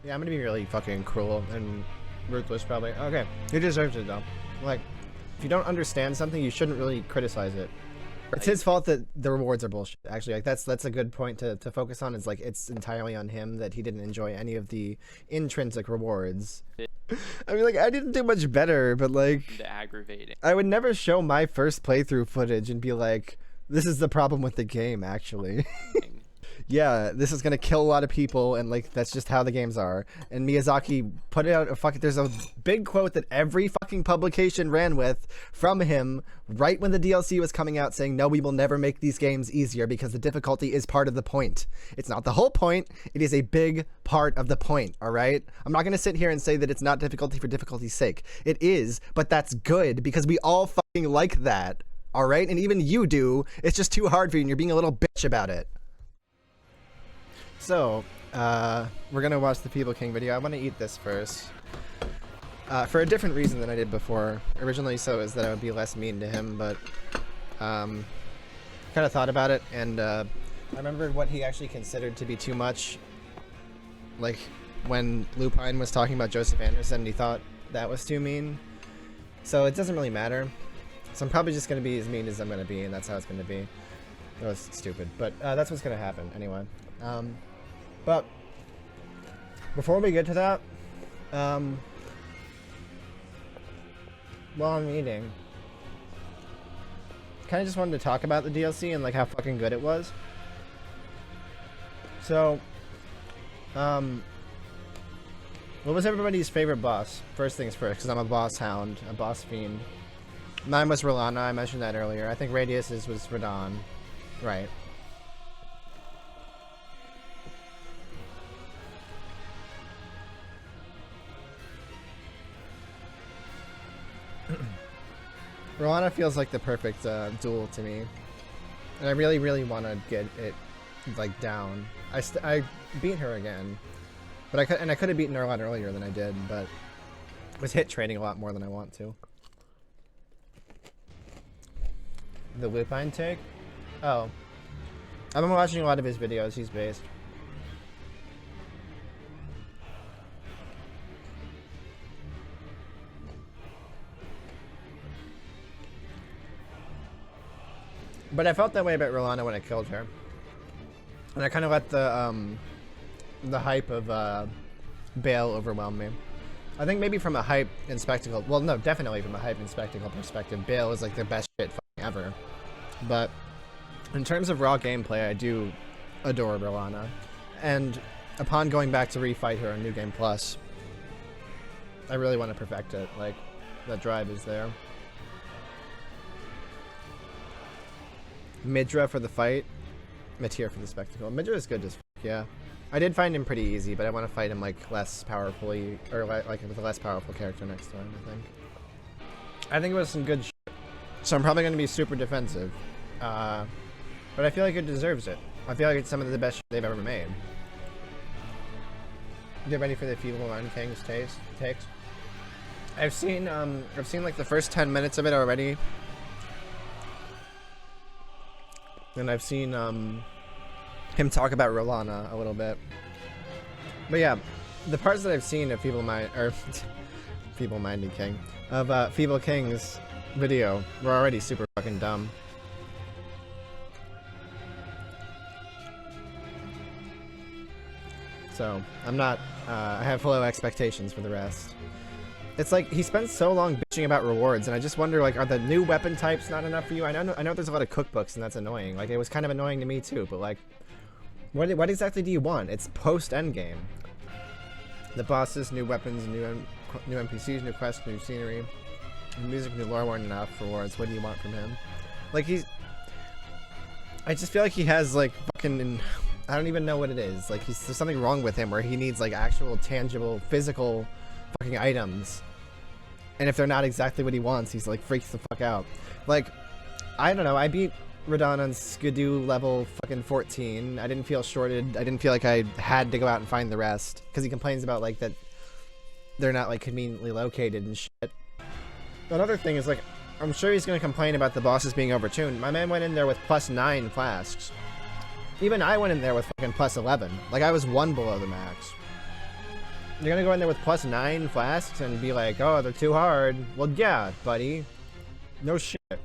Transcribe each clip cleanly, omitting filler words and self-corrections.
Yeah, I'm gonna be really fucking cruel and ruthless probably. Okay, he deserves it though. Like, if you don't understand something, you shouldn't really criticize it. It's his fault that the rewards are bullshit. Actually, like that's a good point to focus on. Is like it's entirely on him that he didn't enjoy any of the intrinsic rewards. I mean, like I didn't do much better, but like aggravating. I would never show my first playthrough footage and be like, "This is the problem with the game." Actually. Yeah, this is gonna kill a lot of people, and like that's just how the games are. And Miyazaki put it out a fucking. There's a big quote that every fucking publication ran with from him right when the DLC was coming out, saying, "No, we will never make these games easier because the difficulty is part of the point. It's not the whole point. It is a big part of the point." All right. I'm not gonna sit here and say that it's not difficulty for difficulty's sake. It is, but that's good because we all fucking like that. All right, and even you do. It's just too hard for you, and you're being a little bitch about it. So, we're gonna watch the Feeble King video. I want to eat this first. For a different reason than I did before. Originally, so is that I would be less mean to him, but kind of thought about it, and I remembered what he actually considered to be too much. Like, when Lupine was talking about Joseph Anderson, he thought that was too mean. So it doesn't really matter. So I'm probably just gonna be as mean as I'm gonna be, and that's how it's gonna be. That was stupid, but that's what's gonna happen anyway. But before we get to that, while I'm eating, kind of just wanted to talk about the DLC and like how fucking good it was. So, what was everybody's favorite boss? First things first, because I'm a boss hound, a boss fiend. Mine was Rolana, I mentioned that earlier. I think Radius's was Radon. Right. Rolana feels like the perfect duel to me, and I really, really want to get it like down. I beat her again, but I could have beaten her a lot earlier than I did, but I was hit trading a lot more than I want to. The Lupine take? Oh, I've been watching a lot of his videos. He's based. But I felt that way about Rolana when I killed her, and I kind of let the hype of Bale overwhelm me. I think maybe from a hype and spectacle, well, no, definitely from a hype and spectacle perspective, Bale is like the best shit fucking ever. But in terms of raw gameplay, I do adore Rolana, and upon going back to refight her on New Game Plus, I really want to perfect it. Like, that drive is there. Midra for the fight, Matir for the spectacle. Midra is good as fuck, yeah. I did find him pretty easy, but I want to fight him like less powerfully, or like with a less powerful character next time, I think it was some good shit. So I'm probably going to be super defensive. But I feel like it deserves it. I feel like it's some of the best shit they've ever made. Get ready for the Feeble King's takes. I've seen like the first 10 minutes of it already. And I've seen him talk about Rolana a little bit. But yeah, the parts that I've seen of Feeble King of Feeble King's video were already super fucking dumb. So I'm not. I have low expectations for the rest. It's like he spends so long bitching about rewards, and I just wonder, like, are the new weapon types not enough for you? I know there's a lot of cookbooks, and that's annoying. Like, it was kind of annoying to me too. But like, what exactly do you want? It's post endgame. The bosses, new weapons, new NPCs, new quests, new scenery, new music, new lore weren't enough rewards. What do you want from him? Like I just feel like he has like fucking. I don't even know what it is. Like, there's something wrong with him where he needs like actual, tangible, physical fucking items. And if they're not exactly what he wants, he's like freaks the fuck out. Like, I don't know, I beat Radon on Scadu level fucking 14. I didn't feel shorted. I didn't feel like I had to go out and find the rest. Because he complains about like that they're not like conveniently located and shit. Another thing is like, I'm sure he's gonna complain about the bosses being overtuned. My man went in there with +9 flasks. Even I went in there with fucking +11. Like, I was 1 below the max. You're gonna go in there with +9 flasks and be like, oh, they're too hard. Well, yeah, buddy. No shit. I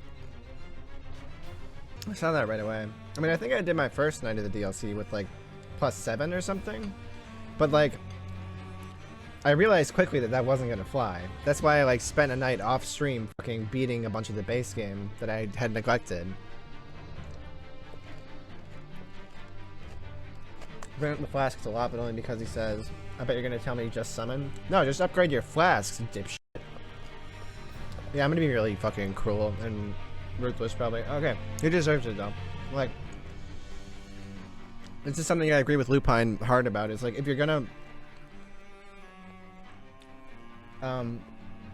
saw that right away. I mean, I think I did my first night of the DLC with like +7 or something. But like, I realized quickly that that wasn't gonna fly. That's why I like spent a night off stream fucking beating a bunch of the base game that I had neglected. Bring up the flasks a lot, but only because he says, I bet you're gonna tell me just summon. No, just upgrade your flasks, dipshit. Yeah, I'm gonna be really fucking cruel and ruthless probably. Okay, he deserves it though. Like, this is something I agree with Lupine hard about. It's like, if you're gonna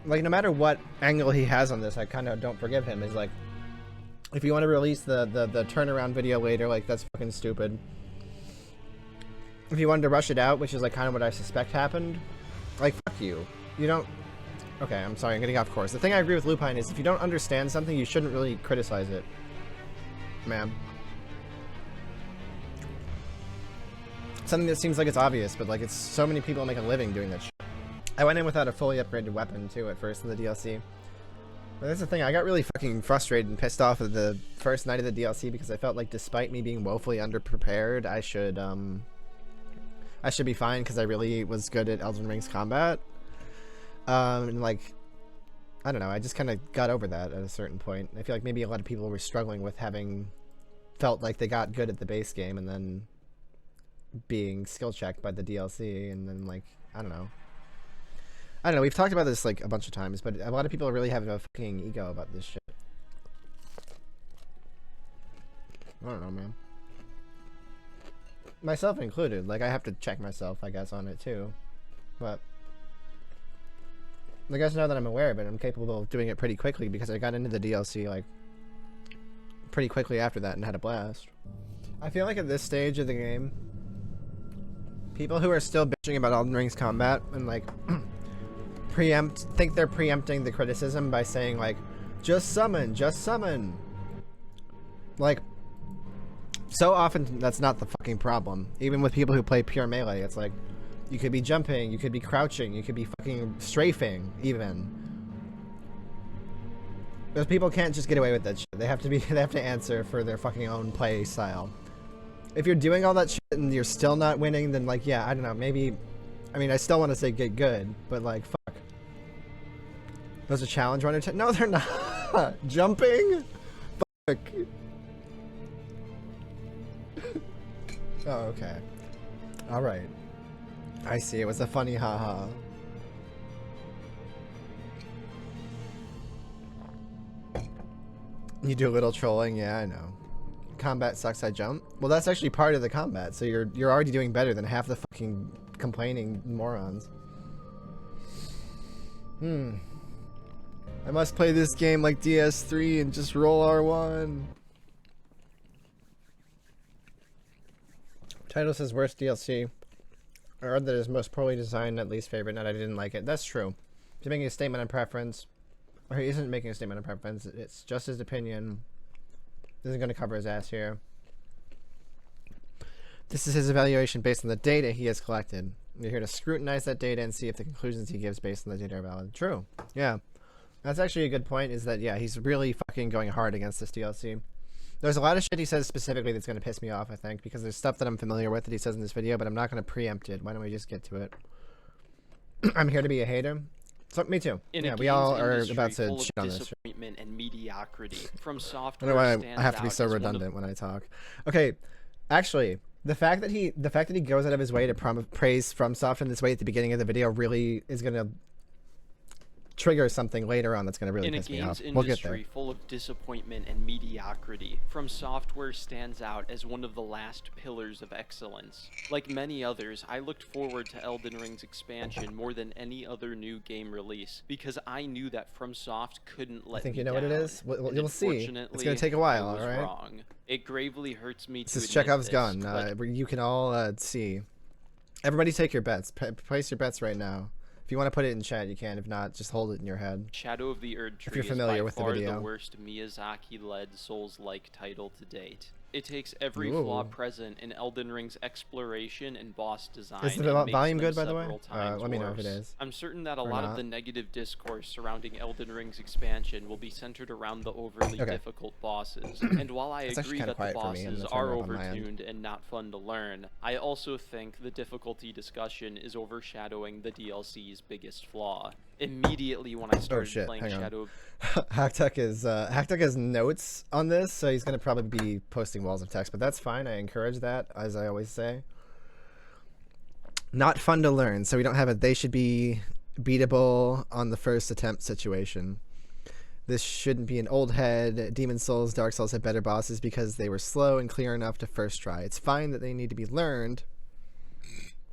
like, no matter what angle he has on this, I kind of don't forgive him. Is like, if you want to release the turnaround video later, like, that's fucking stupid. If you wanted to rush it out, which is like kind of what I suspect happened, like, fuck you. You don't. Okay, I'm sorry, I'm getting off course. The thing I agree with Lupine is if you don't understand something, you shouldn't really criticize it, ma'am. Something that seems like it's obvious, but like, it's so many people make a living doing that shit. I went in without a fully upgraded weapon too at first in the DLC. But that's the thing, I got really fucking frustrated and pissed off at the first night of the DLC because I felt like despite me being woefully underprepared, I should be fine because I really was good at Elden Ring's combat. And like, I don't know, I just kind of got over that at a certain point. I feel like maybe a lot of people were struggling with having felt like they got good at the base game and then being skill checked by the DLC, and then like, I don't know, we've talked about this like a bunch of times, but a lot of people really have a fucking ego about this shit. I don't know, man. Myself included, like, I have to check myself, I guess, on it too. But you guys know that I'm aware of it. I'm capable of doing it pretty quickly because I got into the DLC like pretty quickly after that and had a blast. I feel like at this stage of the game, people who are still bitching about Elden Ring's combat and like think they're preempting the criticism by saying like, just summon, just summon. Like, so often that's not the fucking problem. Even with people who play pure melee, it's like, you could be jumping, you could be crouching, you could be fucking strafing, even. Those people can't just get away with that shit. They have to answer for their fucking own play style. If you're doing all that shit and you're still not winning, then like, yeah, I don't know, maybe, I mean, I still want to say get good, but like, fuck. Those are challenge runner no, they're not. Jumping? Fuck. Oh, okay. Alright. I see, it was a funny haha. You do a little trolling, yeah, I know. Combat sucks, I jump. Well, that's actually part of the combat, so you're already doing better than half the fucking complaining morons. I must play this game like DS3 and just roll R1. Title says worst DLC. Or that is most poorly designed, at least favorite, not I didn't like it. That's true. He's making a statement on preference. Or he isn't making a statement on preference. It's just his opinion. Isn't going to cover his ass here. This is his evaluation based on the data he has collected. You're here to scrutinize that data and see if the conclusions he gives based on the data are valid. True. Yeah. That's actually a good point, is that, yeah, he's really fucking going hard against this DLC. There's a lot of shit he says specifically that's going to piss me off, I think, because there's stuff that I'm familiar with that he says in this video, but I'm not going to preempt it. Why don't we just get to it? I'm here to be a hater. So, me too. Yeah, we all are about to shit on this shit. Disappointment and mediocrity from software. I don't know why I have to be so redundant when I talk. Okay, actually, the fact that he goes out of his way to praise FromSoft in this way at the beginning of the video really is going to trigger something later on that's going to really piss me off. We'll get there. In a games industry full of disappointment and mediocrity, From Software stands out as one of the last pillars of excellence. Like many others, I looked forward to Elden Ring's expansion more than any other new game release, because I knew that FromSoft couldn't let me down. I think you know what it is? You'll see. It's going to take a while, alright? Wrong. It gravely hurts me to admit this. This is Chekhov's gun. You can all see. Everybody take your bets. Place your bets right now. If you want to put it in chat, you can. If not, just hold it in your head. Shadow of the Erd Tree if you're familiar with the video. The worst Miyazaki-led Souls-like title to date. It takes every flaw present in Elden Ring's exploration and boss design. Is the volume good, by the way? Let me know if it is. I'm certain that a lot of the negative discourse surrounding Elden Ring's expansion will be centered around the overly difficult bosses. And while I agree that the bosses are overtuned and not fun to learn, I also think the difficulty discussion is overshadowing the DLC's biggest flaw. Immediately when I started playing Shadow Hacktuck has notes on this, so he's gonna probably be posting walls of text, but that's fine. I encourage that, as I always say. Not fun to learn, so we don't have it. They should be beatable on the first attempt situation. This shouldn't be an old head. Demon Souls, Dark Souls had better bosses because they were slow and clear enough to first try. It's fine that they need to be learned.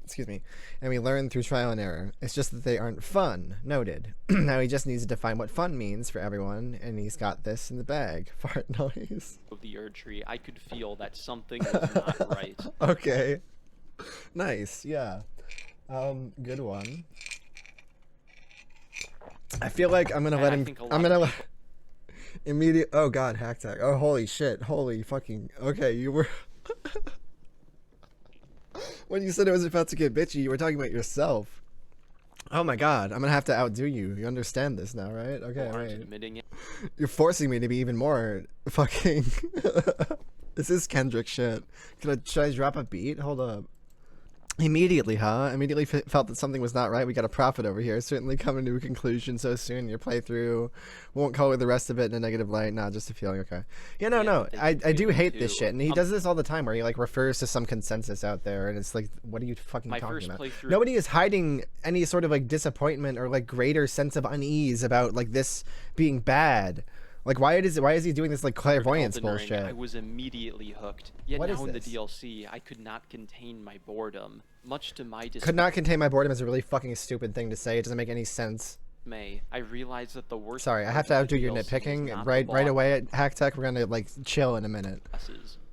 Excuse me, and we learn through trial and error. It's just that they aren't fun. Noted. Now he just needs to define what fun means for everyone, and he's got this in the bag. Fart noise. Of the Erd Tree, I could feel that something was not right. Okay. Nice. Yeah. Good one. I feel like I'm gonna let him. I'm gonna immediate. Oh God, Hacktack. Oh holy shit. Holy fucking. Okay, you were. When you said it was about to get bitchy, you were talking about yourself. Oh my God, I'm gonna have to outdo you. You understand this now, right? Okay, right. Admitting it. You're forcing me to be even more fucking. This is Kendrick shit. Should I drop a beat? Hold up. Immediately, huh? Immediately felt that something was not right. We got a prophet over here. Certainly coming to a conclusion so soon. Your playthrough won't color the rest of it in a negative light. Nah, just a feeling. Okay. Yeah, no. I do hate this shit. And he does this all the time where he like refers to some consensus out there. And it's like, what are you fucking talking about? Nobody is hiding any sort of like disappointment or like greater sense of unease about like this being bad. Like, why is he doing this like clairvoyance bullshit? I was immediately hooked. Yet now in the DLC, I could not contain my boredom. Much to my dismay. Could not contain my boredom is a really fucking stupid thing to say. It doesn't make any sense. I realized that the worst. Sorry, I have to outdo your nitpicking. Right away at Hacktech, we're gonna like chill in a minute.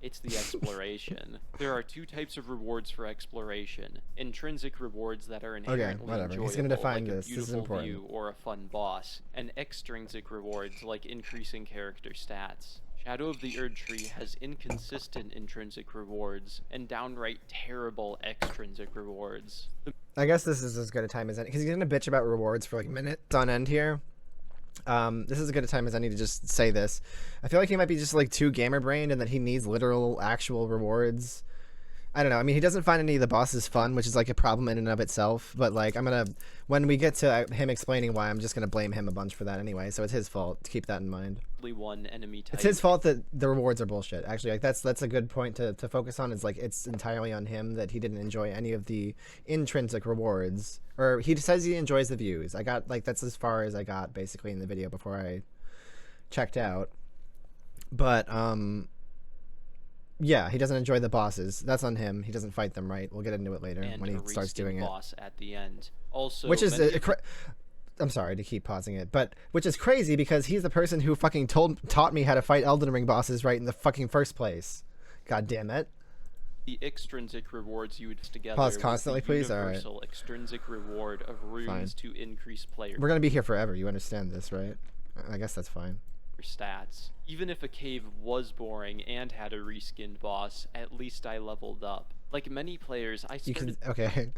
It's the exploration. There are two types of rewards for exploration: intrinsic rewards that are inherently enjoyable, He's gonna define like this. a beautiful This is important. view or a fun boss, and extrinsic rewards like increasing character stats. Shadow of the Erd Tree has inconsistent intrinsic rewards and downright terrible extrinsic rewards. I guess this is as good a time as any, because he's gonna bitch about rewards for like minutes on end here. This is as good a time as any to just say this. I feel like he might be just like too gamer brained and that he needs literal actual rewards. I don't know. I mean, he doesn't find any of the bosses fun, which is like a problem in and of itself. But like, when we get to him explaining why, I'm just gonna blame him a bunch for that anyway. So it's his fault. To keep that in mind. One enemy type. It's his fault that the rewards are bullshit. Actually, like that's a good point to focus on. Is like it's entirely on him that he didn't enjoy any of the intrinsic rewards, or he says he enjoys the views. I got like that's as far as I got basically in the video before I checked out. But yeah, he doesn't enjoy the bosses. That's on him. He doesn't fight them right. We'll get into it later when he starts doing it. Boss at the end. Also, which is I'm sorry to keep pausing it, but which is crazy because he's the person who fucking taught me how to fight Elden Ring bosses right in the fucking first place. God damn it. The extrinsic rewards you would together. Pause constantly, please. All right. Extrinsic reward of runes to increase player. We're gonna be here forever. You understand this, right? I guess that's fine. Stats. Even if a cave was boring and had a reskinned boss, at least I leveled up. Like many players, I started. Okay.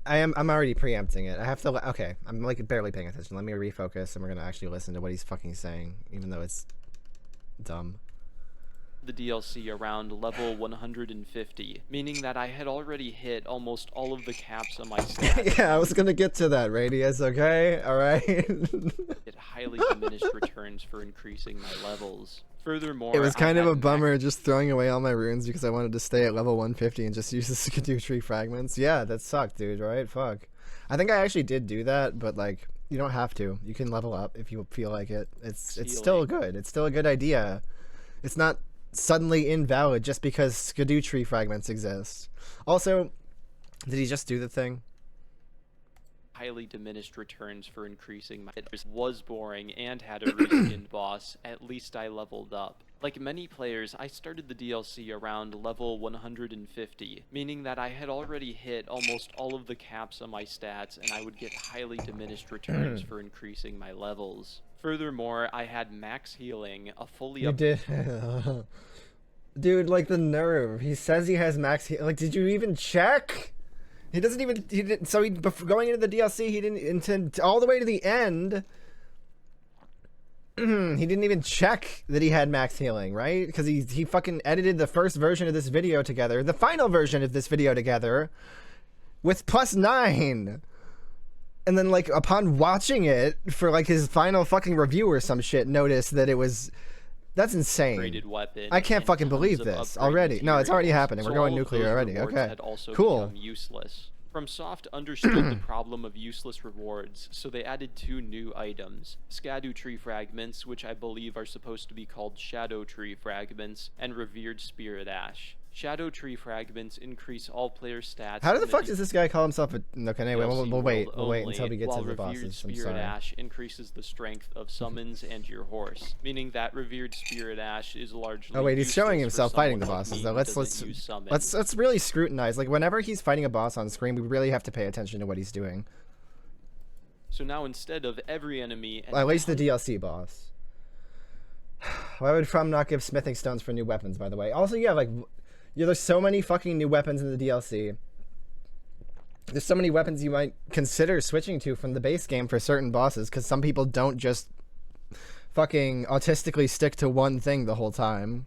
I'm already preempting it. I have to. Okay, I'm like barely paying attention. Let me refocus, and we're gonna actually listen to what he's fucking saying, even though it's dumb. The DLC around level 150, meaning that I had already hit almost all of the caps on my stats. Yeah, I was gonna get to that, Radius, okay? Alright? It highly diminished returns for increasing my levels. Furthermore, it was kind of a bummer just throwing away all my runes because I wanted to stay at level 150 and just use the Scadu tree fragments. Yeah, that sucked, dude, right? Fuck. I think I actually did do that, but like, you don't have to. You can level up if you feel like it. It's still good. It's still a good idea. It's not suddenly invalid just because Scadu tree fragments exist. Also, did he just do the thing? Highly diminished returns for increasing my. It was boring and had a reskinned boss. At least I leveled up. Like many players, I started the DLC around level 150, meaning that I had already hit almost all of the caps on my stats, and I would get highly diminished returns for increasing my levels. Furthermore, I had max healing, a fully You did. Dude, like the nerve. He says he has max like, did you even check? He doesn't even, he didn't, so he, before going into the DLC, he didn't intend, all the way to the end, he didn't even check that he had max healing, right? Because he fucking edited the first version of this video together, the final version of this video together, with +9. And then, like, upon watching it for, like, his final fucking review or some shit, noticed that it was... That's insane. Weapon I can't fucking believe this already. No, it's already happening. We're going nuclear already. Okay. Had also cool. Useless. FromSoft understood the problem of useless rewards, so they added 2 new items. Scadu tree fragments, which I believe are supposed to be called shadow tree fragments, and revered spirit ash. Shadow tree fragments increase all player stats. How the fuck does this guy call himself a... Okay, anyway, we'll wait until we get to the bosses. I'm sorry. Spirit Ash increases the strength of summons and your horse, meaning that revered Spirit Ash is largely... Oh wait, he's showing himself fighting the bosses though. Let's really scrutinize. Like, whenever he's fighting a boss on screen, we really have to pay attention to what he's doing. So now instead of every enemy... Well, at least the DLC boss. Why would From not give smithing stones for new weapons, by the way? Also, yeah, like... Yeah, there's so many fucking new weapons in the DLC. There's so many weapons you might consider switching to from the base game for certain bosses, because some people don't just fucking autistically stick to one thing the whole time.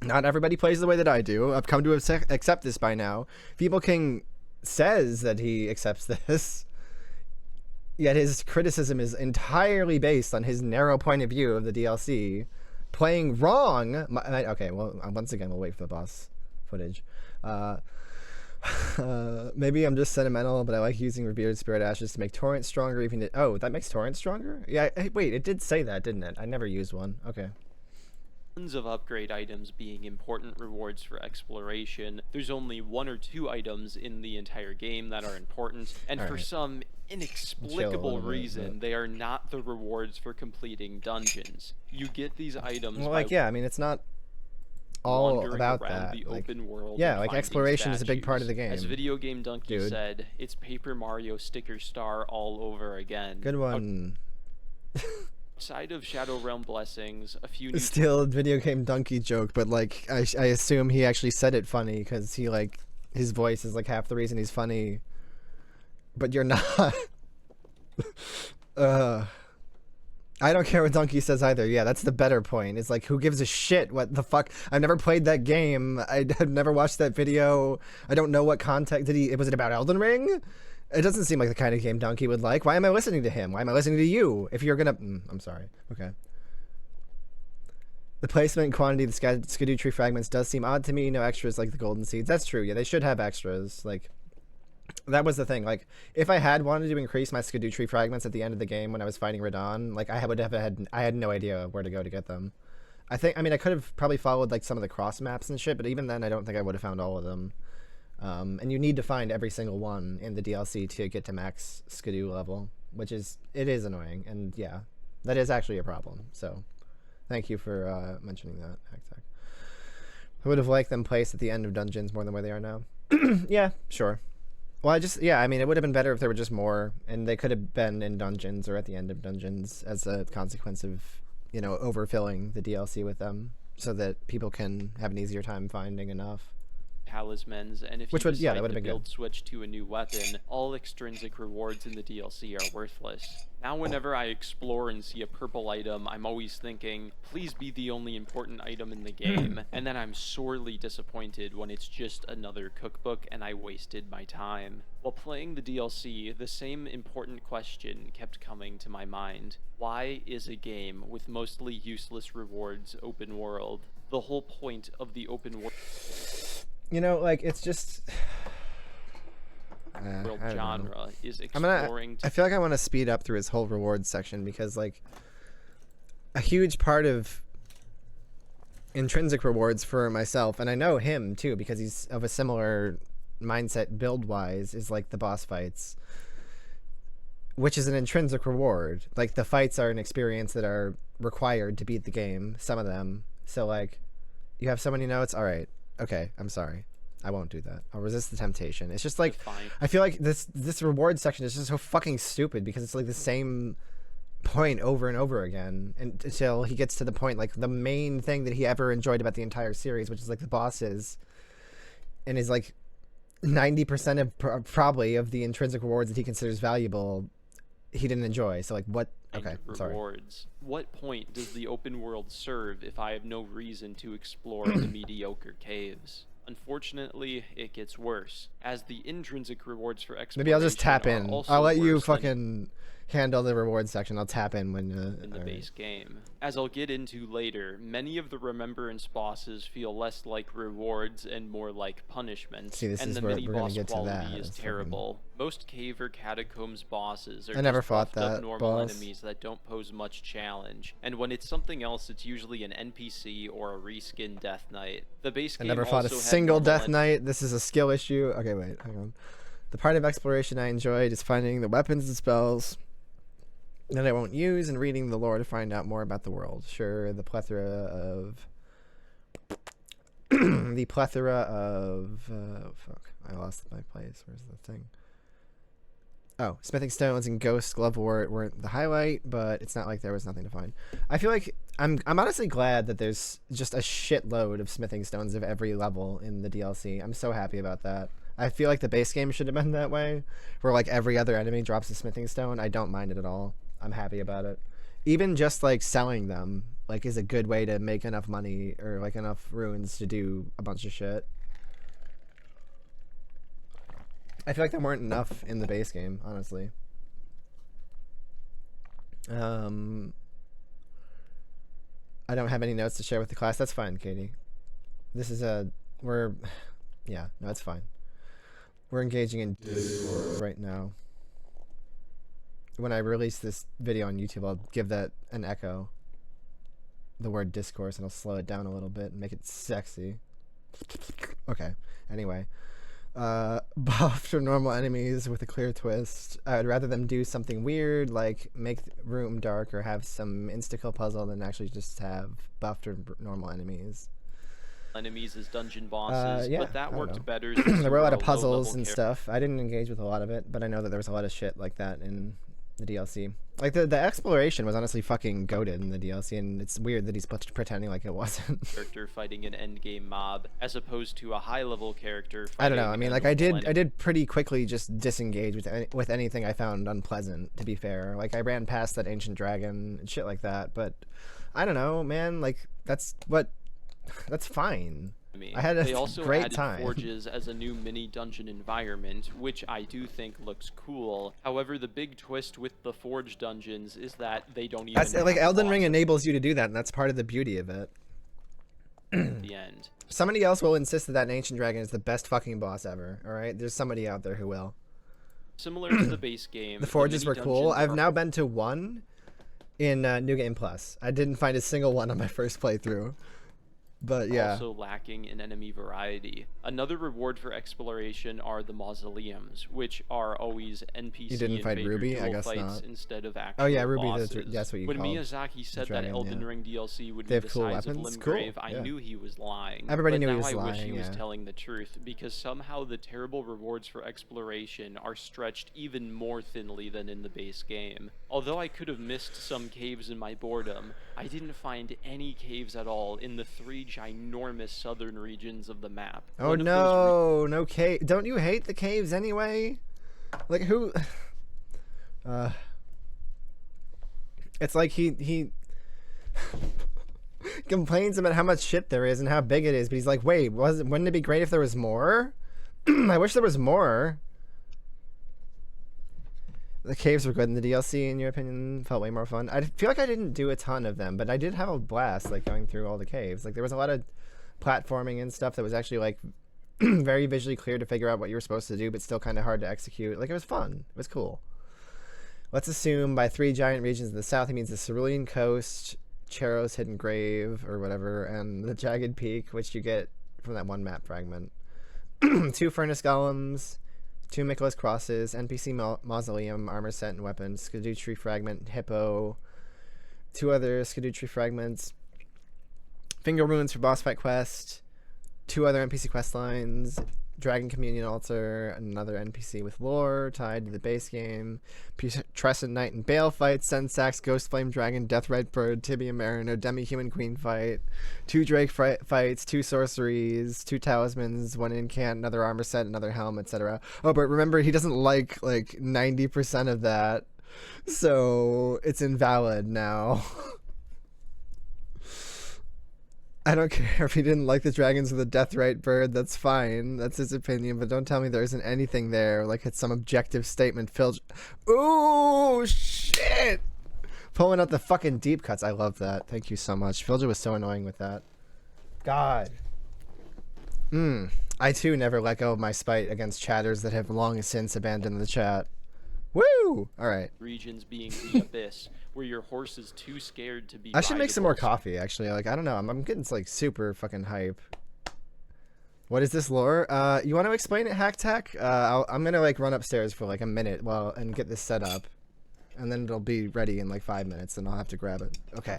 Not everybody plays the way that I do. I've come to accept this by now. Feeble King says that he accepts this, yet his criticism is entirely based on his narrow point of view of the DLC. Playing wrong... Okay, well, once again, we'll wait for the boss footage. Maybe I'm just sentimental, but I like using revered spirit ashes to make torrent stronger. Even oh, that makes torrent stronger? Yeah, wait, it did say that, didn't it? I never used one. Okay. Tons of upgrade items being important rewards for exploration. There's only 1 or 2 items in the entire game that are important, and for some inexplicable reason, they are not the rewards for completing dungeons. You get these items. Well, like, yeah, I mean, it's not all about that. The like, open world yeah, like exploration is a big part of the game. As Video Game Donkey said, it's Paper Mario Sticker Star all over again. Good one. Outside of Shadow Realm blessings, a few new... Still Video Game Donkey joke, but like I assume he actually said it funny because he like his voice is like half the reason he's funny. But you're not. I don't care what Donkey says either. Yeah, that's the better point. It's like, who gives a shit? What the fuck? I've never played that game. I've never watched that video. I don't know what context did he... Was it about Elden Ring? It doesn't seem like the kind of game Donkey would like. Why am I listening to him? Why am I listening to you? If you're gonna... I'm sorry. Okay. The placement and quantity of the Scadu tree fragments does seem odd to me. No extras like the golden seeds. That's true. Yeah, they should have extras. Like... That was the thing. Like, if I had wanted to increase my Scadu tree fragments at the end of the game when I was fighting Radon, like, I had no idea where to go to get them. I mean, I could have probably followed, like, some of the cross maps and shit, but even then, I don't think I would have found all of them. And you need to find every single one in the DLC to get to max Scadu level, which is, it is annoying. And yeah, that is actually a problem. So, thank you for mentioning that, Hacktech. I would have liked them placed at the end of dungeons more than where they are now. Yeah, sure. Well, I mean, it would have been better if there were just more, and they could have been in dungeons or at the end of dungeons as a consequence of, you know, overfilling the DLC with them so that people can have an easier time finding enough. Talismans, and if you decide to build switch to a new weapon, all extrinsic rewards in the DLC are worthless. Now whenever I explore and see a purple item, I'm always thinking, please be the only important item in the game, and then I'm sorely disappointed when it's just another cookbook and I wasted my time. While playing the DLC, the same important question kept coming to my mind. Why is a game with mostly useless rewards open world? The whole point of the open world... You know, like, it's just... world genre is exploring... I feel like I want to speed up through his whole rewards section because, like, a huge part of intrinsic rewards for myself, and I know him, too, because he's of a similar mindset build-wise, is, like, the boss fights, which is an intrinsic reward. Like, the fights are an experience that are required to beat the game, some of them. So, like, you have so many notes, all right. Okay, I'm sorry. I won't do that. I'll resist the temptation. It's just like, I feel like this reward section is just so fucking stupid because it's like the same point over and over again until he gets to the point, like the main thing that he ever enjoyed about the entire series, which is like the bosses, and is like 90% of probably of the intrinsic rewards that he considers valuable, he didn't enjoy. So like what? Okay, sorry. Rewards. What point does the open world serve if I have no reason to explore the mediocre caves? Unfortunately, it gets worse, as the intrinsic rewards for exploration. Maybe I'll just tap in. I'll let you fucking handle the reward section. I'll tap in when in the base game. As I'll get into later, many of the remembrance bosses feel less like rewards and more like punishments. See, this and is the where mini we're gonna boss get to quality that. is terrible. Most cave or catacombs bosses are I never just fought buffed up that normal boss. enemies that don't pose much challenge. And when it's something else, it's usually an NPC or a reskin Death Knight. The base I game never fought a also had single normal Death Knight. This is a skill issue. Okay, wait, hang on. The part of exploration I enjoyed is finding the weapons and spells that I won't use and reading the lore to find out more about the world. Sure, the plethora of fuck, I lost my place. Where's the thing? Oh, smithing stones and ghost glove weren't the highlight, but it's not like there was nothing to find. I feel like I'm honestly glad that there's just a shitload of smithing stones of every level in the DLC. I'm so happy about that. I feel like the base game should have been that way, where like every other enemy drops a smithing stone. I don't mind it at all. I'm happy about it. Even just like selling them like is a good way to make enough money or like enough runes to do a bunch of shit. I feel like there weren't enough in the base game, honestly. I don't have any notes to share with the class. That's fine, Katie. This is yeah, no, it's fine. We're engaging in Discord right now. When I release this video on YouTube, I'll give that an echo. The word discourse, and I'll slow it down a little bit and make it sexy. Okay, anyway. Buffed or normal enemies with a clear twist. I would rather them do something weird, like make the room dark or have some insta-kill puzzle than actually just have buffed or normal enemies. Enemies as dungeon bosses, Yeah, but that worked better. There were a lot of puzzles and stuff. I didn't engage with a lot of it, but I know that there was a lot of shit like that in the DLC. Like the exploration was honestly fucking goated in the DLC, and it's weird that he's pretending like it wasn't. Character fighting an endgame mob as opposed to a high level character fighting I don't know. I mean, like I enemy. did pretty quickly just disengage with anything I found unpleasant, to be fair. Like I ran past that ancient dragon and shit like that, but I don't know, man, like that's fine. I had a they also great added time. forges as a new mini dungeon environment, which I do think looks cool. However, the big twist with the forge dungeons is that they don't even That's like have Elden Ring bosses enables you to do that, and that's part of the beauty of it. at the end. Somebody else will insist that ancient dragon is the best fucking boss ever. All right, there's somebody out there who will. Similar to the base game, The forges were cool. mini-dungeons I've are now been to one in New Game Plus. I didn't find a single one on my first playthrough. But yeah. also lacking in enemy variety. Another reward for exploration are the mausoleums, which are always NPC You didn't fight invader Ruby? I duel guess fights not. instead of actual Oh yeah, Ruby. bosses. That's what you When called Miyazaki said dragon, that Elden yeah. Ring DLC would They be have the cool size weapons? of Cool, Limgrave, I yeah. knew he was lying. Everybody but knew he now was I wish he lying, was yeah. telling the truth, because somehow the terrible rewards for exploration are stretched even more thinly than in the base game. Although I could have missed some caves in my boredom, I didn't find any caves at all in the 3 ginormous southern regions of the map. Oh no, no cave. Don't you hate the caves anyway? Like who? It's like he complains about how much shit there is and how big it is, but he's like, wait, wouldn't it be great if there was more? I wish there was more. The caves were good in the DLC, in your opinion. Felt way more fun. I feel like I didn't do a ton of them, but I did have a blast, like going through all the caves. Like there was a lot of platforming and stuff that was actually like very visually clear to figure out what you were supposed to do, but still kind of hard to execute. Like it was fun. It was cool. Let's assume by 3 giant regions in the south, he means the Cerulean Coast, Chero's Hidden Grave, or whatever, and the Jagged Peak, which you get from that one map fragment. 2 Furnace Golems, 2 Miklas Crosses, NPC Mausoleum, Armor Set and Weapons, Scadu Tree Fragment, Hippo, 2 other Scadu Tree Fragments, Finger Runes for Boss Fight Quest, 2 other NPC quest lines, Dragon Communion Altar, another NPC with lore tied to the base game, Putrescent Knight and Bale fight, Sensax, Ghost Flame Dragon, Deathrite Bird, Tibia Mariner, Demi-Human Queen fight, 2 Drake fights, 2 sorceries, 2 talismans, 1 incant, another armor set, another helm, etc. Oh, but remember, he doesn't like 90% of that, so it's invalid now. I don't care if he didn't like the dragons or the Deathrite Bird, that's fine. That's his opinion, but don't tell me there isn't anything there, like it's some objective statement. Phil. Ooh, shit! Pulling out the fucking deep cuts. I love that. Thank you so much. Philja was so annoying with that. God. I too never let go of my spite against chatters that have long since abandoned the chat. Woo! Alright. Regions being the abyss, where your horse is too scared to be I should make some more rideable. coffee, actually. Like, I don't know. I'm getting, like, super fucking hype. What is this lore? You want to explain it, Hack Tech? I'm gonna, like, run upstairs for, like, a minute and get this set up. And then it'll be ready in, like, 5 minutes, and I'll have to grab it. Okay.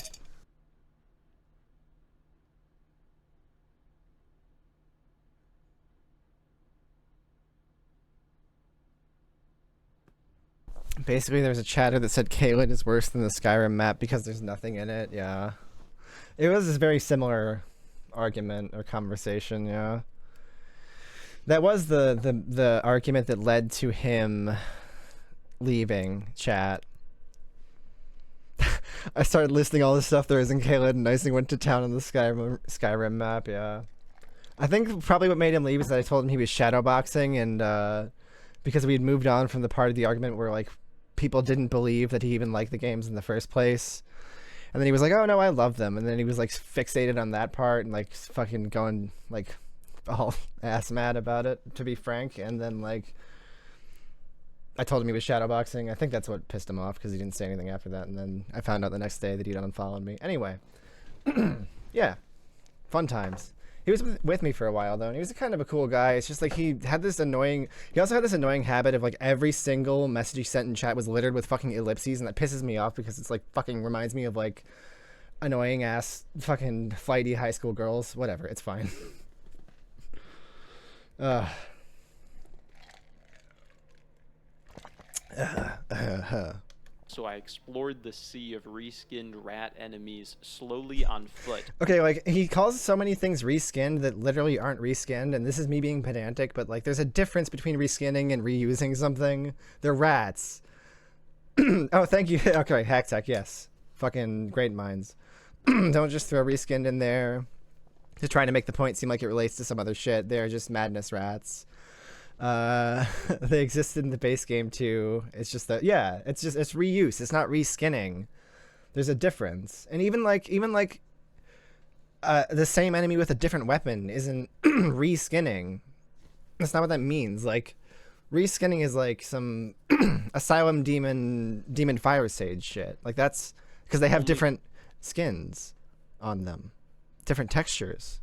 Basically, there's a chatter that said Caelid is worse than the Skyrim map because there's nothing in it. Yeah, it was a very similar argument or conversation. Yeah, that was the argument that led to him leaving chat. I started listing all the stuff there is in Caelid, and Nysing went to town on the Skyrim map. Yeah, I think probably what made him leave is that I told him he was shadowboxing, and because we had moved on from the part of the argument where like people didn't believe that he even liked the games in the first place. And then he was like, oh no, I love them. And then he was like fixated on that part and like fucking going like all ass mad about it, to be frank. And then like I told him he was shadowboxing. I think that's what pissed him off because he didn't say anything after that. And then I found out the next day that he'd unfollowed me. Anyway, yeah, fun times. He was with me for a while though, and he was kind of a cool guy. It's just like he also had this annoying habit of like every single message he sent in chat was littered with fucking ellipses, and that pisses me off because it's like fucking reminds me of like annoying ass fucking flighty high school girls. Whatever, it's fine. So I explored the sea of reskinned rat enemies slowly on foot. Okay, like he calls so many things reskinned that literally aren't reskinned, and this is me being pedantic, but like there's a difference between reskinning and reusing something. They're rats. Oh, thank you. Okay, Hack Tech, yes. Fucking great minds. Don't just throw reskinned in there to try to make the point seem like it relates to some other shit. They're just madness rats. They existed in the base game too. It's just that, yeah, it's reuse. It's not reskinning. There's a difference. And even like the same enemy with a different weapon isn't reskinning. That's not what that means. Like reskinning is like some asylum demon fire sage shit. Like that's because they have different skins on them, different textures.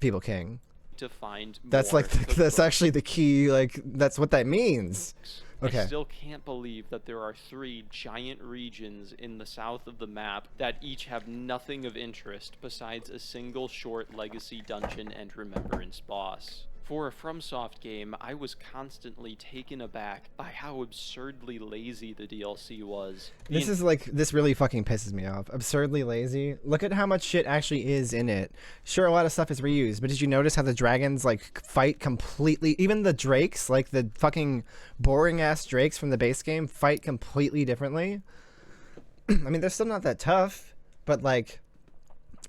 Feeble King. To find that's more like that's actually the key, like that's what that means. Okay. I still can't believe that there are 3 giant regions in the south of the map that each have nothing of interest besides a single short legacy dungeon and remembrance boss. For a FromSoft game, I was constantly taken aback by how absurdly lazy the DLC was. This really fucking pisses me off. Absurdly lazy. Look at how much shit actually is in it. Sure, a lot of stuff is reused, but did you notice how the dragons like fight completely? Even the drakes, like the fucking boring ass drakes from the base game, fight completely differently. I mean, they're still not that tough, but like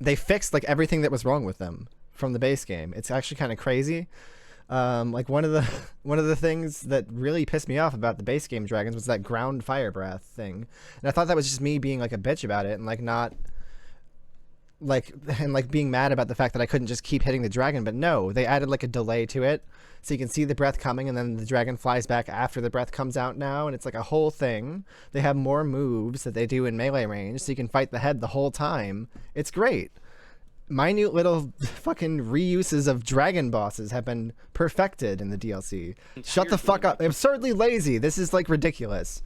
they fixed like everything that was wrong with them from the base game. It's actually kind of crazy. Like one of the things that really pissed me off about the base game dragons was that ground fire breath thing, and I thought that was just me being like a bitch about it and like not like being mad about the fact that I couldn't just keep hitting the dragon. But no, they added like a delay to it so you can see the breath coming and then the dragon flies back after the breath comes out now, and it's like a whole thing. They have more moves that they do in melee range so you can fight the head the whole time. It's great. Minute little fucking reuses of dragon bosses have been perfected in the DLC. Shut the fuck up. Absurdly lazy. This is like ridiculous.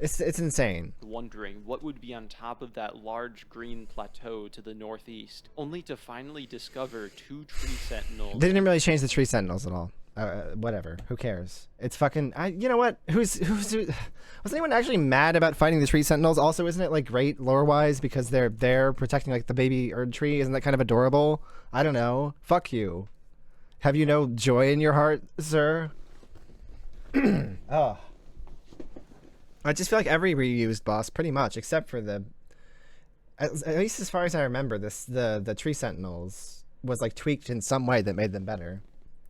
It's insane. Wondering what would be on top of that large green plateau to the northeast, only to finally discover 2 tree sentinels. They didn't really change the tree sentinels at all. Whatever. Who cares? It's fucking. You know what? Was anyone actually mad about fighting the tree sentinels? Also, isn't it like great lore-wise because they're there protecting like the baby Erd tree? Isn't that kind of adorable? I don't know. Fuck you. Have you no joy in your heart, sir? Oh. I just feel like every reused boss, pretty much, except for at least as far as I remember, the tree sentinels was like tweaked in some way that made them better,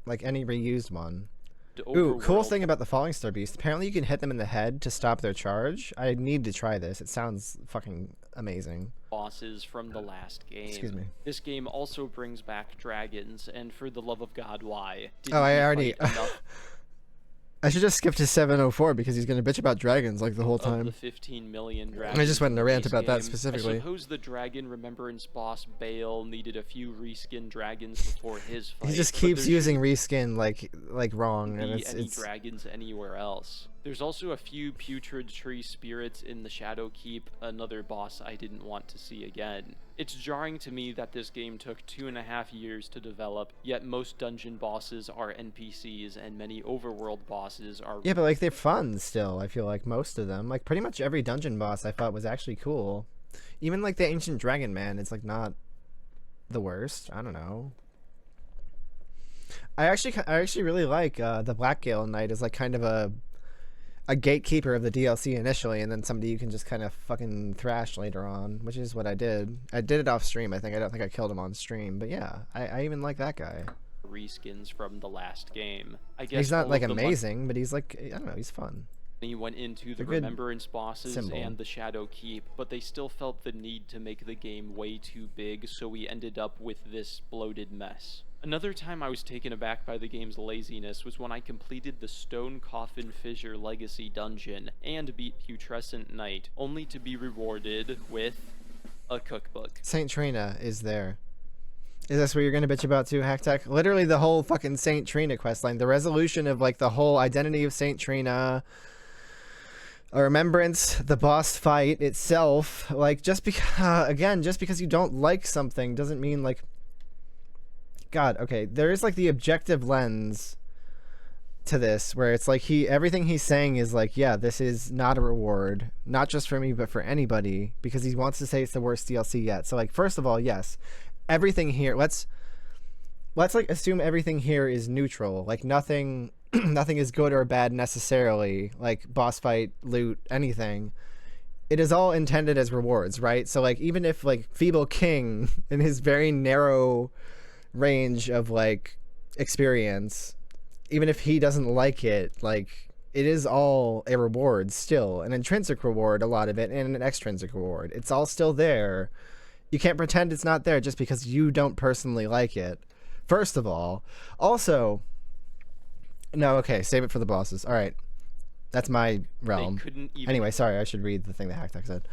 like any reused one. Ooh, cool thing about the falling star beast. Apparently, you can hit them in the head to stop their charge. I need to try this. It sounds fucking amazing. Bosses from the last game. Excuse me. This game also brings back dragons, and for the love of God, why? Oh, I already. I should just skip to 704 because he's going to bitch about dragons like the whole time. The 15 million dragons. I just went in a rant about that specifically. I suppose the dragon remembrance boss Bale needed a few reskin dragons before his fight. He just keeps using reskin like wrong, and it's dragons anywhere else. There's also a few putrid tree spirits in the Shadow Keep, another boss I didn't want to see again. It's jarring to me that this game took 2.5 years to develop, yet most dungeon bosses are NPCs and many overworld bosses are... Yeah, but like they're fun still, I feel like most of them. Like pretty much every dungeon boss I thought was actually cool. Even like the Ancient Dragon Man, it's like not the worst. I don't know. I actually really like the Blackgale Knight as like kind of a gatekeeper of the DLC initially, and then somebody you can just kind of fucking thrash later on, which is what I did. I did it off stream, I think. I don't think I killed him on stream, but yeah, I even like that guy. Reskins from the last game. I guess he's not like amazing, but he's like, I don't know, he's fun. He went into the Remembrance bosses and the Shadow Keep, but they still felt the need to make the game way too big, so we ended up with this bloated mess. Another time I was taken aback by the game's laziness was when I completed the Stone Coffin Fissure Legacy dungeon and beat Putrescent Knight, only to be rewarded with a cookbook. Saint Trina is there. Is this what you're gonna bitch about too, Hacktech? Literally the whole fucking Saint Trina questline, the resolution of like the whole identity of Saint Trina, a remembrance, the boss fight itself, like just because again, just because you don't like something doesn't mean like, God, okay, there is like the objective lens to this where it's like everything he's saying is like, yeah, this is not a reward, not just for me but for anybody, because he wants to say it's the worst DLC yet. So like, first of all, yes, everything here, let's like assume everything here is neutral, like nothing is good or bad necessarily, like boss fight, loot, anything. It is all intended as rewards, right? So like, even if like Feeble King in his very narrow range of like experience, even if he doesn't like it, like it is all a reward still, an intrinsic reward, a lot of it, and an extrinsic reward. It's all still there. You can't pretend it's not there just because you don't personally like it, first of all. Also, no, okay, save it for the bosses. All right, that's my realm. Anyway, sorry, I should read the thing that Hacktech said.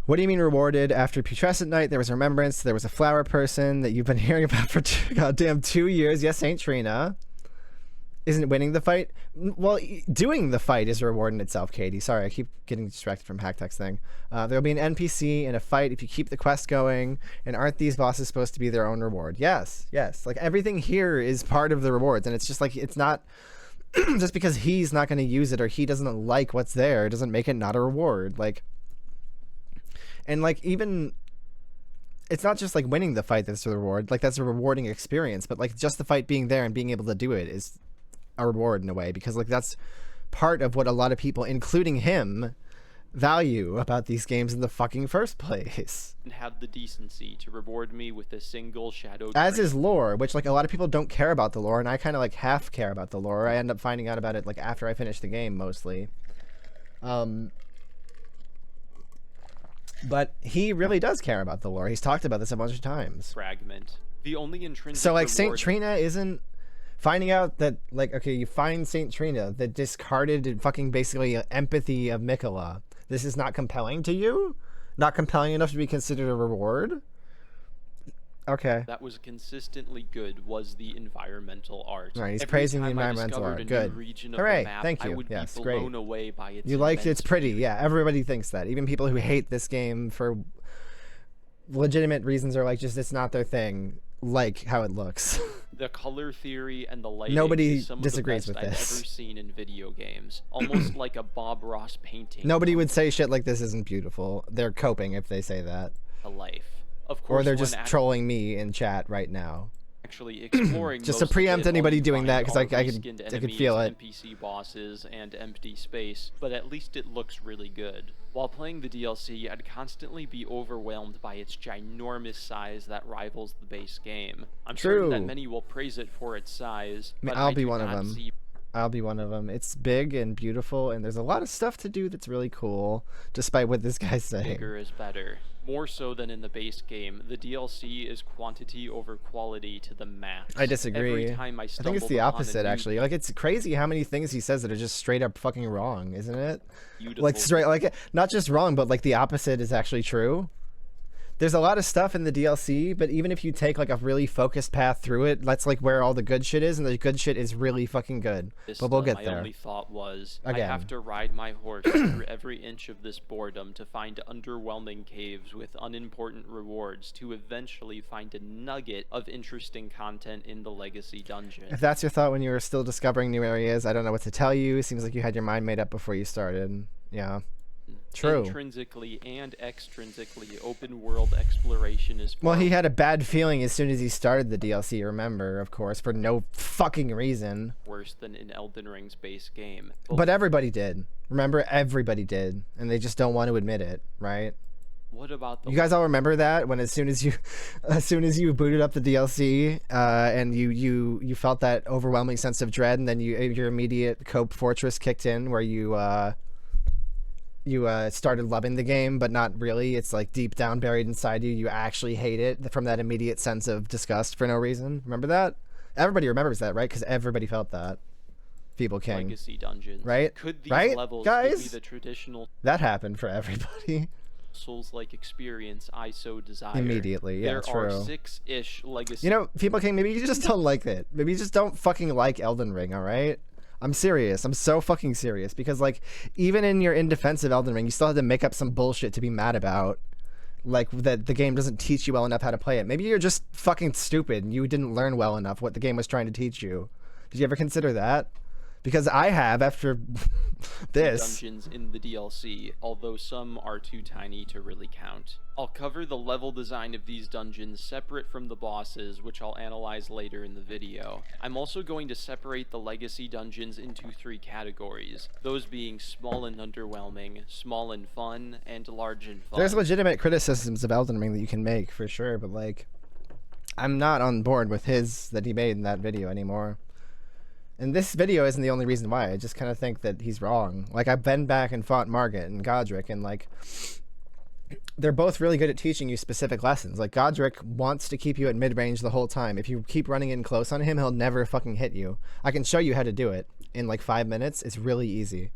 What do you mean rewarded? After Putrescent Night, there was Remembrance, there was a flower person that you've been hearing about for goddamn 2 years. Yes, Saint Trina. Isn't winning the fight? Well, doing the fight is a reward in itself, Katie. Sorry, I keep getting distracted from Hacktech's thing. There'll be an NPC in a fight if you keep the quest going, and aren't these bosses supposed to be their own reward? Yes, yes. Like, everything here is part of the rewards, and it's just like, it's not... just because he's not going to use it or he doesn't like what's there, doesn't make it not a reward. Like... And like, even it's not just like winning the fight that's a reward, like that's a rewarding experience, but like just the fight being there and being able to do it is a reward in a way, because like that's part of what a lot of people, including him, value about these games in the fucking first place. And had the decency to reward me with a single shadow as is lore, which like a lot of people don't care about the lore, and I kind of like half care about the lore. I end up finding out about it like after I finish the game mostly. But he really does care about the lore. He's talked about this a bunch of times. Fragment. The only intrinsic so like Saint Trina isn't finding out that like, okay, you find Saint Trina, the discarded and fucking basically empathy of Mikola. This is not compelling to you? Not compelling enough to be considered a reward? Okay. that was consistently good was the environmental art. All right, he's Every praising the time I environmental discovered art. a Good. new region of Hooray! the map, Thank I you. would Yes, be great. blown away by its You liked it's immense pretty. beauty. Yeah, everybody thinks that. Even people who hate this game for legitimate reasons are like, just it's not their thing. Like how it looks. The color theory and the lighting Nobody is some disagrees of the with best I've this. ever seen in video games. Almost like a Bob Ross painting. Nobody would say shit like this isn't beautiful. They're coping if they say that. A life. Of course, Or they're when just trolling me in chat right now. actually exploring Just to most of preempt it, anybody all you doing that, find 'cause are I could reskinned I could feel enemies, it. NPC bosses, and empty space, but at least it looks really good. While playing the DLC, I'd constantly be overwhelmed by its ginormous size that rivals the base game. I'm sure that True. many will praise it for its size, I mean, but I'll I be do one of not them. see I'll be one of them. It's big and beautiful, and there's a lot of stuff to do that's really cool, despite what this guy's saying. bigger is better. More so than in the base game, the DLC is quantity over quality to the max. I disagree. Every time I I think it's stumbled the upon a opposite, new actually. Like, it's crazy how many things he says that are just straight up fucking wrong, isn't it? beautiful Like, straight, like, not just wrong, but like the opposite is actually true. There's a lot of stuff in the DLC, but even if you take like a really focused path through it, that's like where all the good shit is, and the good shit is really fucking good. But we'll get my there. only thought was, Again. I have to ride my horse through every inch of this boredom to find underwhelming caves with unimportant rewards to eventually find a nugget of interesting content in the Legacy Dungeon. If that's your thought when you were still discovering new areas, I don't know what to tell you. It seems like you had your mind made up before you started. Yeah. True. Intrinsically and extrinsically, open world exploration is Well, far he had a bad feeling as soon as he started the DLC, remember, of course, for no fucking reason. worse than in Elden Ring's base game. But everybody did. Remember, everybody did. And they just don't want to admit it, right? What about the You guys all remember that when as soon as you booted up the DLC and you felt that overwhelming sense of dread, and then your immediate Cope Fortress kicked in where you started loving the game, but not really. It's like deep down buried inside you. You actually hate it from that immediate sense of disgust for no reason. Remember that? Everybody remembers that, right? Because everybody felt that. Feeble King. Legacy dungeons? Right? Could these Right, levels guys? be the traditional That happened for everybody. Souls-like experience I so desire? Immediately, yeah, there true. are 6-ish legacy. You know, Feeble King, maybe you just don't like it. Maybe you just don't fucking like Elden Ring, alright? I'm serious. I'm so fucking serious. Because, like, even in your indefensive Elden Ring, you still had to make up some bullshit to be mad about. Like, that the game doesn't teach you well enough how to play it. Maybe you're just fucking stupid and you didn't learn well enough what the game was trying to teach you. Did you ever consider that? Because I have after this. Dungeons in the DLC, although some are too tiny to really count. I'll cover the level design of these dungeons separate from the bosses, which I'll analyze later in the video. I'm also going to separate the legacy dungeons into 3 categories, those being small and underwhelming, small and fun, and large and fun. There's legitimate criticisms of Elden Ring that you can make, for sure, but, like, I'm not on board with his that he made in that video anymore. And this video isn't the only reason why. I just kind of think that he's wrong. Like, I've been back and fought Margit and Godric, and, like, they're both really good at teaching you specific lessons. Like, Godric wants to keep you at mid-range the whole time. If you keep running in close on him, he'll never fucking hit you. I can show you how to do it in, like, 5 minutes. It's really easy.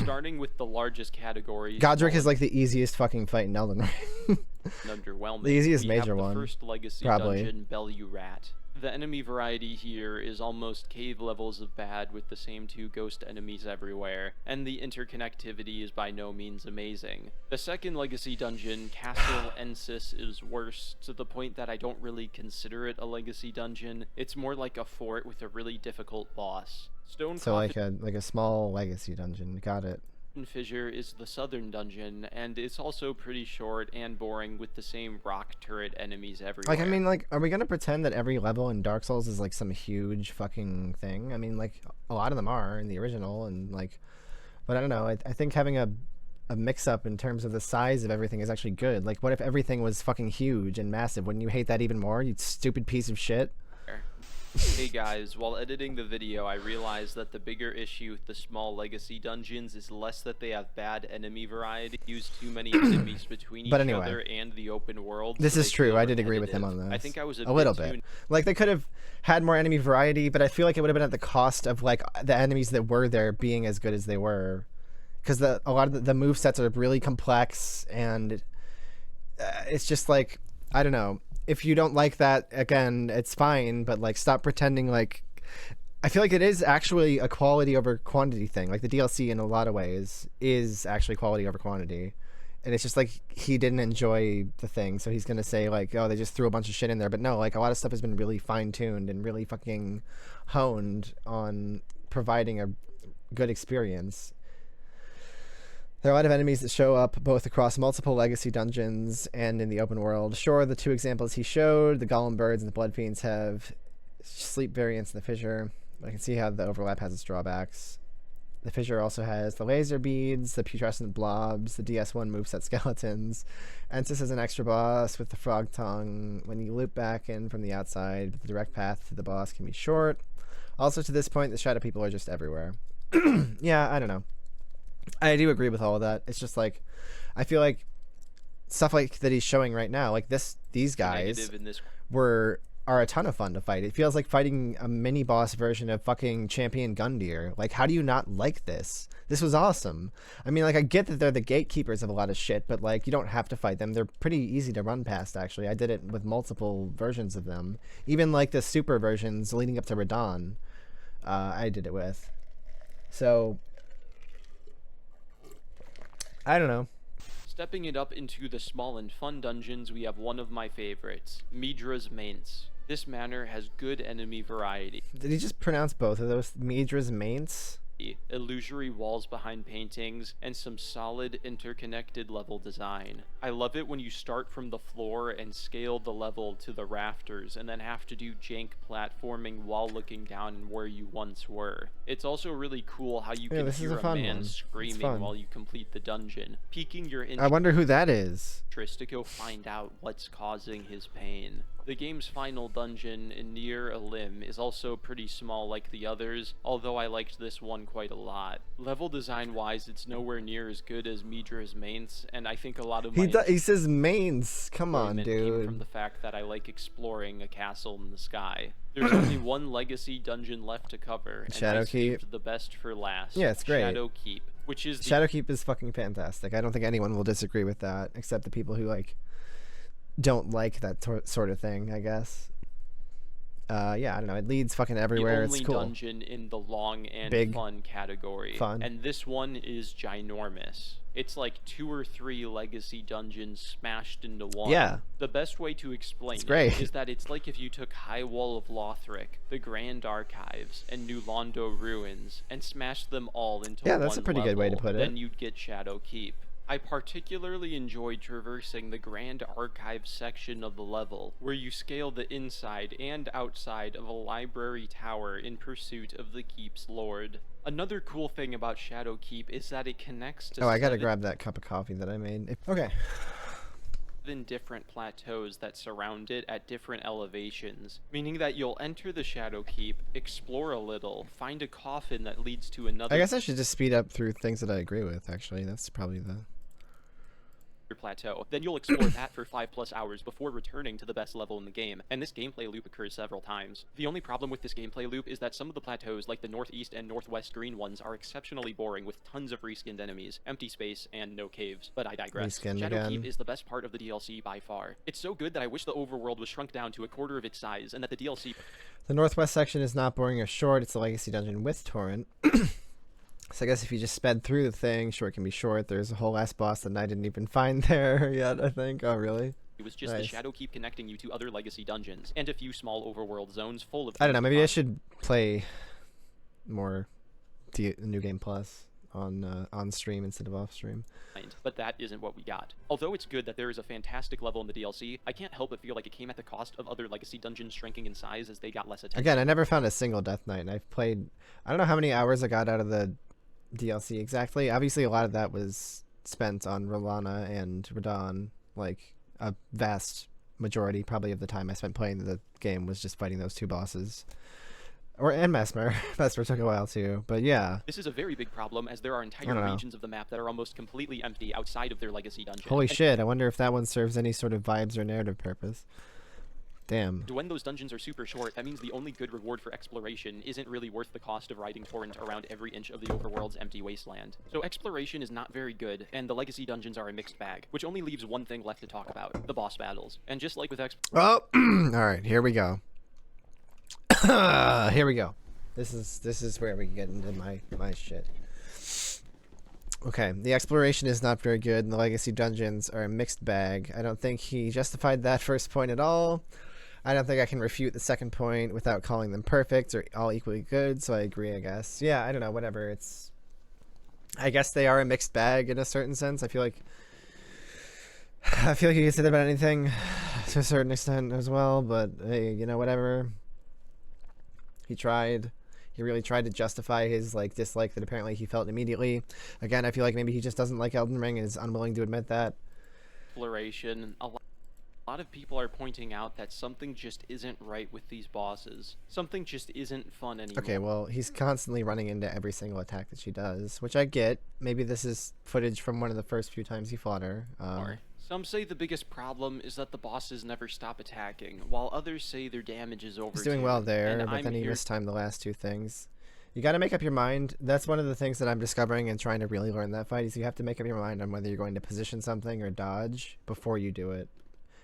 Starting with the largest category, Godric is, like, the easiest fucking fight in Elden Ring. underwhelming. The easiest we major have the one, first legacy probably. dungeon, Bellurat. The enemy variety here is almost cave levels of bad with the same 2 ghost enemies everywhere, and the interconnectivity is by no means amazing. The second legacy dungeon, Castle Ensis, is worse, to the point that I don't really consider it a legacy dungeon. It's more like a fort with a really difficult boss. Stone So, Coffin like a small legacy dungeon. Got it. Fissure is the southern dungeon, and it's also pretty short and boring with the same rock turret enemies everywhere. Like, I mean, like, are we gonna pretend that every level in Dark Souls is, like, some huge fucking thing? I mean, like, a lot of them are in the original, and, like, but I don't know. I think having a mix-up in terms of the size of everything is actually good. Like, what if everything was fucking huge and massive? Wouldn't you hate that even more, you stupid piece of shit? Hey guys, while editing the video, I realized that the bigger issue with the small legacy dungeons is less that they have bad enemy variety, use too many enemies between each other and the open world. This so is they true. feel I did agree with him on repetitive. this. I think I was a little bit. Like, they could have had more enemy variety, but I feel like it would have been at the cost of, like, the enemies that were there being as good as they were. Because a lot of the movesets are really complex, and it's just like, I don't know. if you don't like that, again, it's fine, but like stop pretending like I feel like it is actually a quality over quantity thing. Like the DLC in a lot of ways is actually quality over quantity. And it's just like he didn't enjoy the thing, so he's going to say like, oh, they just threw a bunch of shit in there. But no, like a lot of stuff has been really fine-tuned and really fucking honed on providing a good experience. There are a lot of enemies that show up both across multiple legacy dungeons and in the open world. Sure, the two examples he showed, the golem birds and the blood fiends, have sleep variants in the fissure. But I can see how the overlap has its drawbacks. The fissure also has the laser beads, the putrescent blobs, the DS1 moveset skeletons. Ensis is an extra boss with the frog tongue. When you loop back in from the outside, but the direct path to the boss can be short. Also, to this point, the shadow people are just everywhere. Yeah, I don't know. I do agree with all of that. It's just like, I feel like stuff like that he's showing right now, like these guys are a ton of fun to fight. It feels like fighting a mini boss version of fucking Champion Gundyr. Like, how do you not like this? This was awesome. I mean, like, I get that they're the gatekeepers of a lot of shit, but like, you don't have to fight them. They're pretty easy to run past, actually. I did it with multiple versions of them. Even like the super versions leading up to Radahn, I did it with. So, I don't know. Stepping it up into the small and fun dungeons, we have one of my favorites, Midra's Maints. This manor has good enemy variety. Did he just pronounce both of those? Midra's Maints? Illusory walls behind paintings, and some solid interconnected level design. I love it when you start from the floor and scale the level to the rafters and then have to do jank platforming while looking down where you once were. It's also really cool how you can hear a man screaming while you complete the dungeon, piquing your interest. I wonder who that is. To go find out what's causing his pain. The game's final dungeon, near a limb, is also pretty small like the others, although I liked this one quite a lot. Level design wise, it's nowhere near as good as Midra's Maints, and I think a lot of he says mains. Come on, dude. Came from the fact that I like exploring a castle in the sky. There's only one legacy dungeon left to cover, and I saved the best for last. Yeah, it's great. Shadowkeep, which is Shadowkeep is fucking fantastic. I don't think anyone will disagree with that, except the people who like don't like that sort of thing, I guess. Yeah, I don't know. It leads fucking everywhere. It's cool. The only dungeon in the long and fun category. And this one is ginormous. It's like 2 or 3 legacy dungeons smashed into one. Yeah. The best way to explain it is that it's like if you took High Wall of Lothric, the Grand Archives, and New Londo Ruins, and smashed them all into one that's a pretty good way to put it. Then you'd get Shadowkeep. I particularly enjoyed traversing the Grand Archive section of the level, where you scale the inside and outside of a library tower in pursuit of the keep's lord. Another cool thing about Shadowkeep is that it connects to I gotta grab that cup of coffee that I made. Okay. Different plateaus that surround it at different elevations, meaning that you'll enter the Shadowkeep, explore a little, find a coffin that leads to another. I guess I should just speed up through things that I agree with, actually. That's probably the plateau. Then you'll explore that for 5+ hours before returning to the best level in the game, and this gameplay loop occurs several times. The only problem with this gameplay loop is that some of the plateaus, like the northeast and northwest green ones, are exceptionally boring with tons of reskinned enemies, empty space, and no caves. But I digress. Shadowkeep is the best part of the DLC by far. It's so good that I wish the overworld was shrunk down to a quarter of its size, and that the DLC... The northwest section is not boring or short. It's a legacy dungeon with torrent. So I guess if you just sped through the thing, sure, it can be short. There's a whole ass boss that I didn't even find there yet, I think. Oh, really? It was just the Shadowkeep connecting you to other legacy dungeons, and a few small overworld zones full of... I don't know, maybe I should play more New Game Plus on stream instead of off stream. But that isn't what we got. Although it's good that there is a fantastic level in the DLC, I can't help but feel like it came at the cost of other legacy dungeons shrinking in size as they got less attention. Again, I never found a single Death Knight, and I've played... I don't know how many hours I got out of the DLC exactly. Obviously, a lot of that was spent on Rolana and Radahn. Like, a vast majority, probably, of the time I spent playing the game was just fighting those 2 bosses. And Mesmer. Mesmer took a while, too. But, yeah. This is a very big problem, as there are entire regions of the map that are almost completely empty outside of their legacy dungeon. Holy shit, I wonder if that one serves any sort of vibes or narrative purpose. Damn. When those dungeons are super short, that means the only good reward for exploration isn't really worth the cost of riding torrent around every inch of the overworld's empty wasteland. So exploration is not very good, and the legacy dungeons are a mixed bag, which only leaves one thing left to talk about: the boss battles. And just like with Oh, all right, here we go. Here we go. This is where we get into my shit. Okay, the exploration is not very good, and the legacy dungeons are a mixed bag. I don't think he justified that first point at all. I don't think I can refute the second point without calling them perfect or all equally good, so I agree, I guess. Yeah, I don't know, whatever. I guess they are a mixed bag in a certain sense. I feel like you can say that about anything to a certain extent as well, but hey, you know, whatever. He tried. He really tried to justify his dislike that apparently he felt immediately. Again, I feel like maybe he just doesn't like Elden Ring and is unwilling to admit that. Exploration, a lot of people are pointing out that something just isn't right with these bosses. Something just isn't fun anymore. Okay, well, he's constantly running into every single attack that she does, which I get. Maybe this is footage from one of the first few times he fought her. Some say the biggest problem is that the bosses never stop attacking, while others say their damage is over. He's doing well there, but then he mistimed the last two things. You got to make up your mind. That's one of the things that I'm discovering and trying to really learn that fight is you have to make up your mind on whether you're going to position something or dodge before you do it.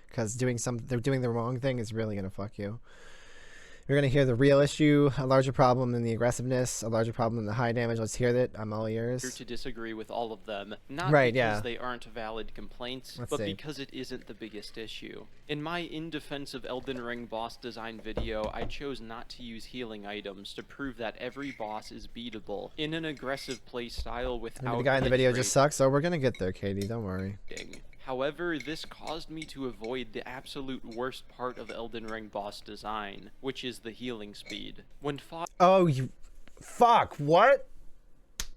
Because doing the wrong thing is really going to fuck you. You're going to hear the real issue, a larger problem than the aggressiveness, a larger problem than the high damage. Let's hear it. I'm all ears. Here to disagree with all of them, not because they aren't valid complaints, because it isn't the biggest issue. In my In Defense of Elden Ring boss design video, I chose not to use healing items to prove that every boss is beatable in an aggressive playstyle without. Maybe the guy in the video just sucks. Oh, we're going to get there, Katie. Don't worry. However, this caused me to avoid the absolute worst part of Elden Ring boss design, which is the healing speed. When fought— Oh, you... Fuck, what?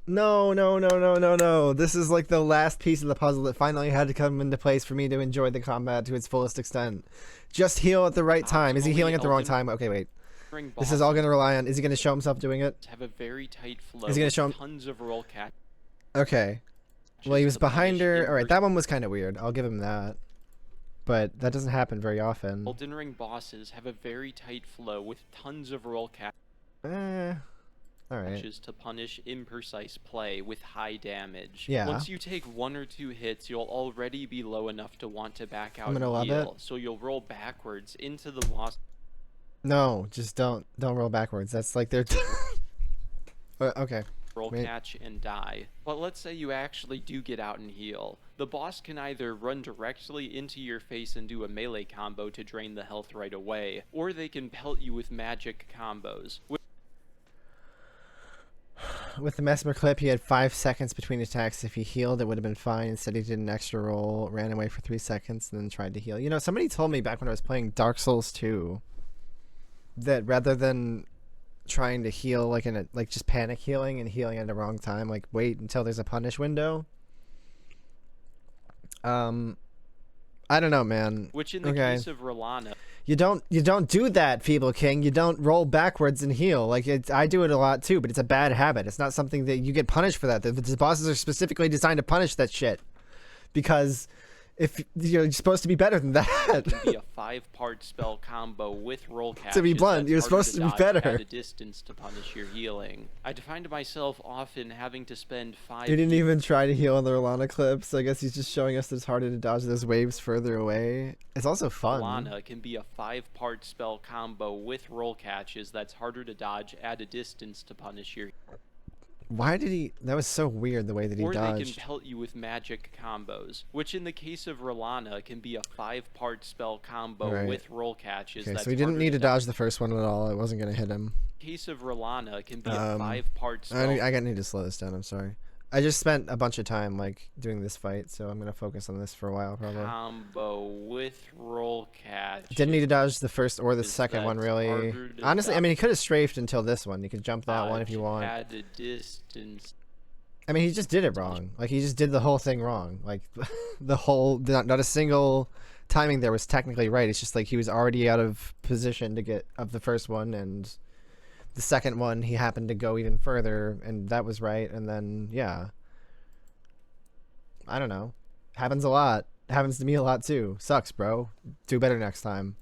No. This is like the last piece of the puzzle that finally had to come into place for me to enjoy the combat to its fullest extent. Just heal at the right time. Is he healing at the wrong time? Okay, wait. This is all going to rely on... Is he going to show himself doing it? Have a very tight flow. Is he going to show him... Tons of roll catch. Okay. Well, he was behind her. Alright, that one was kind of weird. I'll give him that. But that doesn't happen very often. Elden Ring bosses have a very tight flow with tons of roll catch. Alright. To punish imprecise play with high damage. Yeah. Once you take 1 or 2 hits, you'll already be low enough to want to back out I'm gonna and heal. love it. So you'll roll backwards into the boss. No, just don't roll backwards. That's like they're... Okay. Roll catch and die. But let's say you actually do get out and heal. The boss can either run directly into your face and do a melee combo to drain the health right away, or they can pelt you with magic combos. With the Mesmer clip, he had 5 seconds between attacks. If he healed, it would have been fine. Instead, he did an extra roll, ran away for 3 seconds, and then tried to heal. You know, somebody told me back when I was playing Dark Souls 2 that rather than trying to heal like just panic healing and healing at the wrong time, like wait until there's a punish window. I don't know, man. Which in the case of Rolana, you don't do that, Feeble King. You don't roll backwards and heal. Like I do it a lot too, but it's a bad habit. It's not something that you get punished for that. The bosses are specifically designed to punish that shit because if you're supposed to be better than that. It can be a 5-part spell combo with roll catches. To be blunt, you're supposed to be better. At a distance to punish your healing. I find myself often having to spend 5. He didn't even try to heal on the Rolana clips. I guess he's just showing us that it's harder to dodge those waves further away. It's also fun. Rolana can be a 5-part spell combo with roll catches that's harder to dodge at a distance to punish your. Why did he... That was so weird, the way that he dodged. Or they can pelt you with magic combos, which in the case of Rolana can be a 5-part spell combo with roll catches. Okay, so he didn't need to dodge the first one at all. It wasn't going to hit him. Case of Rolana can be a 5-part spell... I need to slow this down, I'm sorry. I just spent a bunch of time like doing this fight, so I'm gonna focus on this for a while probably. Combo with roll catch. Didn't need to dodge the first or the second one really. Honestly, I mean he could have strafed until this one. You could jump that one if you want. At a distance. I mean he just did it wrong. Like he just did the whole thing wrong. Like the whole not a single timing there was technically right. It's just like he was already out of position to get of the first one, and the second one he happened to go even further, and that was right. And then yeah, I don't know, happens a lot. Happens to me a lot too. Sucks, bro. Do better next time.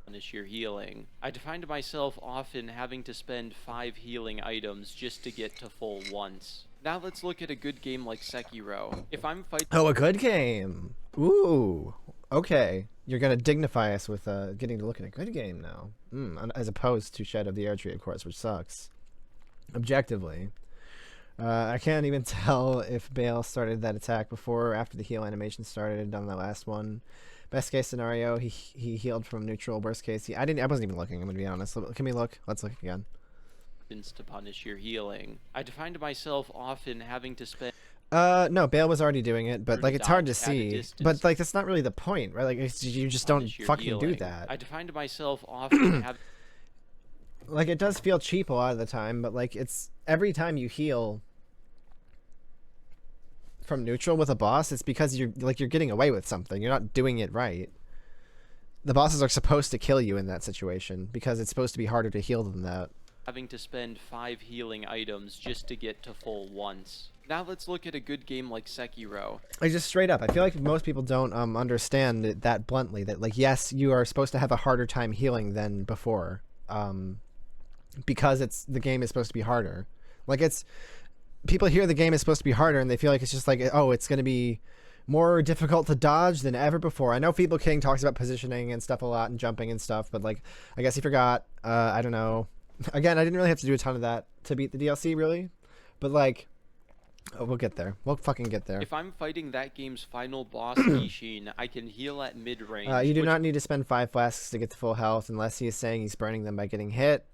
Punish your healing. I find myself often having to spend 5 healing items just to get to full once. Now let's look at a good game like Sekiro. If I'm fighting— Oh, a good game. Ooh. Okay. You're gonna dignify us with getting to look at a good game now. As opposed to Shed of the Air Tree, of course, which sucks. Objectively. I can't even tell if Bale started that attack before or after the heal animation started on the last one. Best case scenario, he healed from neutral. Worst case, I wasn't even looking, I'm gonna be honest. Can we look? Let's look again. To punish your healing. I find myself often having to spend— no, Bale was already doing it, but like it's hard to see. But like that's not really the point, right? Like you just don't fucking do that. I find myself often having— like it does feel cheap a lot of the time, but like it's every time you heal from neutral with a boss, it's because you're getting away with something. You're not doing it right. The bosses are supposed to kill you in that situation because it's supposed to be harder to heal than that. Having to spend 5 healing items just to get to full once. Now let's look at a good game like Sekiro. Like just straight up, I feel like most people don't understand it that bluntly. That like yes, you are supposed to have a harder time healing than before, because the game is supposed to be harder. Like people hear the game is supposed to be harder and they feel like it's just like, oh, it's going to be more difficult to dodge than ever before. I know Feeble King talks about positioning and stuff a lot and jumping and stuff, but like I guess he forgot. I don't know. Again, I didn't really have to do a ton of that to beat the DLC, really. But, like, we'll get there. We'll fucking get there. If I'm fighting that game's final boss, Ishin, I can heal at mid-range. You do not need to spend 5 flasks to get to full health unless he is saying he's burning them by getting hit.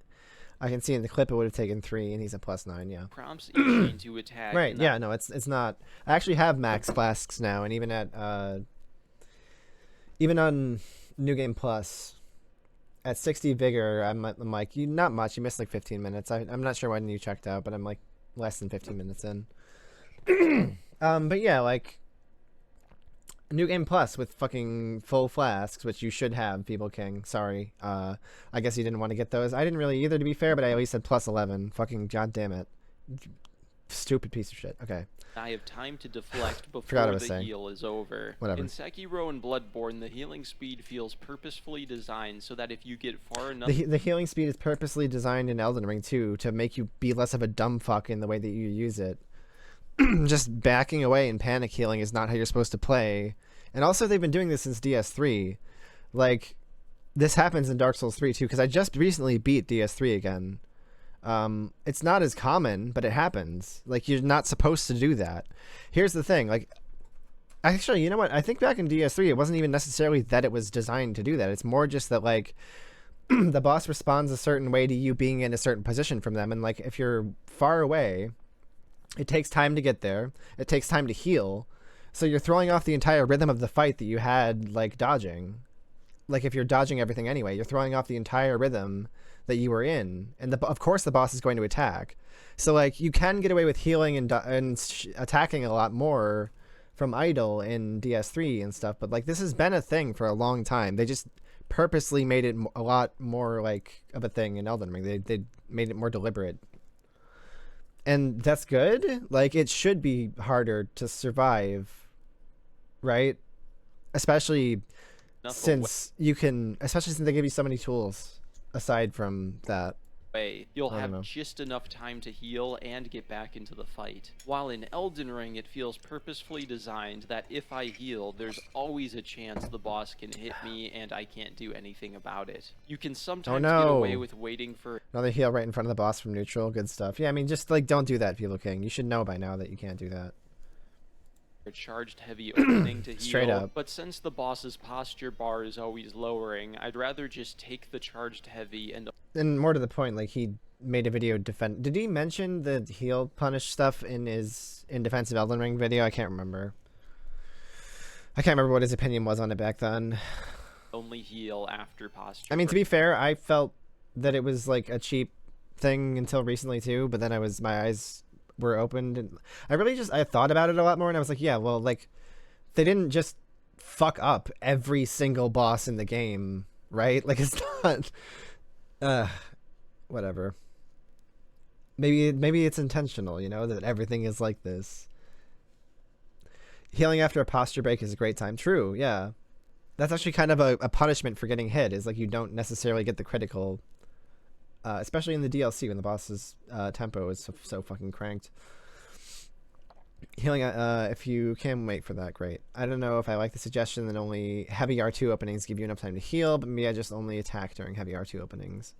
I can see in the clip it would have taken 3, and he's a +9, yeah. Prompts Ishin to attack. Right, yeah, no, it's not. I actually have max flasks now, and even on New Game Plus, at 60 vigor, I'm like, not much. You missed like 15 minutes. I'm not sure when you checked out, but I'm like less than 15 minutes in. But yeah, like New Game Plus with fucking full flasks, which you should have, Feeble King. Sorry. I guess you didn't want to get those. I didn't really either, to be fair, but I at least had +11. Fucking goddamn it. Stupid piece of shit. Okay. I have time to deflect before the heal is over. Whatever. In Sekiro and Bloodborne, the healing speed feels purposefully designed so that if you get far enough... The healing speed is purposely designed in Elden Ring, too, to make you be less of a dumb fuck in the way that you use it. Just backing away and panic healing is not how you're supposed to play. And also, they've been doing this since DS3. Like, this happens in Dark Souls 3, too, because I just recently beat DS3 again. It's not as common, but it happens. Like, you're not supposed to do that. Here's the thing, like, actually, you know what? I think back in DS3, it wasn't even necessarily that it was designed to do that. It's more just that, like, the boss responds a certain way to you being in a certain position from them. And, like, if you're far away, it takes time to get there. It takes time to heal. So you're throwing off the entire rhythm of the fight that you had, like, dodging. Like, if you're dodging everything anyway, you're throwing off the entire rhythm that you were in, and of course the boss is going to attack. So like you can get away with healing and attacking a lot more from idle in DS3 and stuff, but like this has been a thing for a long time. They just purposely made it a lot more like of a thing in Elden Ring. They made it more deliberate, and that's good. Like it should be harder to survive, right? Especially since they give you so many tools. Aside from that, you'll have just enough time to heal and get back into the fight. While in Elden Ring, it feels purposefully designed that if I heal, there's always a chance the boss can hit me and I can't do anything about it. You can sometimes get away with waiting for another heal right in front of the boss from neutral. Good stuff. Yeah, I mean, just like don't do that, Feeble King. You should know by now that you can't do that. A charged heavy opening to heal, straight up. But since the boss's posture bar is always lowering, I'd rather just take the charged heavy and more to the point, like he made a video did he mention the heal punish stuff in his Defense of Elden Ring video? I can't remember what his opinion was on it back then. Only heal after posture. I mean, to be fair, I felt that it was like a cheap thing until recently too, but then my eyes were opened and I thought about it a lot more, and I was like, yeah, well, like they didn't just fuck up every single boss in the game, right? Like it's not whatever. Maybe it's intentional, you know, that everything is like this. Healing after a posture break is a great time. True, yeah. That's actually kind of a punishment for getting hit, is like you don't necessarily get the critical, especially in the DLC when the boss's tempo is so fucking cranked. Healing, if you can wait for that, great. I don't know if I like the suggestion that only heavy R2 openings give you enough time to heal, but maybe I just only attack during heavy R2 openings.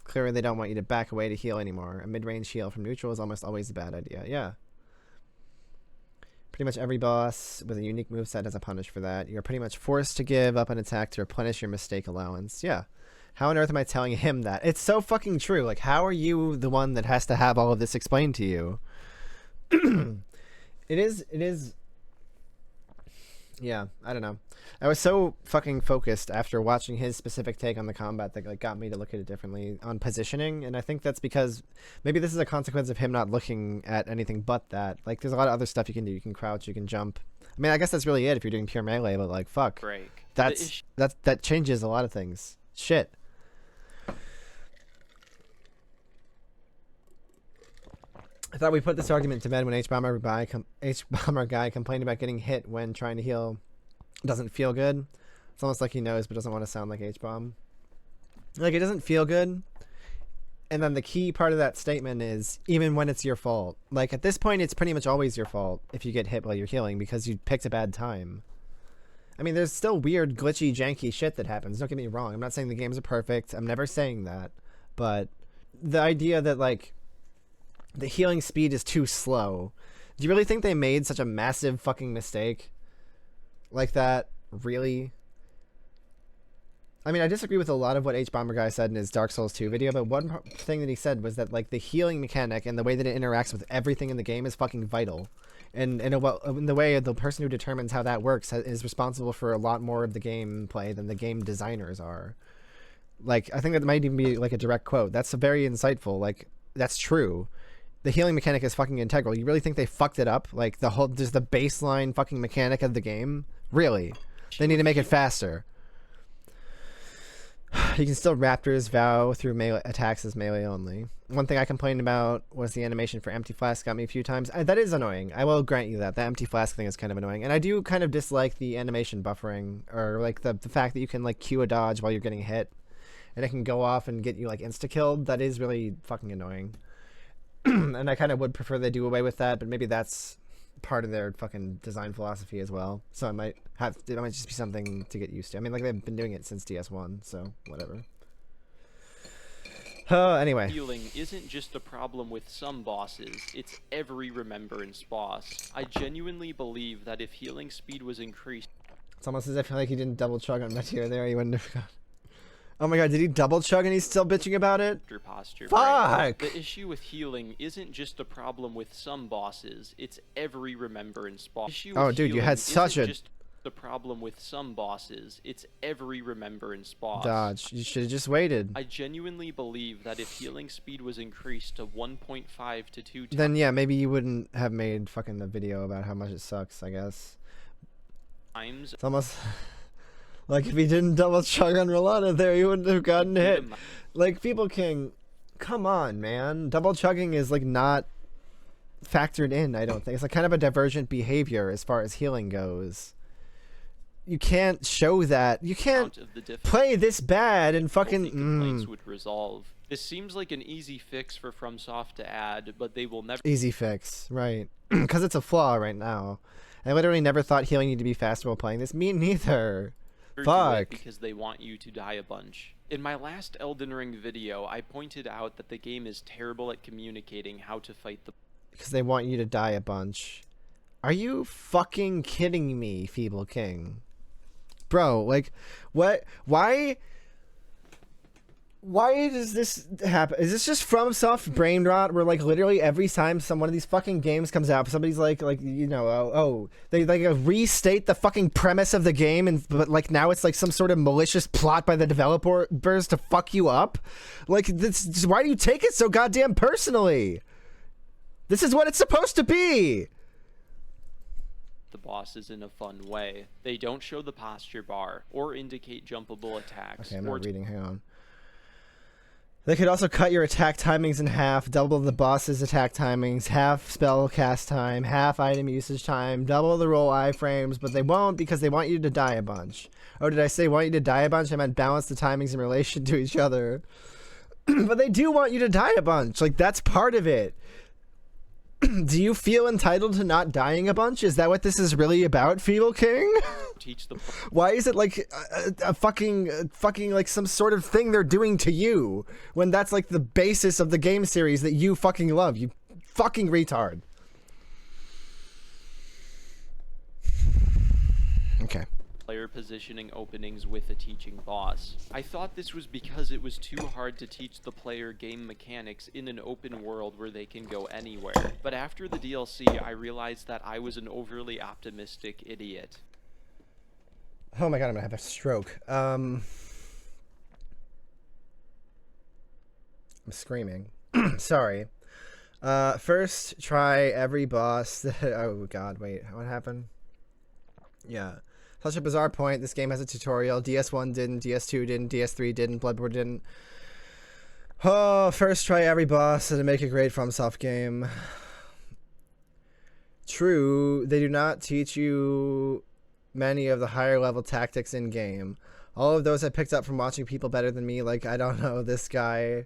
Clearly they don't want you to back away to heal anymore. A mid-range heal from neutral is almost always a bad idea. Yeah. Pretty much every boss with a unique moveset has a punish for that. You're pretty much forced to give up an attack to replenish your mistake allowance. Yeah. How on earth am I telling him that? It's so fucking true. Like, how are you the one that has to have all of this explained to you? It is. Yeah, I don't know. I was so fucking focused after watching his specific take on the combat that like got me to look at it differently on positioning, and I think that's because maybe this is a consequence of him not looking at anything but that. Like, there's a lot of other stuff you can do. You can crouch, you can jump. I mean, I guess that's really it if you're doing pure melee, but like, fuck. Break. That changes a lot of things. Shit. I thought we put this argument to bed when H-Bomber guy complained about getting hit when trying to heal doesn't feel good. It's almost like he knows but doesn't want to sound like H-Bomb. Like, it doesn't feel good. And then the key part of that statement is even when it's your fault. Like, at this point, it's pretty much always your fault if you get hit while you're healing because you picked a bad time. I mean, there's still weird, glitchy, janky shit that happens. Don't get me wrong. I'm not saying the games are perfect. I'm never saying that. But the idea that, like, the healing speed is too slow. Do you really think they made such a massive fucking mistake like that? Really? I mean, I disagree with a lot of what H-Bomber guy said in his Dark Souls 2 video, but one thing that he said was that like the healing mechanic and the way that it interacts with everything in the game is fucking vital. And in the way the person who determines how that works is responsible for a lot more of the gameplay than the game designers are. Like, I think that might even be like a direct quote. That's very insightful. Like, that's true. The healing mechanic is fucking integral. You really think they fucked it up? Like, just the baseline fucking mechanic of the game? Really? They need to make it faster. You can still Raptor's Vow through melee attacks as melee only. One thing I complained about was the animation for empty flask got me a few times. That is annoying. I will grant you that. The empty flask thing is kind of annoying. And I do kind of dislike the animation buffering, or like the fact that you can like cue a dodge while you're getting hit. And it can go off and get you like insta-killed. That is really fucking annoying. And I kind of would prefer they do away with that, but maybe that's part of their fucking design philosophy as well. So it might just be something to get used to. I mean, like, they've been doing it since DS1, so whatever. Anyway. Healing isn't just a problem with some bosses, it's every Remembrance boss. I genuinely believe that if healing speed was increased... It's almost as if like he didn't double chug on Meteor there, he wouldn't have got... Oh my god, did he double chug and he's still bitching about it? Posture. Fuck! The issue with healing isn't just a problem with some bosses, it's every Remembrance boss. Oh dude, you had such a... just the problem with some bosses, it's every Remembrance boss. Dodge, you should have just waited. I genuinely believe that if healing speed was increased to 1.5 to 2 times... Then yeah, maybe you wouldn't have made fucking the video about how much it sucks, I guess. It's almost... Like, if he didn't double chug on Rolana there, he wouldn't have gotten hit. Like, Feeble King, come on, man. Double chugging is, like, not factored in, I don't think. It's, like, kind of a divergent behavior as far as healing goes. You can't show that. You can't play this bad and fucking... complaints would resolve. This seems like an easy fix for FromSoft to add, but they will never... Easy fix, right. Because it's a flaw right now. I literally never thought healing needed to be faster while playing this. Me neither. Fuck. Because they want you to die a bunch. In my last Elden Ring video, I pointed out that the game is terrible at communicating how to fight the... Because they want you to die a bunch. Are you fucking kidding me, Feeble King? Bro, like, what? Why does this happen? Is this just FromSoft brain rot where like literally every time one of these fucking games comes out, somebody's like you know, they like restate the fucking premise of the game, and but like now it's like some sort of malicious plot by the developers to fuck you up? Like, this, why do you take it so goddamn personally? This is what it's supposed to be. The bosses in a fun way. They don't show the posture bar or indicate jumpable attacks. Okay, I'm not reading. Hang on. They could also cut your attack timings in half, double the boss's attack timings, half spell cast time, half item usage time, double the roll iframes, but they won't because they want you to die a bunch. Oh, did I say want you to die a bunch? I meant balance the timings in relation to each other. But they do want you to die a bunch. Like, that's part of it. Do you feel entitled to not dying a bunch? Is that what this is really about, Feeble King? Teach them. Why is it like a fucking like some sort of thing they're doing to you when that's like the basis of the game series that you fucking love? You fucking retard. Okay. Player positioning openings with a teaching boss. I thought this was because it was too hard to teach the player game mechanics in an open world where they can go anywhere. But after the DLC, I realized that I was an overly optimistic idiot. Oh my god, I'm gonna have a stroke. I'm screaming. Sorry. First, try every boss that... Oh god, wait, what happened? Yeah. Such a bizarre point. This game has a tutorial. DS1 didn't, DS2 didn't, DS3 didn't, Bloodborne didn't. Oh, first try every boss and make a great FromSoft game. True, they do not teach you many of the higher level tactics in game. All of those I picked up from watching people better than me, like, I don't know, this guy.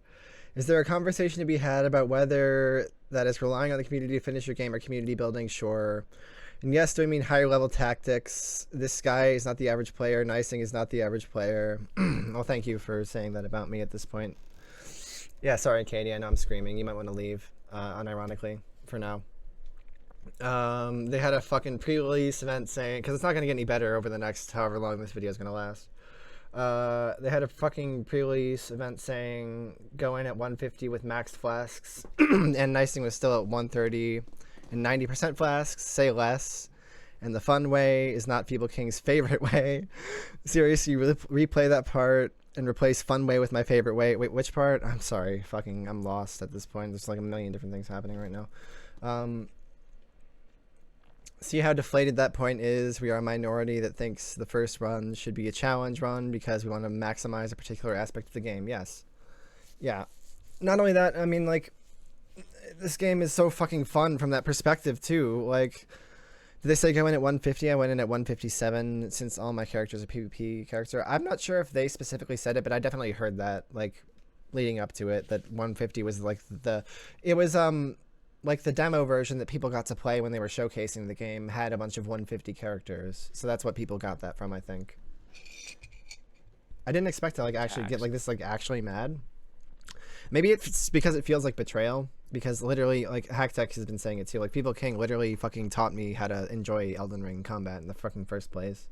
Is there a conversation to be had about whether that is relying on the community to finish your game or community building? Sure. And yes, do I mean higher level tactics? This guy is not the average player. Nysing is not the average player. Well, thank you for saying that about me at this point. Yeah, sorry, Katie. I know I'm screaming. You might want to leave, unironically, for now. They had a fucking pre-release event saying, because it's not going to get any better over the next however long this video is going to last. They had a fucking pre-release event saying go in at 150 with maxed flasks, and Nysing was still at 130 and 90% flasks. Say less. And the fun way is not Feeble King's favorite way. Seriously, replay that part and replace fun way with my favorite way. Wait, which part? I'm sorry. Fucking, I'm lost at this point. There's like a million different things happening right now. See how deflated that point is? We are a minority that thinks the first run should be a challenge run because we want to maximize a particular aspect of the game. Yes. Yeah. Not only that, I mean, like, this game is so fucking fun from that perspective, too. Like, did they say go in at 150? I went in at 157 since all my characters are PvP character. I'm not sure if they specifically said it, but I definitely heard that, like, leading up to it, that 150 was, like, it was, like, the demo version that people got to play when they were showcasing the game had a bunch of 150 characters. So that's what people got that from, I think. I didn't expect to, like, actually get, like, this, like, actually mad. Maybe it's because it feels like betrayal. Because literally, like, Hacktech has been saying it too. Like, Feeble King literally fucking taught me how to enjoy Elden Ring combat in the fucking first place.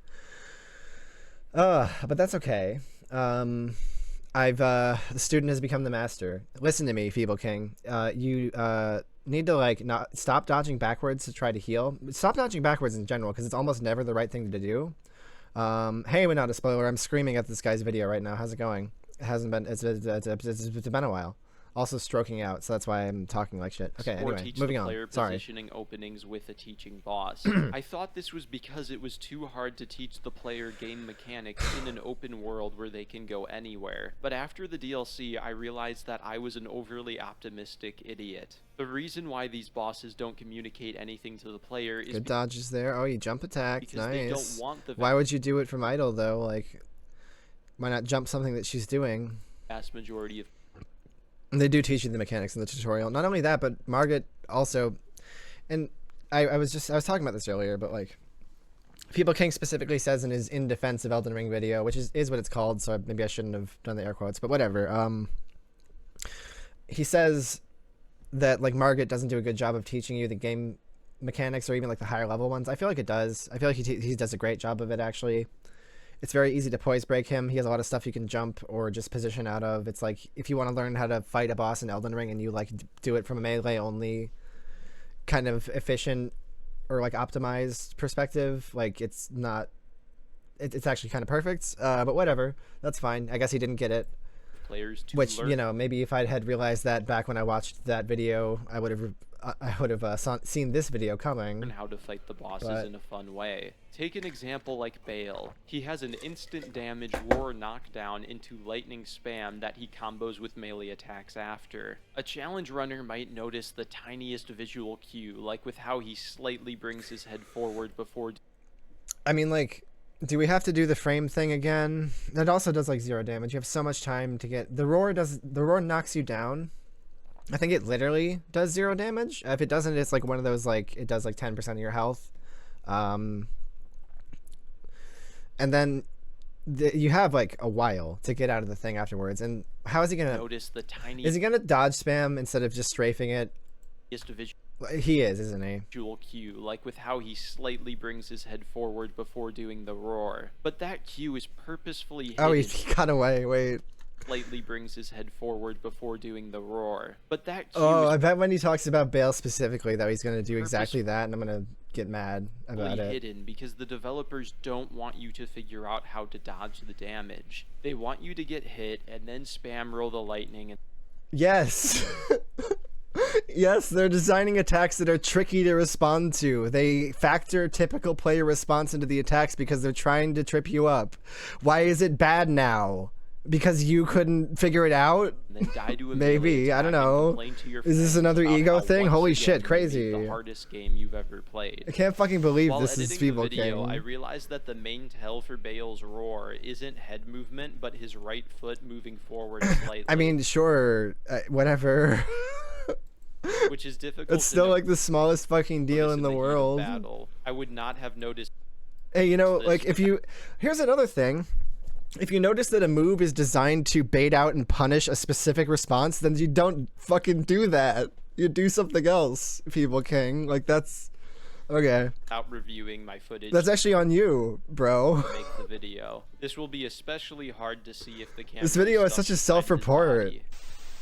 But that's okay. The student has become the master. Listen to me, Feeble King. You need to, like, not stop dodging backwards to try to heal. Stop dodging backwards in general, because it's almost never the right thing to do. Hey, we're not a spoiler. I'm screaming at this guy's video right now. How's it going? It hasn't been. It's been a while. Also stroking out, so that's why I'm talking like shit. Okay, anyway, moving on. Sorry. Positioning openings with a teaching boss. I thought this was because it was too hard to teach the player game mechanics in an open world where they can go anywhere. But after the DLC, I realized that I was an overly optimistic idiot. The reason why these bosses don't communicate anything to the player is good dodges there. Oh, you jump attack. Because nice. they don't want the why would you do it from idle though? Like, why not jump something that she's doing? Vast majority of. They do teach you the mechanics in the tutorial. Not only that, but Margaret also, and I was talking about this earlier, but like, Feeble King specifically says in his In Defense of Elden Ring video, which is what it's called, so maybe I shouldn't have done the air quotes, but whatever. He says that, like, Margaret doesn't do a good job of teaching you the game mechanics or even, like, the higher level ones. I feel like it does. I feel like he does a great job of it, actually. It's very easy to poise break him. He has a lot of stuff you can jump or just position out of. It's like, if you want to learn how to fight a boss in Elden Ring and you, like, do it from a melee only kind of efficient or, like, optimized perspective, like, it's actually kind of perfect. But whatever, that's fine. I guess he didn't get it. Players to which learn. You know, maybe if I had realized that back when I watched that video, I would have I would have seen this video coming. How to fight the bosses But in a fun way. Take an example like Bale. He has an instant damage roar knockdown into lightning spam that he combos with melee attacks after. A challenge runner might notice the tiniest visual cue, like with how he slightly brings his head forward before... I mean, like, do we have to do the frame thing again? That also does like 0 damage. You have so much time to get... The roar knocks you down. I think it literally does 0 damage. If it doesn't, it's like one of those, like, it does like 10% of your health. And then you have like a while to get out of the thing afterwards. And how is he gonna notice the tiny? Is he gonna dodge spam instead of just strafing it? He is, isn't he? Visual cue, like with how he slightly brings his head forward before doing the roar. But that cue is purposefully hidden. Oh, he got away. Wait. Slightly brings his head forward before doing the roar. But that cue I bet when he talks about Bale specifically, though, he's gonna do exactly that, and I'm gonna get mad about it. Hidden because the developers don't want you to figure out how to dodge the damage. They want you to get hit and then spam roll the lightning. And yes. Yes, they're designing attacks that are tricky to respond to. They factor typical player response into the attacks because they're trying to trip you up. Why is it bad now? Because you couldn't figure it out? Then die to a maybe, I don't know. Is this another ego thing? Holy shit, crazy. The hardest game you've ever played. I can't fucking believe While this is Feeble King. I realized that the main tell for Bale's roar isn't head movement, but his right foot moving forward slightly. I mean, sure, whatever. Which is difficult. It's still like the smallest fucking deal in the world. Battle. I would not have noticed. Hey, you know, like if you... Here's another thing. If you notice that a move is designed to bait out and punish a specific response, then you don't fucking do that. You do something else, Feeble King. Like, that's... Okay. Without reviewing my footage. That's actually on you, bro. Make the video. This will be especially hard to see if the camera... This video is such a self-report.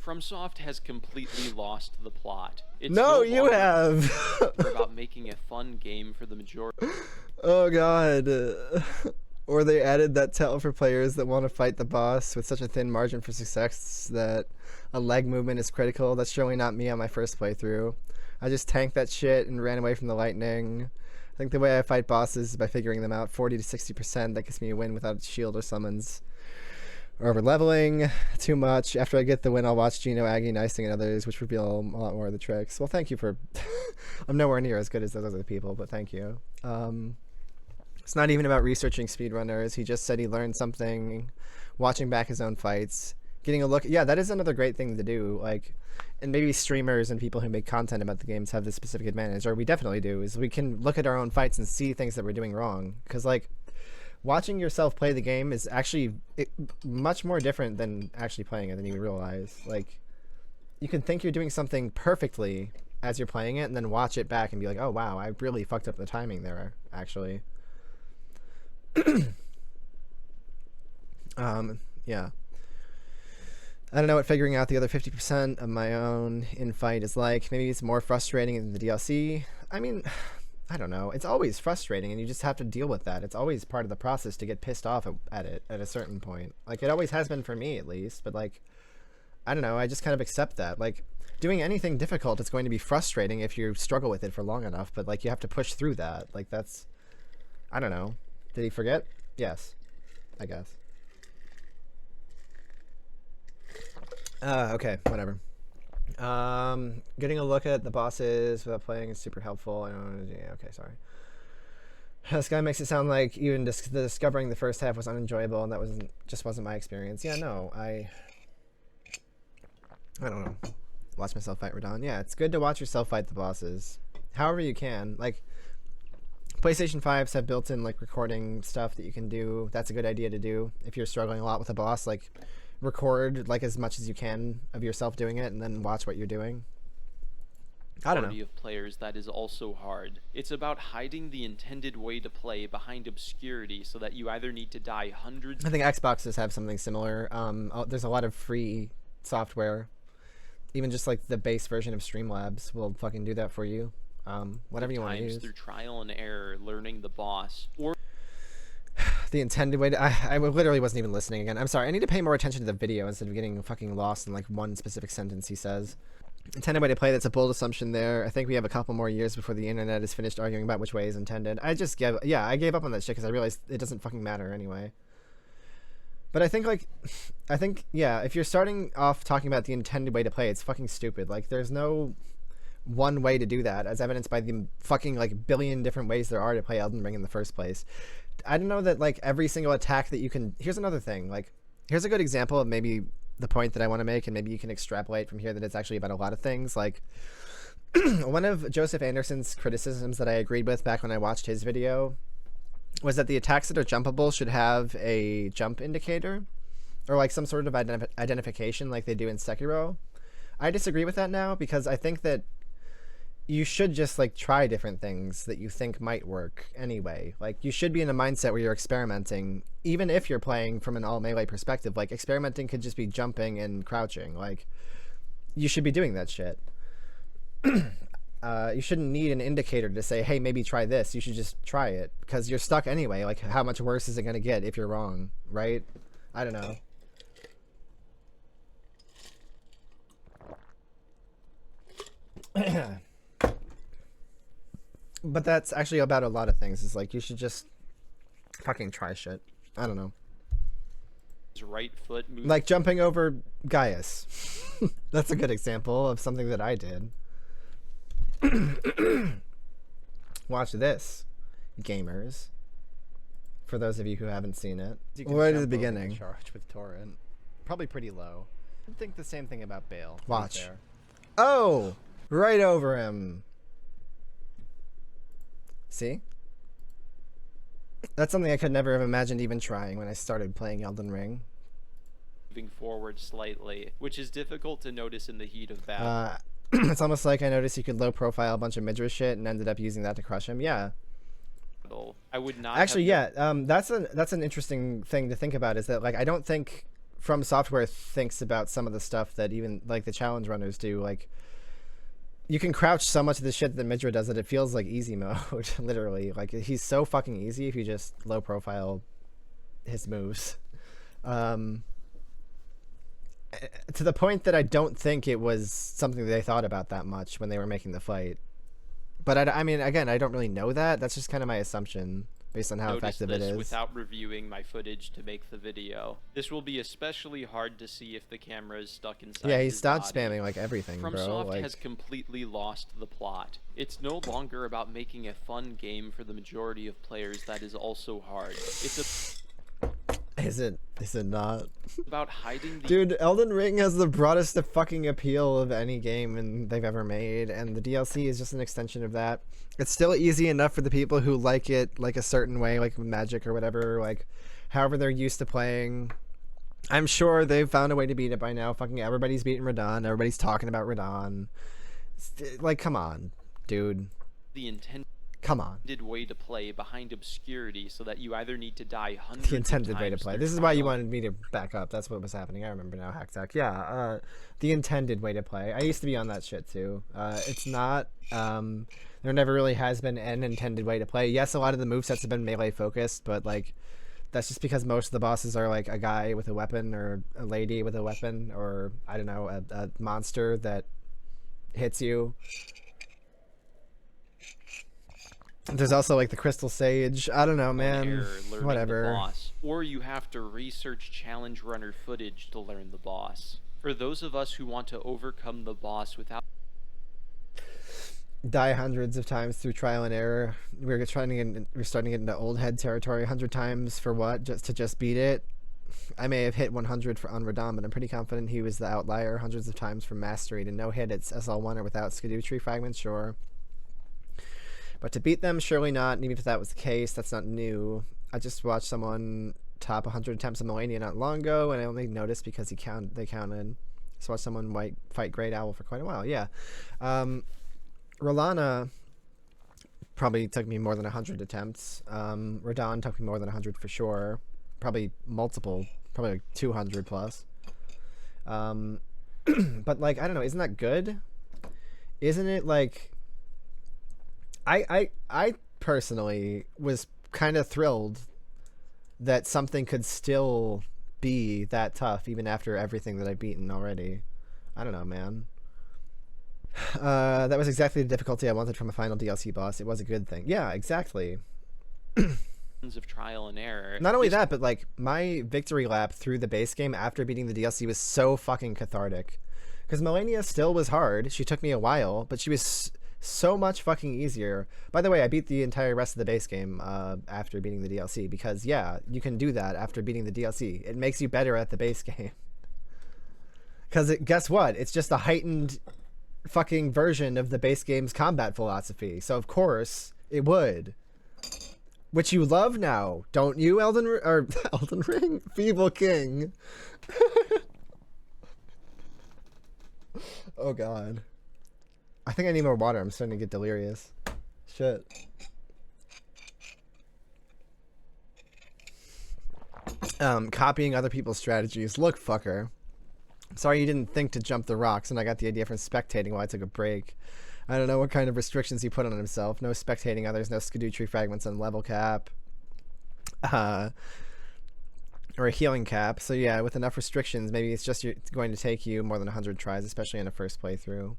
FromSoft has completely lost the plot. It's no, you have. About making a fun game for the majority. Oh god. Or they added that tell for players that want to fight the boss with such a thin margin for success that a leg movement is critical. That's surely not me on my first playthrough. I just tanked that shit and ran away from the lightning. I think the way I fight bosses is by figuring them out 40 to 60%. That gets me a win without shield or summons. Or over leveling too much. After I get the win, I'll watch Gino, Aggie, Nysing, and others, which reveal a lot more of the tricks. Well, thank you for... I'm nowhere near as good as those other people, but thank you. It's not even about researching speedrunners. He just said he learned something watching back his own fights. Getting a look... Yeah, that is another great thing to do. Like, and maybe streamers and people who make content about the games have this specific advantage, or we definitely do, is we can look at our own fights and see things that we're doing wrong. Because, like... Watching yourself play the game is actually much more different than actually playing it than you realize. Like, you can think you're doing something perfectly as you're playing it, and then watch it back and be like, oh wow, I really fucked up the timing there, actually. Yeah. I don't know what figuring out the other 50% of my own in-fight is like. Maybe it's more frustrating than the DLC. I mean... I don't know. It's always frustrating, and you just have to deal with that. It's always part of the process to get pissed off at it at a certain point. Like, it always has been for me, at least. But, like, I don't know. I just kind of accept that. Like, doing anything difficult is going to be frustrating if you struggle with it for long enough. But, like, you have to push through that. Like, that's... I don't know. Did he forget? Yes. I guess. Okay. Whatever. Getting a look at the bosses without playing is super helpful. I don't know. Yeah, okay, sorry. This guy makes it sound like even discovering the first half was unenjoyable, and that wasn't my experience. Yeah, no, I don't know. Watch myself fight Radon. Yeah, it's good to watch yourself fight the bosses, however you can. Like, PlayStation 5s have built-in like recording stuff that you can do. That's a good idea to do if you're struggling a lot with a boss. Like, record like as much as you can of yourself doing it, and then watch what you're doing. I don't know. Of players, that is also hard. It's about hiding the intended way to play behind obscurity, so that you either need to die hundreds. I think Xboxes have something similar. There's a lot of free software. Even just like the base version of Streamlabs will fucking do that for you. Whatever you want to use. Through trial and error, learning the boss, or the intended way to... I literally wasn't even listening again. I'm sorry. I need to pay more attention to the video instead of getting fucking lost in like one specific sentence he says. intended way to play, that's a bold assumption there. I think we have a couple more years before the internet is finished arguing about which way is intended. I gave up on that shit because I realized it doesn't fucking matter anyway. But I think, if you're starting off talking about the intended way to play, it's fucking stupid. Like, there's no one way to do that, as evidenced by the fucking, like, billion different ways there are to play Elden Ring in the first place. I don't know that, like, every single attack that you can... Here's another thing, like, here's a good example of maybe the point that I want to make, and maybe you can extrapolate from here that it's actually about a lot of things. Like, one of Joseph Anderson's criticisms that I agreed with back when I watched his video was that the attacks that are jumpable should have a jump indicator, or like some sort of identification like they do in Sekiro. I disagree with that now, because I think that you should just like try different things that you think might work anyway. Like, you should be in a mindset where you're experimenting, even if you're playing from an all melee perspective. Like, experimenting could just be jumping and crouching. Like, you should be doing that shit. You shouldn't need an indicator to say, hey, maybe try this. You should just try it, because you're stuck anyway. Like, how much worse is it going to get if you're wrong, right? I don't know. But that's actually about a lot of things. It's like, you should just fucking try shit. I don't know. His right foot moves. Like jumping over Gaius. That's a good example of something that I did. Watch this, gamers. For those of you who haven't seen it. Right at the beginning. Charge with Torrent. Probably pretty low. I think the same thing about Bale. Watch. Oh! Right over him. See? That's something I could never have imagined even trying when I started playing Elden Ring. Moving forward slightly, which is difficult to notice in the heat of battle. It's almost like I noticed you could low profile a bunch of Midra shit and ended up using that to crush him. Yeah. I would not actually, yeah. That's an interesting thing to think about, is that, like, I don't think From Software thinks about some of the stuff that even like the challenge runners do. Like, you can crouch so much of the shit that Midra does that it feels like easy mode. Literally, like, he's so fucking easy if you just low profile his moves. To the point that I don't think it was something that they thought about that much when they were making the fight. But I mean, again, I don't really know that. That's just kind of my assumption based on how effective it is. Without reviewing my footage to make the video. This will be especially hard to see if the camera is stuck inside. Yeah, he stopped spamming like everything, bro. FromSoft has completely lost the plot. It's no longer about making a fun game for the majority of players that is also hard. It's Is it not? about hiding the... Dude, Elden Ring has the broadest fucking appeal of any game they've ever made, and the DLC is just an extension of that. It's still easy enough for the people who like it like a certain way, like magic or whatever, like however they're used to playing. I'm sure they've found a way to beat it by now. Fucking everybody's beating Radon. Everybody's talking about Radon. Like, come on, dude. The intended way to play behind obscurity, so that you either need to die hundreds of times. The intended way to play. This is why you wanted me to back up. That's what was happening. I remember now, Hacksack. Yeah, the intended way to play. I used to be on that shit too. It's not. There never really has been an intended way to play. Yes, a lot of the movesets have been melee focused, but like, that's just because most of the bosses are like a guy with a weapon or a lady with a weapon, or I don't know, a monster that hits you. There's also like the Crystal Sage. I don't know, man. Whatever. Or you have to research challenge runner footage to learn the boss. For those of us who want to overcome the boss without die hundreds of times through trial and error. We're starting to get into old head territory 100 times for what? Just to beat it. I may have hit 100 on Radon, but I'm pretty confident he was the outlier hundreds of times for mastery. To no hit, it's SL1 or without Scadu tree fragments, sure. But to beat them, surely not. And even if that was the case, that's not new. I just watched someone top 100 attempts on Melania not long ago, and I only noticed because they counted. Just watched someone fight Great Owl for quite a while. Yeah. Rolana probably took me more than 100 attempts. Radon took me more than 100 for sure. Probably multiple, probably like 200 plus. But like, I don't know, isn't that good? Isn't it like... I personally was kind of thrilled that something could still be that tough even after everything that I've beaten already. I don't know, man. That was exactly the difficulty I wanted from a final DLC boss. It was a good thing. Yeah, exactly. Of trial and error. Not only that, but like my victory lap through the base game after beating the DLC was so fucking cathartic. Because Melania still was hard. She took me a while, but she was so much fucking easier. By the way, I beat the entire rest of the base game after beating the DLC because, yeah, you can do that after beating the DLC. It makes you better at the base game. Because guess what? It's just a heightened fucking version of the base game's combat philosophy. So, of course, it would. Which you love now, don't you, Elden Ring? Feeble King. Oh, God. I think I need more water. I'm starting to get delirious. Shit. Copying other people's strategies. Look, fucker. Sorry you didn't think to jump the rocks, and I got the idea from spectating while I took a break. I don't know what kind of restrictions he put on himself. No spectating others, no Scadu tree fragments on level cap. Or a healing cap. So yeah, with enough restrictions, maybe it's just going to take you more than 100 tries, especially in a first playthrough.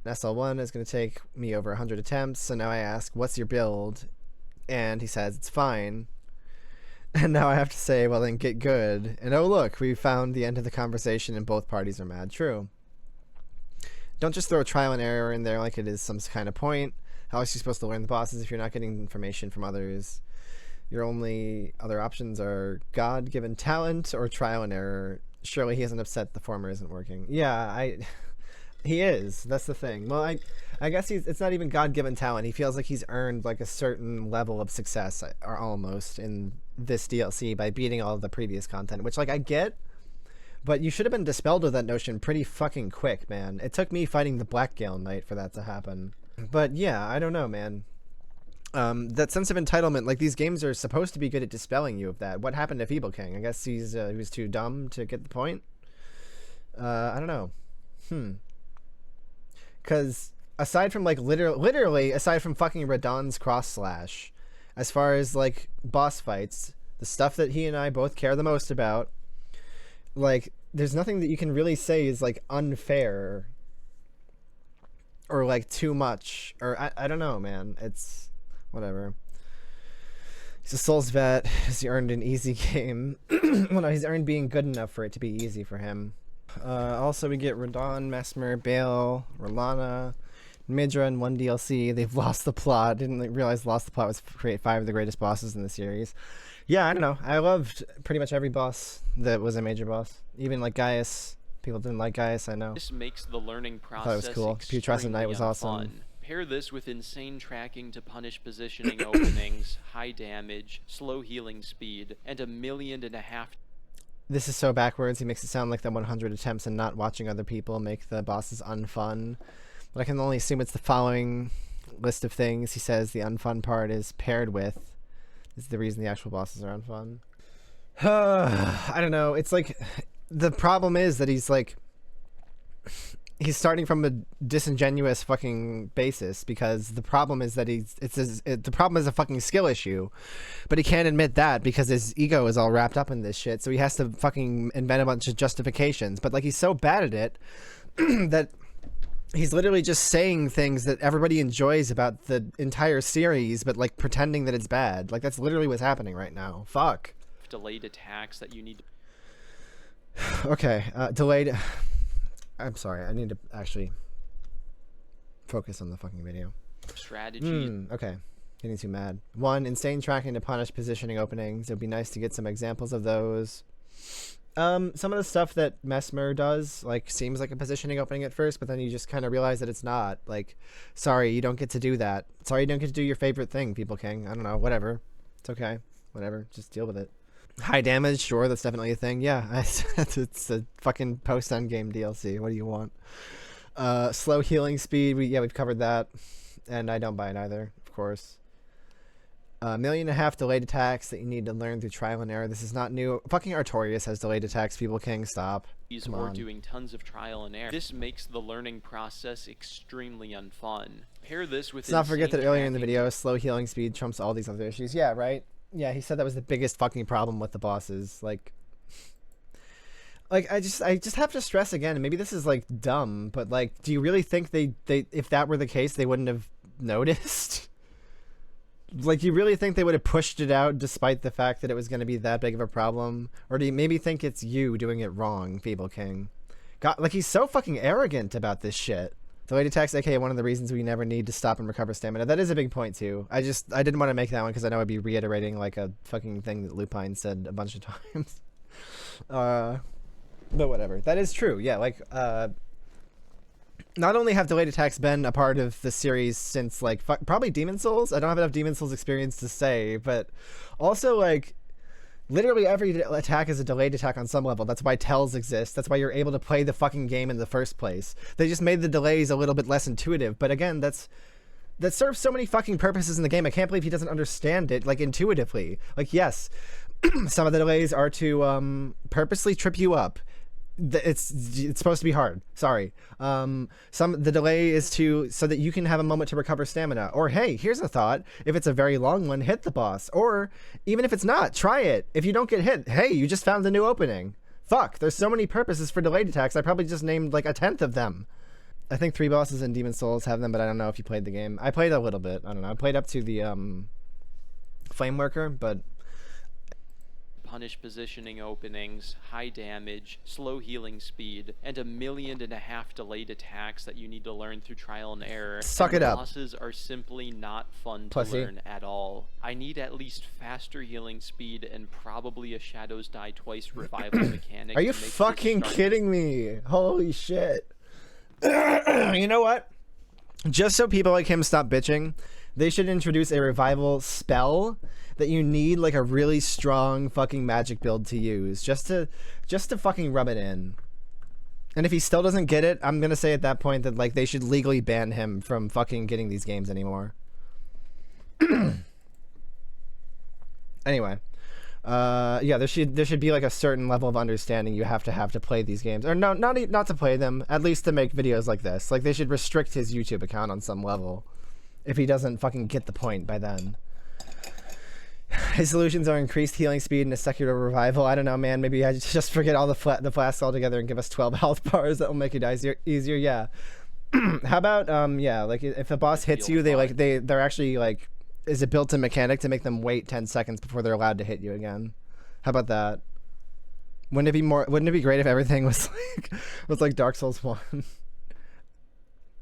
SL1 is going to take me over 100 attempts, so now I ask, what's your build? And he says, it's fine. And now I have to say, well then get good. And oh look, we found the end of the conversation and both parties are mad. True. Don't just throw trial and error in there like it is some kind of point. How else are you supposed to learn the bosses if you're not getting information from others? Your only other options are God-given talent or trial and error. Surely he isn't upset the former isn't working. Yeah, he is. That's the thing. Well, I guess it's not even God-given talent. He feels like he's earned like a certain level of success, or almost, in this DLC by beating all of the previous content, which like I get, but you should have been dispelled of that notion pretty fucking quick, man. It took me fighting the Black Gale Knight for that to happen. But yeah, I don't know, man. That sense of entitlement, like these games are supposed to be good at dispelling you of that. What happened to Feeble King? I guess he was too dumb to get the point. I don't know. Because aside from like literally aside from fucking Radahn's cross slash, as far as like boss fights, the stuff that he and I both care the most about, like there's nothing that you can really say is like unfair or like too much, or I don't know, man. It's whatever. He's a Souls vet. Has he earned an easy game? Well, no, he's earned being good enough for it to be easy for him. Also, we get Radahn, Mesmer, Bale, Rolana, Midra, and one DLC. They've lost the plot. Didn't realize lost the plot was to create 5 of the greatest bosses in the series. Yeah, I don't know. I loved pretty much every boss that was a major boss. Even like Gaius. People didn't like Gaius, I know. This makes the learning process I thought it was cool. Putrescent Knight was awesome. Pair this with insane tracking to punish positioning openings, high damage, slow healing speed, and 1.5 million. This is so backwards. He makes it sound like the 100 attempts and not watching other people make the bosses unfun. But I can only assume it's the following list of things. He says the unfun part is paired with. This is the reason the actual bosses are unfun. I don't know. It's like the problem is that he's like he's starting from a disingenuous fucking basis, because the problem is that the problem is a fucking skill issue, but he can't admit that because his ego is all wrapped up in this shit, so he has to fucking invent a bunch of justifications. But like he's so bad at it that he's literally just saying things that everybody enjoys about the entire series, but like pretending that it's bad. Like that's literally what's happening right now. Fuck. Delayed attacks that you need to... Okay, delayed... I'm sorry, I need to actually focus on the fucking video. Strategy. Okay, getting too mad. 1, insane tracking to punish positioning openings. It would be nice to get some examples of those. Some of the stuff that Mesmer does, like, seems like a positioning opening at first, but then you just kind of realize that it's not. Like, sorry, you don't get to do that. Sorry, you don't get to do your favorite thing, Feeble King. I don't know, whatever. It's okay. Whatever, just deal with it. High damage, sure, that's definitely a thing. Yeah, it's a fucking post-endgame DLC. What do you want? Slow healing speed, we've covered that. And I don't buy it either, of course. 1.5 million delayed attacks that you need to learn through trial and error. This is not new. Fucking Artorias has delayed attacks. Feeble King, stop. Come on. Doing tons of trial and error. This makes the learning process extremely unfun. Pair this with... Let's not forget that earlier in the video, slow healing speed trumps all these other issues. Yeah, right? Yeah, he said that was the biggest fucking problem with the bosses. Like, Like, I just have to stress again, and maybe this is like dumb, but like, do you really think they if that were the case, they wouldn't have noticed? Like, do you really think they would have pushed it out despite the fact that it was going to be that big of a problem? Or do you maybe think it's you doing it wrong, Feeble King? God, like, he's so fucking arrogant about this shit. Delayed attacks, aka one of the reasons we never need to stop and recover stamina. That is a big point, too. I didn't want to make that one because I know I'd be reiterating, like, a fucking thing that Lupine said a bunch of times. But whatever. That is true, yeah, like, not only have delayed attacks been a part of the series since, like, probably Demon Souls. I don't have enough Demon Souls experience to say, but also, like, literally every attack is a delayed attack on some level. That's why tells exist. That's why you're able to play the fucking game in the first place. They just made the delays a little bit less intuitive, but again, that serves so many fucking purposes in the game. I can't believe he doesn't understand it, like, intuitively. Like, yes, some of the delays are to purposely trip you up. It's supposed to be hard. Sorry. The delay is so that you can have a moment to recover stamina. Or hey, here's a thought: if it's a very long one, hit the boss. Or even if it's not, try it. If you don't get hit, hey, you just found a new opening. Fuck, there's so many purposes for delayed attacks. I probably just named like 1/10 of them. I think 3 bosses in Demon Souls have them, but I don't know if you played the game. I played a little bit. I don't know. I played up to the Flame Worker, but punish positioning openings, high damage, slow healing speed, and 1.5 million delayed attacks that you need to learn through trial and error. Suck it up. Bosses are simply not fun to Pussy. learn at all. I need at least faster healing speed and probably a Shadows Die Twice revival mechanic. Are you to make fucking kidding me? Holy shit. You know what? Just so people like him stop bitching, they should introduce a revival spell that you need like a really strong fucking magic build to use just to fucking rub it in. And if he still doesn't get it, I'm gonna say at that point that like they should legally ban him from fucking getting these games anymore. Anyway, yeah, there should be like a certain level of understanding you have to play these games, or no, not to play them, at least to make videos like this. Like they should restrict his YouTube account on some level if he doesn't fucking get the point by then. His solutions are increased healing speed and a secular revival. I don't know, man. Maybe I just forget all the flasks altogether and give us 12 health bars. That will make it easier. Yeah. How about yeah, like if a boss hits you, they're actually like, is it built in mechanic to make them wait 10 seconds before they're allowed to hit you again? How about that? Wouldn't it be great if everything was like Dark Souls 1?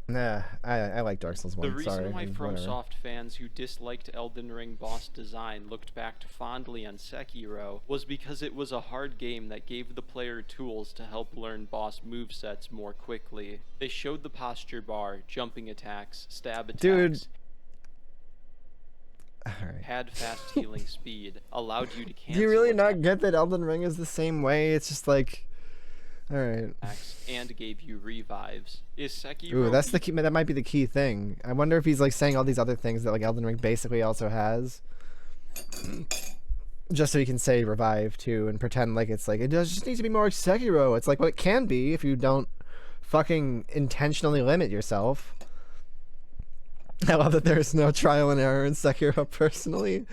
Nah, I like Dark Souls 1. The reason why whatever. FromSoft fans who disliked Elden Ring boss design looked back fondly on Sekiro was because it was a hard game that gave the player tools to help learn boss movesets more quickly. They showed the posture bar, jumping attacks, stab attacks. Dude. Alright. Had fast healing speed, allowed you to cancel. Do you really not attacks, get that Elden Ring is the same way? It's just like, alright. and gave you revives. Is Sekiro? Ooh, that's the key. That might be the key thing. I wonder if he's like saying all these other things that like Elden Ring basically also has, just so he can say revive too and pretend like it's like it just needs to be more like Sekiro. It's like, well, it can be if you don't fucking intentionally limit yourself. I love that there's no trial and error in Sekiro personally.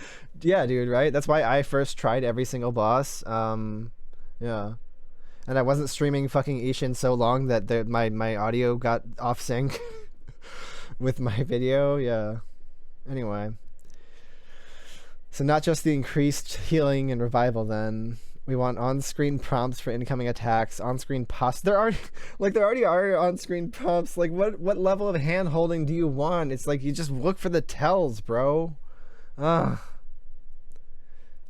Yeah, dude, right? That's why I first tried every single boss. Yeah. And I wasn't streaming fucking Ishin so long that my audio got off sync with my video. Yeah. Anyway. So not just the increased healing and revival then. We want on-screen prompts for incoming attacks, on-screen pops. There already are on-screen prompts. Like what level of hand-holding do you want? It's like you just look for the tells, bro. Ugh.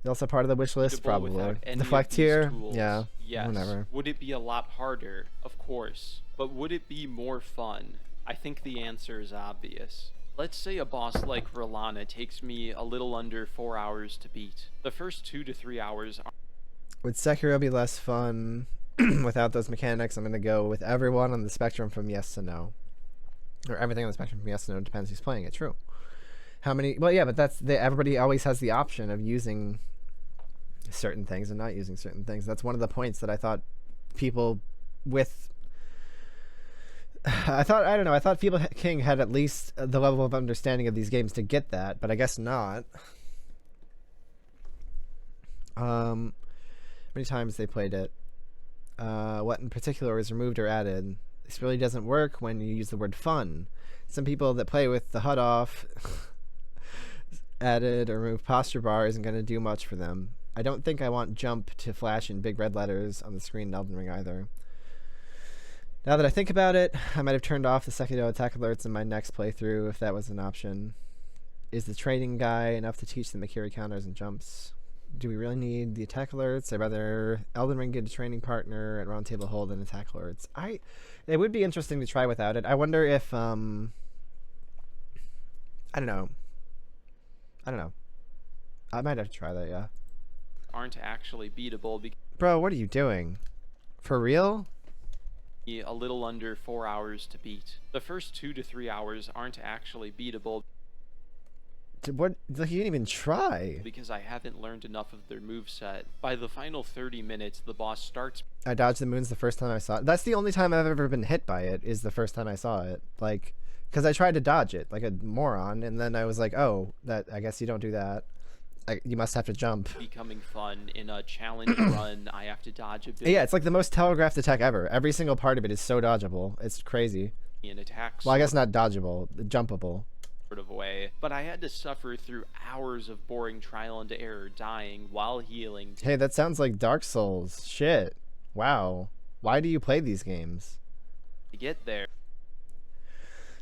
Also part of the wish list, probably. Deflect here, yeah. Yes. Whatever. Would it be a lot harder? Of course. But would it be more fun? I think the answer is obvious. Let's say a boss like Rolana takes me a little under 4 hours to beat. The first 2 to 3 hours are... Would Sekiro be less fun without those mechanics? I'm going to go with everyone on the spectrum from yes to no. Or everything on the spectrum from yes to no, depends who's playing it, true. How many... Well, yeah, but everybody always has the option of using certain things and not using certain things. That's one of the points that I thought people with... I thought Feeble King had at least the level of understanding of these games to get that, but I guess not. How many times they played it? What in particular is removed or added? This really doesn't work when you use the word fun. Some people that play with the HUD off added or removed posture bar isn't going to do much for them. I don't think I want jump to flash in big red letters on the screen in Elden Ring either. Now that I think about it, I might have turned off the Scadu attack alerts in my next playthrough if that was an option. Is the training guy enough to teach the Makiri counters and jumps? Do we really need the attack alerts? I'd rather Elden Ring get a training partner at Roundtable Hold than attack alerts. It would be interesting to try without it. I wonder if I don't know. I might have to try that, yeah. Aren't actually beatable because Bro, what are you doing? For real? a little under 4 hours to beat. The first 2 to 3 hours aren't actually beatable What? Like, you didn't even try. because I haven't learned enough of their moveset. By the final 30 minutes, the boss starts I dodged the moons the first time I saw it. That's the only time I've ever been hit by it, is the first time I saw it. Like, because I tried to dodge it like a moron, and then I was like, oh, I guess you don't do that. You must have to jump. becoming fun. In a challenge run, I have to dodge a bit Yeah, it's like the most telegraphed attack ever. Every single part of it is so dodgeable. It's crazy. in attack Well, I guess not dodgeable, jumpable. sort of way. But I had to suffer through hours of boring trial and error, dying while healing Hey, that sounds like Dark Souls. Shit. Wow. Why do you play these games? to get there.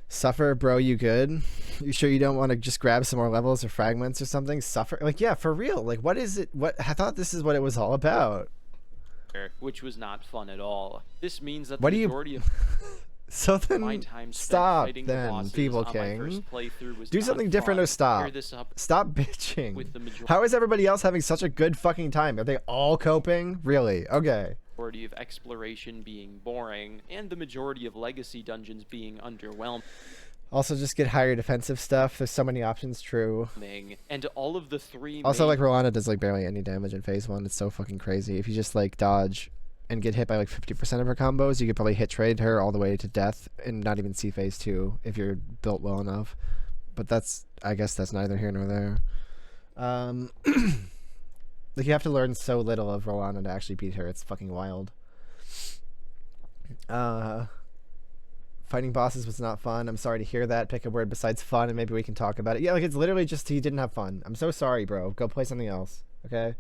Suffer, bro, you good? You sure you don't want to just grab some more levels or fragments or something? Suffer? Like, yeah, for real. Like, what is it? I thought this is what it was all about. Which was not fun at all. This means that What the do you- majority of So my then, time spent stop fighting the then, bosses Feeble on my King. first playthrough was Do not something different fun. or stop. Clear this up Stop bitching. with the majority How is everybody else having such a good fucking time? Are they all coping? Really? Okay. of exploration being boring, and the majority of legacy dungeons being underwhelming, Also, just get higher defensive stuff. There's so many options. True. and all of the three Also, main like, Rolanda does, like, barely any damage in phase 1. It's so fucking crazy. If you just, like, dodge and get hit by, like, 50% of her combos, you could probably hit trade her all the way to death and not even see phase 2 if you're built well enough. But I guess that's neither here nor there. Like, you have to learn so little of Rolanda to actually beat her. It's fucking wild. Fighting bosses was not fun. I'm sorry to hear that. Pick a word besides fun and maybe we can talk about it. Yeah, like, it's literally just he didn't have fun. I'm so sorry, bro. Go play something else, okay?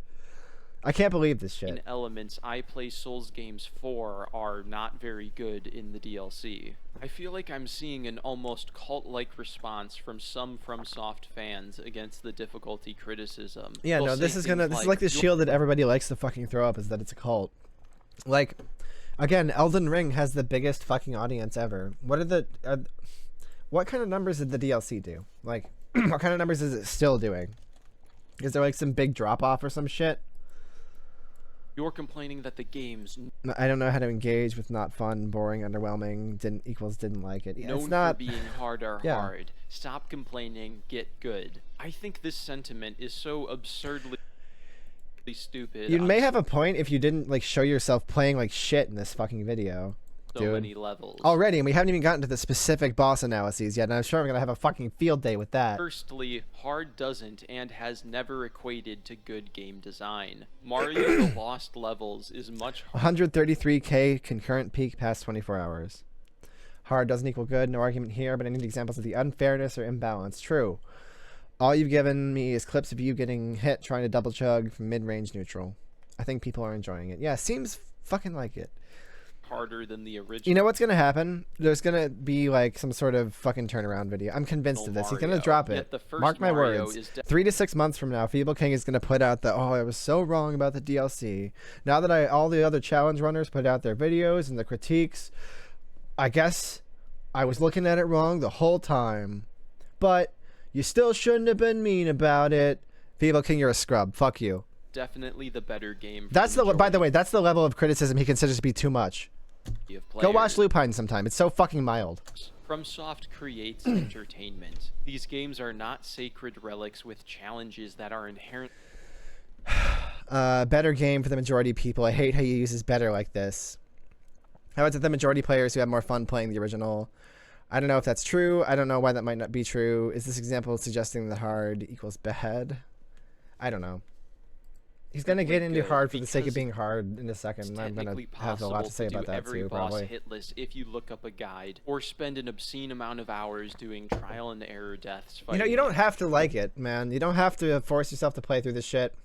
I can't believe this shit. elements I play Souls games for are not very good in the DLC. I feel like I'm seeing an almost cult-like response from some FromSoft fans against the difficulty criticism. Yeah, They'll no, say this is things like the "You're shield that everybody likes to fucking throw up, is that it's a cult. Like, again, Elden Ring has the biggest fucking audience ever. What kind of numbers did the DLC do? Like, what kind of numbers is it still doing? Is there like some big drop off or some shit? You're complaining that the game's I don't know how to engage with not fun, boring, underwhelming, didn't like it. Yeah, known it's not. for being hard or Yeah. hard. Stop complaining, get good. I think this sentiment is so absurdly stupid You on may have a point if you didn't like show yourself playing like shit in this fucking video. so dude. many levels. Already, and we haven't even gotten to the specific boss analyses yet, and I'm sure I'm gonna have a fucking field day with that. Firstly, hard doesn't and has never equated to good game design. Mario The Lost Levels is much harder 133k concurrent peak past 24 hours. Hard doesn't equal good, no argument here, but I need examples of the unfairness or imbalance. True. All you've given me is clips of you getting hit trying to double chug from mid-range neutral. I think people are enjoying it. Yeah, seems fucking like it. harder than the original. You know what's gonna happen? There's gonna be like some sort of fucking turnaround video. I'm convinced of this. He's gonna Mario. drop Yet it. the first Mark my Mario words. is 3 to 6 months from now, Feeble King is gonna put out the I was so wrong about the DLC. Now that all the other challenge runners put out their videos and the critiques, I guess I was looking at it wrong the whole time. But you still shouldn't have been mean about it. Feeble King, you're a scrub. Fuck you. definitely the better game. For That's by the way, that's the level of criticism he considers to be too much. majority of Go watch players. Lupine sometime. It's so fucking mild. FromSoft creates entertainment. These games are not sacred relics with challenges that are inherent. Better game for the majority of people. I hate how you use better like this. How about the majority players who have more fun playing the original? I don't know if that's true. I don't know why that might not be true. Is this example suggesting that hard equals bad? I don't know. He's gonna get into good hard for the sake of because being hard in a second. it's I'm gonna technically have a lot possible to say to do about that every too, boss probably. hitless if you look up a guide or spend an obscene amount of hours doing trial and error deaths. You know, you don't have to like it, man. You don't have to force yourself to play through this shit.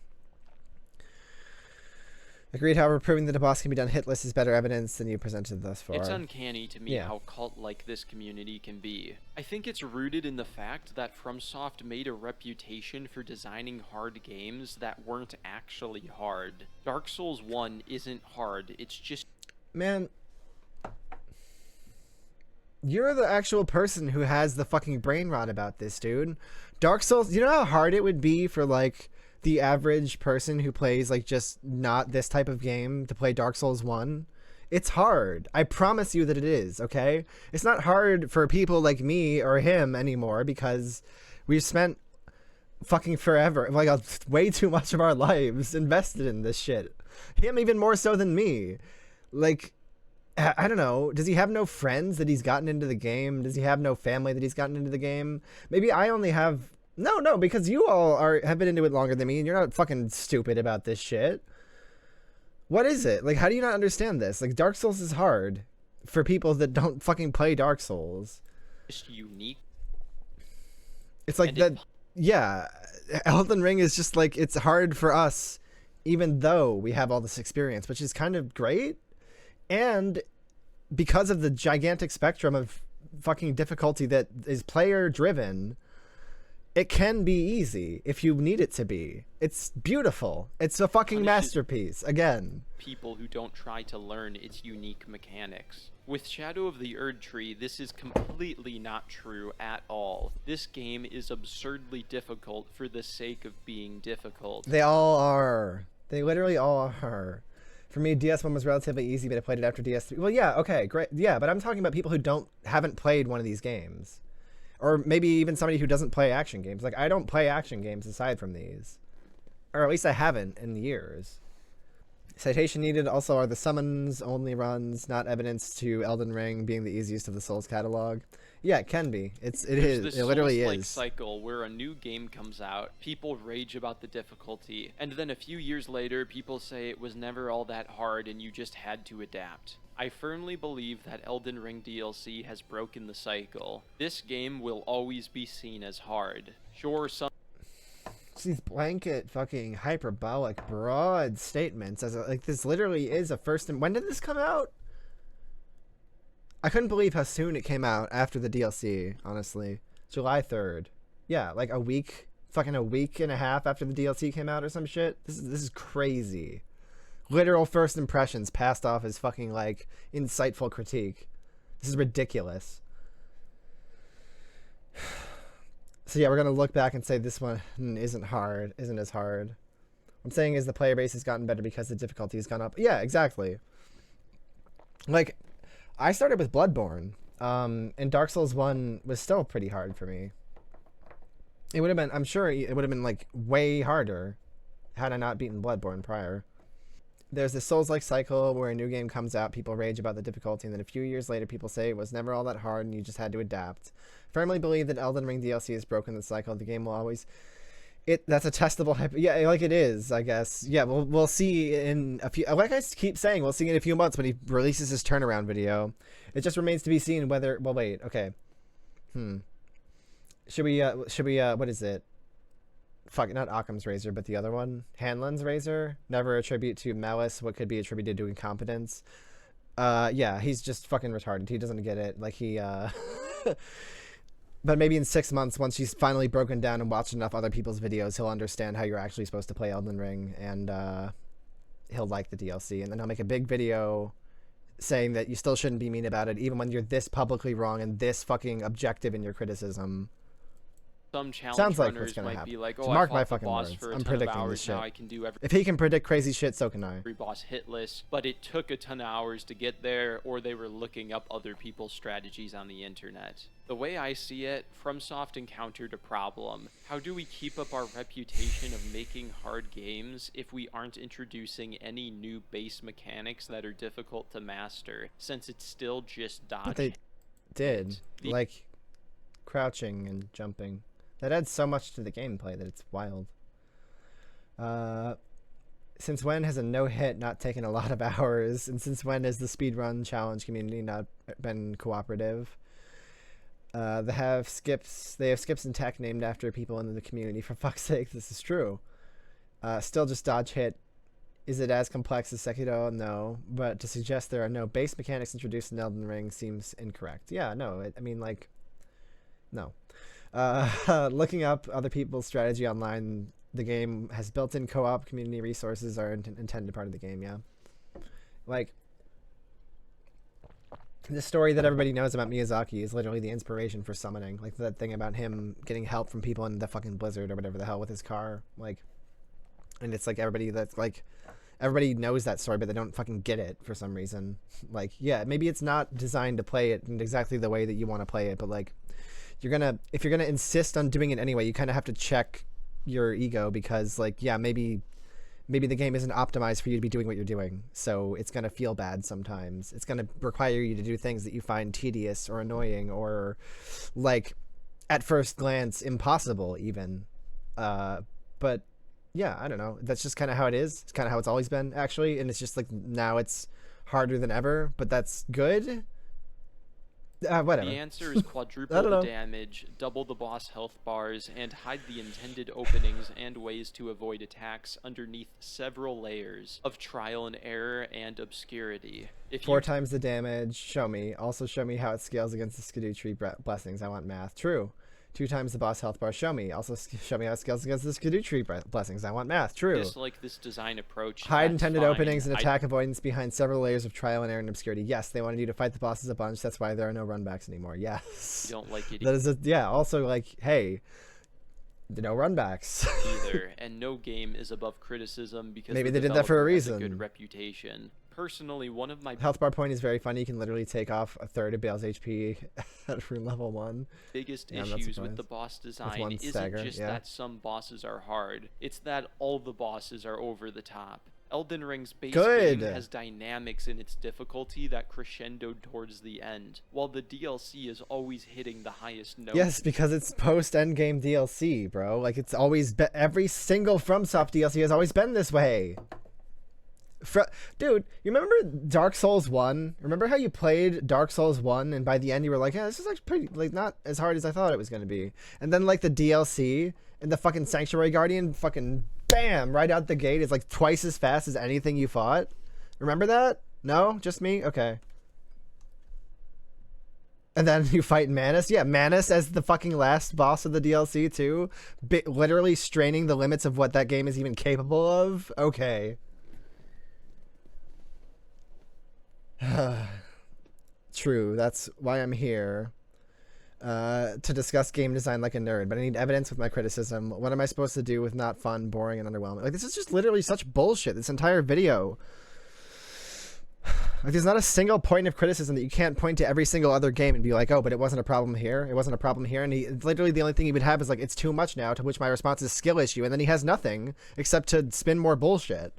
Agreed, however, proving that a boss can be done hitless is better evidence than you presented thus far. It's uncanny to me Yeah. how cult-like this community can be. I think it's rooted in the fact that FromSoft made a reputation for designing hard games that weren't actually hard. Dark Souls 1 isn't hard, it's just... Man, you're the actual person who has the fucking brain rot about this, dude. Dark Souls, you know how hard it would be for, like, the average person who plays, like, just not this type of game to play Dark Souls 1? It's hard. I promise you that it is, okay? It's not hard for people like me or him anymore because we've spent fucking forever, like, way too much of our lives invested in this shit. Him even more so than me. Like, I don't know. Does he have no friends that he's gotten into the game? Does he have no family that he's gotten into the game? Maybe I only have... No, because you all have been into it longer than me, and you're not fucking stupid about this shit. What is it? Like, how do you not understand this? Like, Dark Souls is hard for people that don't fucking play Dark Souls. just unique. It's like that... Yeah, Elden Ring is just like, it's hard for us, even though we have all this experience, which is kind of great. And because of the gigantic spectrum of fucking difficulty that is player-driven... It can be easy if you need it to be. It's beautiful. It's a fucking masterpiece, again. People who don't try to learn its unique mechanics. With Shadow of the Erd Tree, this is completely not true at all. This game is absurdly difficult for the sake of being difficult. They all are. They literally all are. For me, DS1 was relatively easy, but I played it after DS3. Well, yeah, okay, great. Yeah, but I'm talking about people who haven't played one of these games. Or maybe even somebody who doesn't play action games. Like, I don't play action games aside from these. Or at least I haven't in years. Citation needed also are the summons only runs, not evidence to Elden Ring being the easiest of the Souls catalog. Yeah, it can be. It literally Souls-like is. cycle where a new game comes out, people rage about the difficulty, and then a few years later, people say it was never all that hard and you just had to adapt. I firmly believe that Elden Ring DLC has broken the cycle. This game will always be seen as hard. Sure, some These blanket fucking hyperbolic broad statements like this literally is a first. When did this come out? I couldn't believe how soon it came out after the DLC, honestly. July 3rd. Yeah, like a week and a half after the DLC came out or some shit. This is crazy. Literal first impressions passed off as fucking, like, insightful critique. This is ridiculous. So yeah, we're gonna look back and say this one isn't as hard. What I'm saying is the player base has gotten better because the difficulty has gone up. Yeah, exactly. Like, I started with Bloodborne, and Dark Souls 1 was still pretty hard for me. It would have been, I'm sure it would have been, like, way harder had I not beaten Bloodborne prior. There's this Souls-like cycle where a new game comes out, people rage about the difficulty, and then a few years later people say it was never all that hard and you just had to adapt. Firmly believe that Elden Ring DLC has broken the cycle. The game will always... That's a testable... Yeah, like it is, I guess. Yeah, we'll see in a few... Like I keep saying, we'll see in a few months when he releases his turnaround video. It just remains to be seen whether... Well, wait, okay. Should we, what is it? Fuck, not Occam's razor, but the other one. Hanlon's razor. Never attribute to malice what could be attributed to incompetence. Yeah, he's just fucking retarded. He doesn't get it. Like, he, But maybe in 6 months, once he's finally broken down and watched enough other people's videos, he'll understand how you're actually supposed to play Elden Ring, and, he'll like the DLC. And then he'll make a big video saying that you still shouldn't be mean about it, even when you're this publicly wrong and this fucking objective in your criticism. Some challenge Sounds like runners what's gonna might happen. be like, Just oh, mark I my fought the fucking boss words. for a I'm ton of predicting hours, this shit. now I can do If he can predict crazy shit, so can I. every boss hitless, but it took a ton of hours to get there, or they were looking up other people's strategies on the internet. The way I see it, FromSoft encountered a problem. How do we keep up our reputation of making hard games if we aren't introducing any new base mechanics that are difficult to master, since it's still just dodge? But they did. Like, crouching and jumping. That adds so much to the gameplay that it's wild. Since when has a no-hit not taken a lot of hours? And since when has the speedrun challenge community not been cooperative? They have skips in tech named after people in the community. For fuck's sake, this is true. Still just dodge hit. Is it as complex as Sekiro? No. But to suggest there are no base mechanics introduced in Elden Ring seems incorrect. Yeah, no. I mean, like, no. Looking up other people's strategy online, the game has built-in co-op community resources are intended part of the game, yeah. Like, the story that everybody knows about Miyazaki is literally the inspiration for summoning. Like, that thing about him getting help from people in the fucking blizzard or whatever the hell with his car. Like, and it's like everybody knows that story, but they don't fucking get it for some reason. Like, yeah, maybe it's not designed to play it in exactly the way that you want to play it, but like, if you're gonna insist on doing it anyway, you kind of have to check your ego, because like, yeah, maybe the game isn't optimized for you to be doing what you're doing, so it's gonna feel bad sometimes. It's gonna require you to do things that you find tedious or annoying or like at first glance impossible even. But yeah, I don't know, that's just kind of how it is. It's kind of how it's always been, actually, and it's just like now it's harder than ever, but that's good. Whatever. The answer is quadruple the damage, double the boss health bars, and hide the intended openings and ways to avoid attacks underneath several layers of trial and error and obscurity. If 4 times the damage, show me. Also show me how it scales against the Scadu tree blessings. I want math. True. 2 times the boss health bar, show me. Also show me how it scales against the Scadu tree blessings. I want math. True. Dislike this design approach. Hide intended openings and attack avoidance behind several layers of trial and error and obscurity. Yes, they wanted you to fight the bosses a bunch. That's why there are no runbacks anymore. Yes. You don't like it that is yeah, also like, hey, no runbacks. either, and no game is above criticism because maybe the they did that for a developer has reason. Good reputation. Personally, one of my health bar point is very funny. You can literally take off a third of Bale's HP at room level 1. biggest issues with the boss design isn't just that some bosses are hard, it's that all the bosses are over the top. Elden Ring's base game has dynamics in its difficulty that crescendo towards the end, while the DLC is always hitting the highest note. Yes, because it's post-endgame DLC, bro. Like, it's always been, every single FromSoft DLC has always been this way. Dude, you remember Dark Souls 1? Remember how you played Dark Souls 1 and by the end you were like, yeah, this is like pretty, like, not as hard as I thought it was going to be. And then like the DLC and the fucking Sanctuary Guardian fucking bam, right out the gate is like twice as fast as anything you fought. Remember that? No? Just me? Okay. And then you fight Manus. Yeah, Manus as the fucking last boss of the DLC too. Literally straining the limits of what that game is even capable of. Okay. True, that's why I'm here. To discuss game design like a nerd, but I need evidence with my criticism. What am I supposed to do with not fun, boring, and underwhelming? Like, this is just literally such bullshit, this entire video. Like, there's not a single point of criticism that you can't point to every single other game and be like, oh, but it wasn't a problem here, it wasn't a problem here, and literally the only thing he would have is like, it's too much now, to which my response is skill issue, and then he has nothing except to spin more bullshit.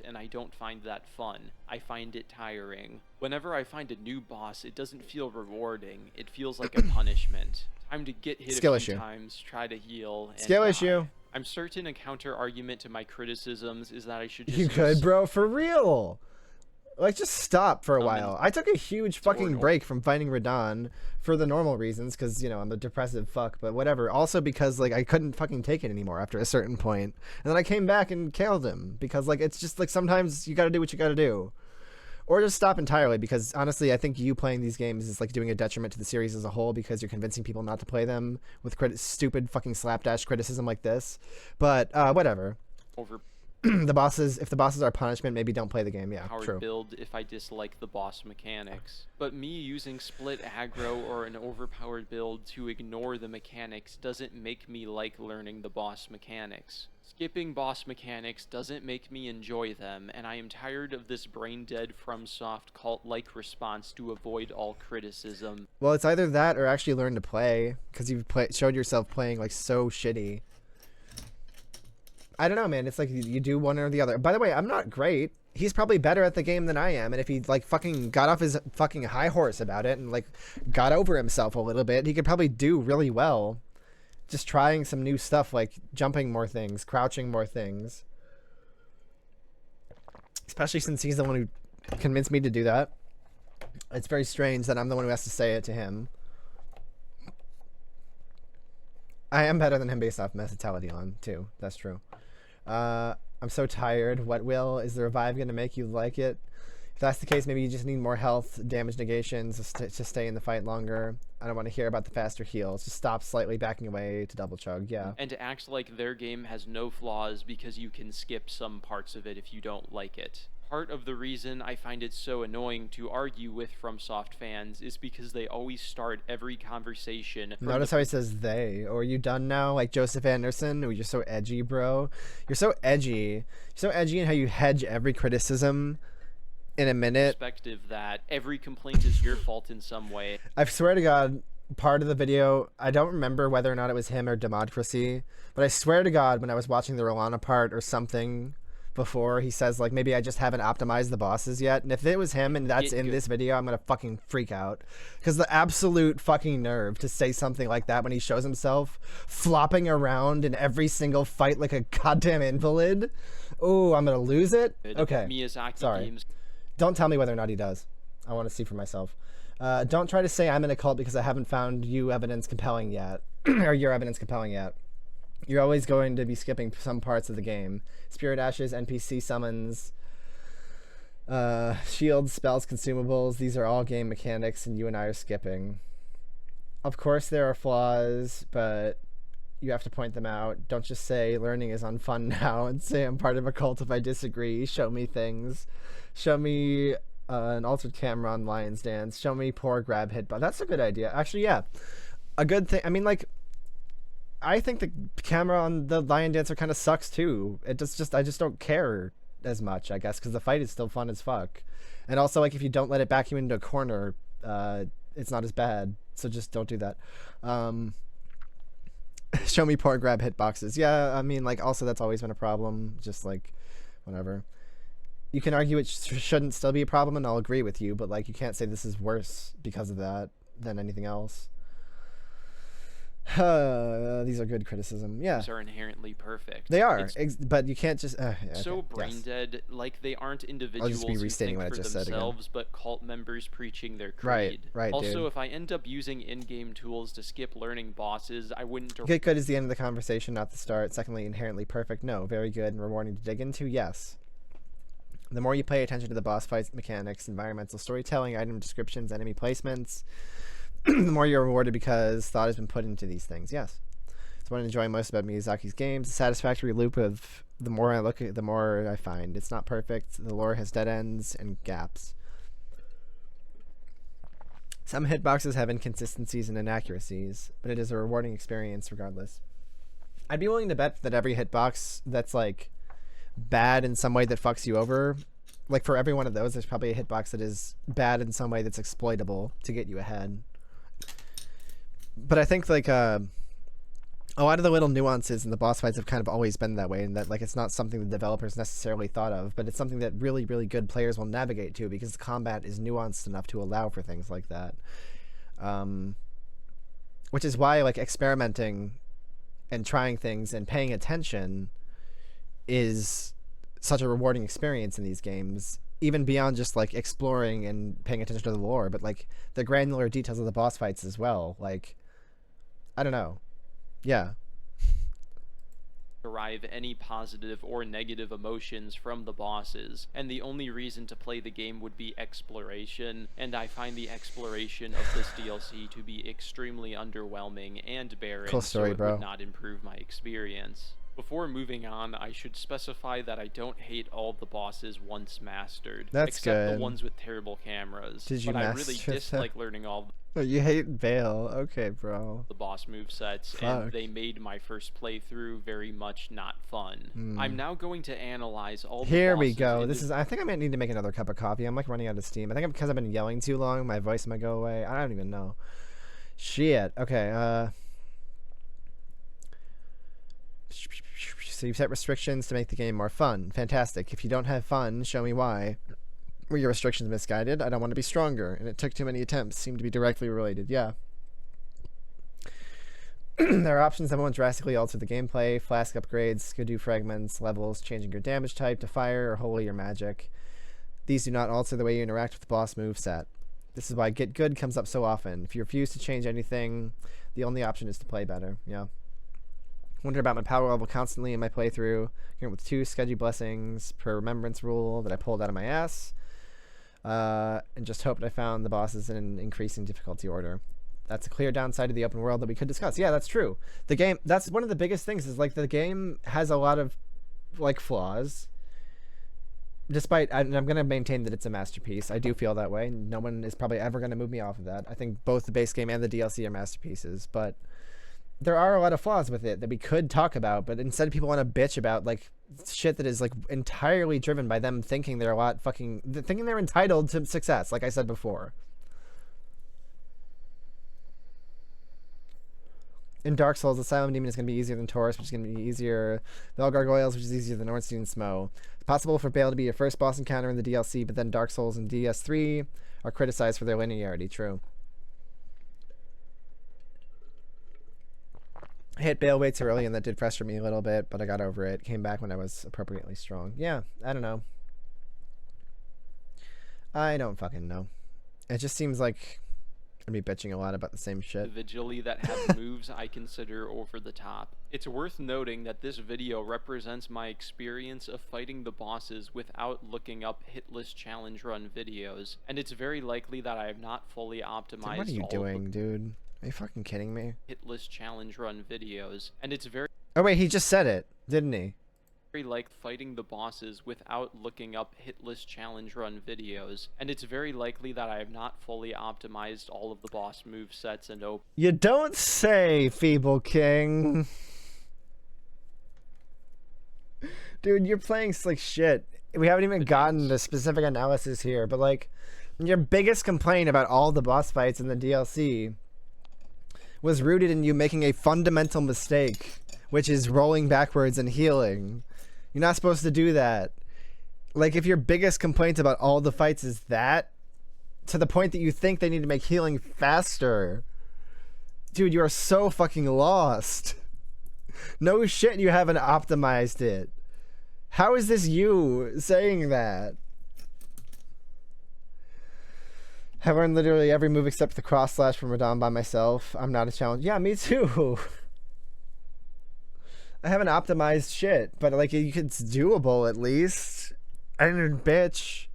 And I don't find that fun. I find it tiring. Whenever I find a new boss, it doesn't feel rewarding. It feels like a punishment. Time to get hit a few times, try to heal, and skill issue. I'm certain a counter argument to my criticisms is that I should just You could, bro, for real. Like, just stop for a while. I took a huge fucking break from fighting Radahn for the normal reasons, because, you know, I'm a depressive fuck, but whatever. Also because, like, I couldn't fucking take it anymore after a certain point. And then I came back and killed him, because, like, it's just, like, sometimes you gotta do what you gotta do. Or just stop entirely, because, honestly, I think you playing these games is, like, doing a detriment to the series as a whole, because you're convincing people not to play them with stupid fucking slapdash criticism like this. But, whatever. If the bosses are punishment, maybe don't play the game. Yeah, true. Build if I dislike the boss mechanics. But me using split aggro or an overpowered build to ignore the mechanics doesn't make me like learning the boss mechanics. Skipping boss mechanics doesn't make me enjoy them, and I am tired of this brain-dead FromSoft cult-like response to avoid all criticism. Well, it's either that or actually learn to play, because you've showed yourself playing like so shitty. I don't know, man. It's like you do one or the other. By the way, I'm not great. He's probably better at the game than I am. And if he like fucking got off his fucking high horse about it and like got over himself a little bit, he could probably do really well. Just trying some new stuff, like jumping more things, crouching more things. Especially since he's the one who convinced me to do that. It's very strange that I'm the one who has to say it to him. I am better than him based off mentality on, too. That's true. I'm so tired. What will? Is the revive going to make you like it? If that's the case, maybe you just need more health, damage negations to stay in the fight longer. I don't want to hear about the faster heals. Just stop slightly backing away to double chug, yeah. And to act like their game has no flaws because you can skip some parts of it if you don't like it. Part of the reason I find it so annoying to argue with FromSoft fans is because they always start every conversation. Notice how he says they. Or are you done now? Like Joseph Anderson? Oh, you're so edgy, bro. You're so edgy. You're so edgy in how you hedge every criticism in a minute. Perspective that every complaint is your fault in some way. I swear to God, part of the video, I don't remember whether or not it was him or Democracy, but I swear to God, when I was watching the Rolana part or something before, he says, like, maybe I just haven't optimized the bosses yet. And if it was him and that's in this video, I'm gonna fucking freak out. Because the absolute fucking nerve to say something like that when he shows himself flopping around in every single fight like a goddamn invalid. Oh, I'm gonna lose it? Okay. Miyazaki Sorry. games. Don't tell me whether or not he does. I want to see for myself. Don't try to say I'm in a cult because I haven't found you evidence compelling yet. Or your evidence compelling yet. You're always going to be skipping some parts of the game. Spirit Ashes, NPC summons, shields, spells, consumables. These are all game mechanics and you and I are skipping. Of course there are flaws, but you have to point them out. Don't just say learning is unfun now and say I'm part of a cult if I disagree. Show me things. Show me an altered camera on Lion's Dance. Show me poor grab hit. But that's a good idea. Actually, yeah. A good thing. I mean, like, I think the camera on the Lion Dancer kind of sucks too. I just don't care as much, I guess, because the fight is still fun as fuck. And also, like, if you don't let it back you into a corner, it's not as bad. So just don't do that. Show me poor grab hitboxes. Yeah, I mean, like, also that's always been a problem. Just, like, whatever. You can argue it shouldn't still be a problem, and I'll agree with you, but, like, you can't say this is worse because of that than anything else. These are good criticism. Yeah. These are inherently perfect. They are, but you can't just... so okay, brain yes. dead, like they aren't individuals just be who restating think what I for just said again. themselves, but cult members preaching their creed. Right, Also, dude. if I end up using in-game tools to skip learning bosses, I wouldn't... Get good is the end of the conversation, not the start. Secondly, inherently perfect. No. Very good and rewarding to dig into. Yes. The more you pay attention to the boss fights, mechanics, environmental storytelling, item descriptions, enemy placements, the more you're rewarded because thought has been put into these things. Yes. It's what I enjoy most about Miyazaki's games. The satisfactory loop of the more I look at, the more I find. It's not perfect. The lore has dead ends and gaps. Some hitboxes have inconsistencies and inaccuracies, but it is a rewarding experience regardless. I'd be willing to bet that every hitbox that's, like, bad in some way that fucks you over, like, for every one of those, there's probably a hitbox that is bad in some way that's exploitable to get you ahead. But I think, like, a lot of the little nuances in the boss fights have kind of always been that way, and that, like, it's not something the developers necessarily thought of, but it's something that really, really good players will navigate to because the combat is nuanced enough to allow for things like that. Which is why, like, experimenting and trying things and paying attention is such a rewarding experience in these games, even beyond just, like, exploring and paying attention to the lore, but, like, the granular details of the boss fights as well. Like, I don't know. Yeah. Derive any positive or negative emotions from the bosses, and the only reason to play the game would be exploration, and I find the exploration of this DLC to be extremely underwhelming and barren, Cool story, so it bro. would not improve my experience. Before moving on, I should specify that I don't hate all the bosses once mastered, That's except good. the ones with terrible cameras. Did you but I master really them? dislike learning all Oh, you hate Vale. Okay, bro. the boss movesets, Fuck. and they made my first playthrough very much not fun. I'm now going to analyze all the Here we bosses go. This is. I think I might need to make another cup of coffee. I'm, like, running out of steam. I think because I've been yelling too long, my voice might go away. I don't even know. Shit. Okay. So you've set restrictions to make the game more fun. Fantastic. If you don't have fun, show me why. Were your restrictions misguided? I don't want to be stronger, and it took too many attempts. Seem to be directly related. Yeah. There are options that won't drastically alter the gameplay: flask upgrades, Scadu fragments, levels, changing your damage type to fire or holy or magic. These do not alter the way you interact with the boss moveset. This is why Get Good comes up so often. If you refuse to change anything, the only option is to play better. Yeah. Wonder about my power level constantly in my playthrough. Here with 2 Scadu blessings per remembrance rule that I pulled out of my ass. And just hoped I found the bosses in an increasing difficulty order. That's a clear downside of the open world that we could discuss. Yeah, that's true. The game, that's one of the biggest things, is like the game has a lot of like flaws. Despite, and I'm going to maintain that it's a masterpiece. I do feel that way. No one is probably ever going to move me off of that. I think both the base game and the DLC are masterpieces, but there are a lot of flaws with it that we could talk about, but instead people want to bitch about like shit that is like entirely driven by them thinking they're thinking they're entitled to success, like I said before. In Dark Souls, the Silent Demon is going to be easier than Taurus, which is going to be easier. The Gargoyles, which is easier than Nysing and Smo. It's possible for Bale to be your first boss encounter in the DLC, but then Dark Souls and DS3 are criticized for their linearity. True. I hit Bale way too early, and that did frustrate me a little bit, but I got over it. Came back when I was appropriately strong. Yeah, I don't know. I don't fucking know. It just seems like I'd be bitching a lot about the same shit. Individually that have moves I consider over the top. It's worth noting that this video represents my experience of fighting the bosses without looking up hitless challenge run videos, and it's very likely that I have not fully optimized. What are you doing, dude? Are you fucking kidding me? Hitless challenge run videos, and it's very. Oh wait, he just said it, didn't he? Like fighting the bosses without looking up hitless challenge run videos, and it's very likely that I have not fully optimized all of the boss move sets and You don't say, Feeble King. Dude, you're playing like shit. We haven't even gotten the specific analysis here, but like your biggest complaint about all the boss fights in the DLC was rooted in you making a fundamental mistake, which is rolling backwards and healing. You're not supposed to do that. Like, if your biggest complaint about all the fights is that, to the point that you think they need to make healing faster, dude, you are so fucking lost. No shit, you haven't optimized it. How is this you saying that? I learned literally every move except the cross slash from Radon by myself. I'm not a challenge. Yeah, me too. I haven't optimized shit, but like it's doable at least. And bitch,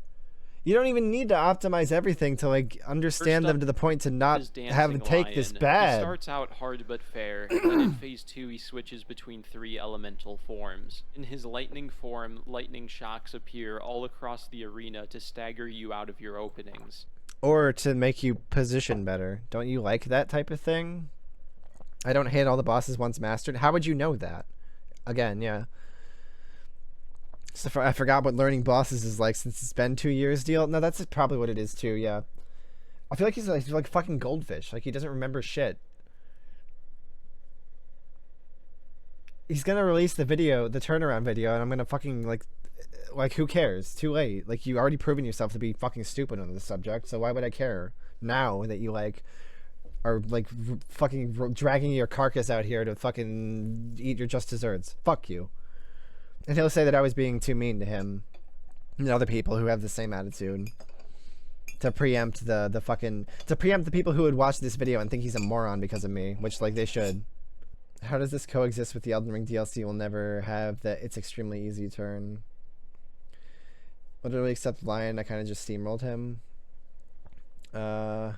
you don't even need to optimize everything to like understand them to the point to not have them take this bad. He starts out hard but fair, and then in phase 2 he switches between 3 elemental forms. In his lightning form, lightning shocks appear all across the arena to stagger you out of your openings. Or to make you position better. Don't you like that type of thing? I don't hate all the bosses once mastered. How would you know that? Again, yeah. So I forgot what learning bosses is like since it's been 2 years deal. No, that's probably what it is too, yeah. I feel like he's like fucking goldfish. Like he doesn't remember shit. He's gonna release the video, the turnaround video, and I'm gonna fucking like who cares? Too late. Like you already proven yourself to be fucking stupid on this subject, so why would I care now that you like are like fucking dragging your carcass out here to fucking eat your just desserts? Fuck you. And he'll say that I was being too mean to him and other people who have the same attitude. To preempt to preempt the people who would watch this video and think he's a moron because of me, which like they should. How does this coexist with the Elden Ring DLC? We'll never have that it's extremely easy turn. Literally except Lion, I kind of just steamrolled him. I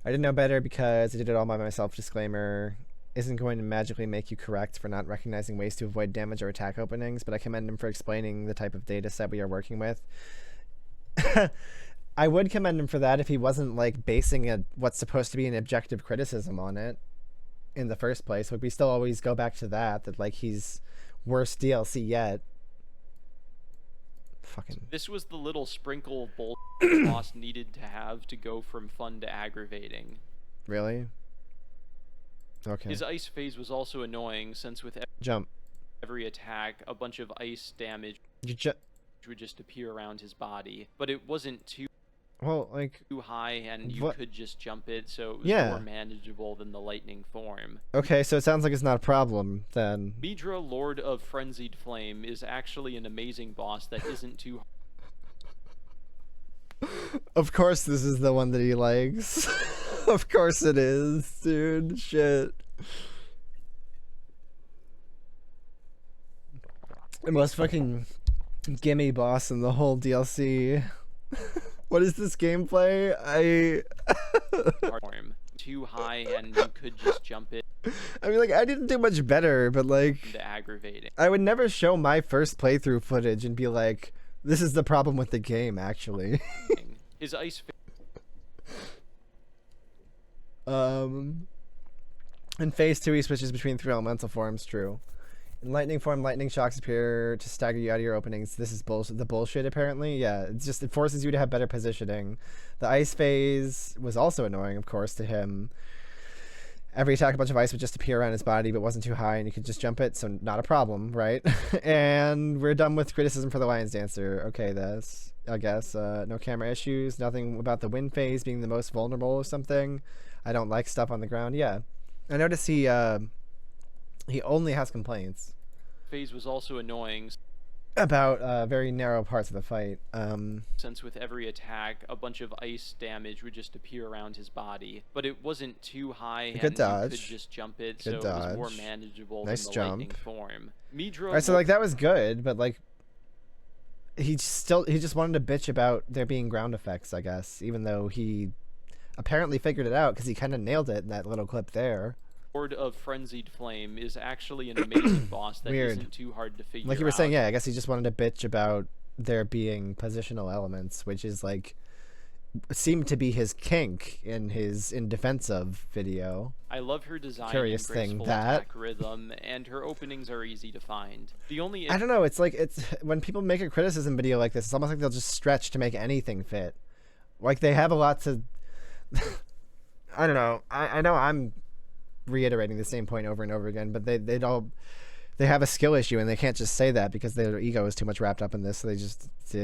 didn't know better because I did it all by myself. Disclaimer. Isn't going to magically make you correct for not recognizing ways to avoid damage or attack openings, but I commend him for explaining the type of data set we are working with. I would commend him for that if he wasn't like basing what's supposed to be an objective criticism on it in the first place. But we still always go back to that like he's worst DLC yet. Fucking. This was the little sprinkle of bullshit boss needed to have to go from fun to aggravating. Really? Okay. His ice phase was also annoying since with every attack, a bunch of ice damage would just appear around his body. But it wasn't too Well, like, too high and you what? could just jump it, so it was Yeah. more manageable than the lightning form. Okay, so it sounds like it's not a problem then. Midra, Lord of Frenzied Flame, is actually an amazing boss that isn't too. Of course, this is the one that he likes. Of course it is, dude. Shit. The most fucking gimme boss in the whole DLC. What is this gameplay? Form. Too high and you could just jump it. I mean, like, I didn't do much better, but like, Aggravating. I would never show my first playthrough footage and be like, this is the problem with the game, actually. His ice. In phase 2, he switches between 3 elemental forms. True. In lightning form, lightning shocks appear to stagger you out of your openings. This is the bullshit, apparently. Yeah, it forces you to have better positioning. The ice phase was also annoying, of course, to him. Every attack, a bunch of ice would just appear around his body, but wasn't too high, and you could just jump it, so not a problem, right? And we're done with criticism for the Lion's Dancer. Okay, that's, I guess, no camera issues, nothing about the wind phase being the most vulnerable or something. I don't like stuff on the ground. Yeah, I noticed he only has complaints. Phase was also annoying. About very narrow parts of the fight. Since with every attack, a bunch of ice damage would just appear around his body, but it wasn't too high, Good and dodge. you could just jump it, Good so it was more dodge. manageable Nice than the jump. lightning form. Midra. Alright, so like that was good, but like he just wanted to bitch about there being ground effects, I guess, even though he apparently figured it out because he kind of nailed it in that little clip there. Lord of Frenzied Flame is actually an amazing boss that Weird. isn't too hard to figure out. Like you were saying, yeah, I guess he just wanted to bitch about there being positional elements, which is like seemed to be his kink in his in defense of video. I love her design Curious and thing, graceful that. attack rhythm, and her openings are easy to find. The only I don't know, it's like it's when people make a criticism video like this, it's almost like they'll just stretch to make anything fit. Like they have a lot to I don't know. I know I'm reiterating the same point over and over again, but they have a skill issue and they can't just say that because their ego is too much wrapped up in this, so they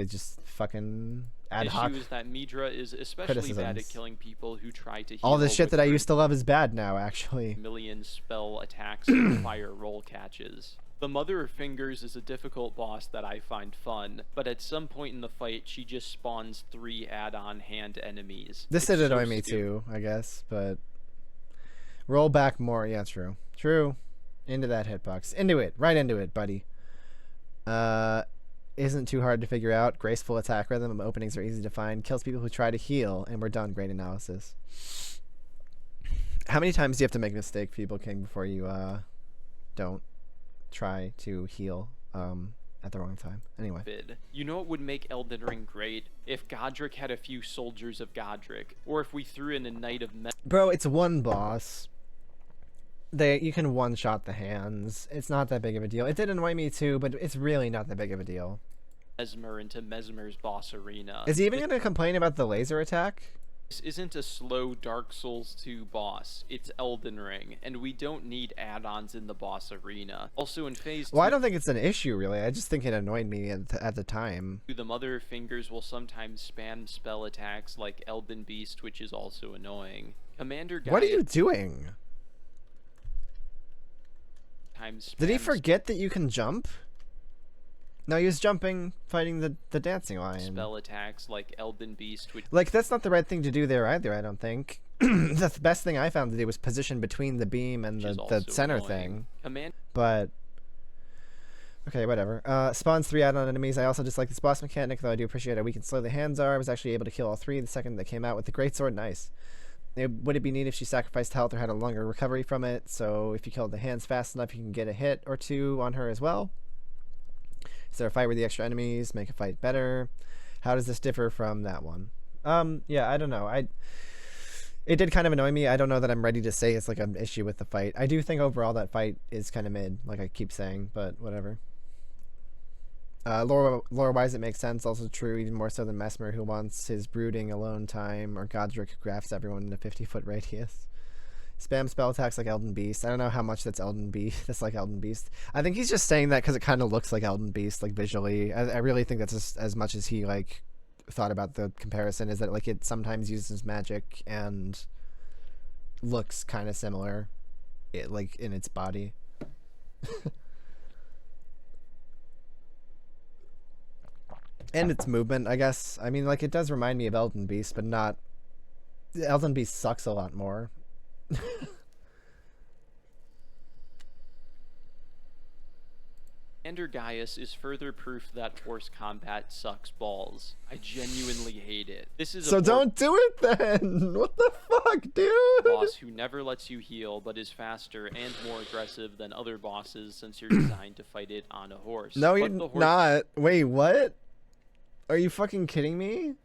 just fucking ad hoc. issue is that Midra is especially bad at criticisms. killing people who try to heal. All this shit with that I her used to love is bad now, actually. million spell attacks and fire roll catches. The Mother of Fingers is a difficult boss that I find fun, but at some point in the fight, she just spawns 3 add-on hand enemies. This It's did so annoy me stupid. too, I guess, but roll back more. Yeah, true. True. Into that hitbox. Into it. Right into it, buddy. Isn't too hard to figure out. Graceful attack rhythm. Openings are easy to find. Kills people who try to heal. And we're done. Great analysis. How many times do you have to make a mistake, Feeble King, before you don't try to heal at the wrong time? Anyway. You know what would make Elden Ring great? If Godric had a few soldiers of Godric, or if we threw in a Knight of Bro, it's one boss. You can one-shot the hands. It's not that big of a deal. It did annoy me too, but it's really not that big of a deal. Mesmer into Mesmer's boss arena. Is he even going to complain about the laser attack? This isn't a slow Dark Souls 2 boss, it's Elden Ring, and we don't need add-ons in the boss arena. Also in Phase 2, Well, I don't think it's an issue, really. I just think it annoyed me at the time. the Mother of Fingers will sometimes spam spell attacks like Elden Beast, which is also annoying. Commander Guy What are you doing? Did he spams forget that you can jump? No, he was jumping, fighting the dancing lion. spell attacks like Elden Beast, which Like, that's not the right thing to do there either, I don't think. The best thing I found to do was position between the beam and is the also center annoying. thing. Command But okay, whatever. Spawns 3 add-on enemies. I also dislike this boss mechanic, though I do appreciate how weak and slow the hands are. I was actually able to kill all 3 the second they came out with the greatsword. Nice. Would it be neat if she sacrificed health or had a longer recovery from it? So if you killed the hands fast enough, you can get a hit or 2 on her as well. Is there a fight with the extra enemies? Make a fight better. How does this differ from that one? Yeah, I don't know. It did kind of annoy me. I don't know that I'm ready to say it's like an issue with the fight. I do think overall that fight is kind of mid, like I keep saying, but whatever. Lore-wise, it makes sense. Also true, even more so than Mesmer, who wants his brooding alone time, or Godric, who grafts everyone in a 50-foot radius. Spam spell attacks like Elden Beast. I don't know how much that's Elden Beast. That's like Elden Beast. I think he's just saying that because it kind of looks like Elden Beast, like visually. I really think that's as much as he like thought about the comparison is that like it sometimes uses magic and looks kind of similar, like in its body. And its movement, I guess. I mean, like, it does remind me of Elden Beast, but not... Elden Beast sucks a lot more. Commander Gaius is further proof that horse combat sucks balls. I genuinely hate it. This is so don't do it then! What the fuck, dude? Boss who never lets you heal, but is faster and more aggressive than other bosses since you're designed to fight it on a horse. No, but you're not. Wait, what? Are you fucking kidding me?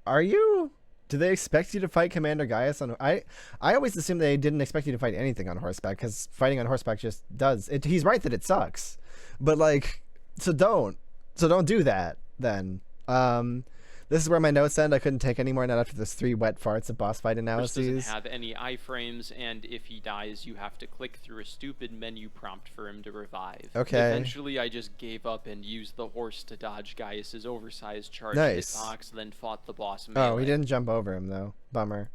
Are you? Do they expect you to fight Commander Gaius on... I always assumed they didn't expect you to fight anything on horseback, because fighting on horseback just does. He's right that it sucks. But, like, so don't do that, then. This is where my notes end. I couldn't take any more now after those 3 wet farts of boss fight analyses. Doesn't have any iframes, and if he dies, you have to click through a stupid menu prompt for him to revive. Okay. Eventually, I just gave up and used the horse to dodge Gaius's oversized charge hitbox, then fought the boss melee. Oh, he didn't jump over him, though. Bummer.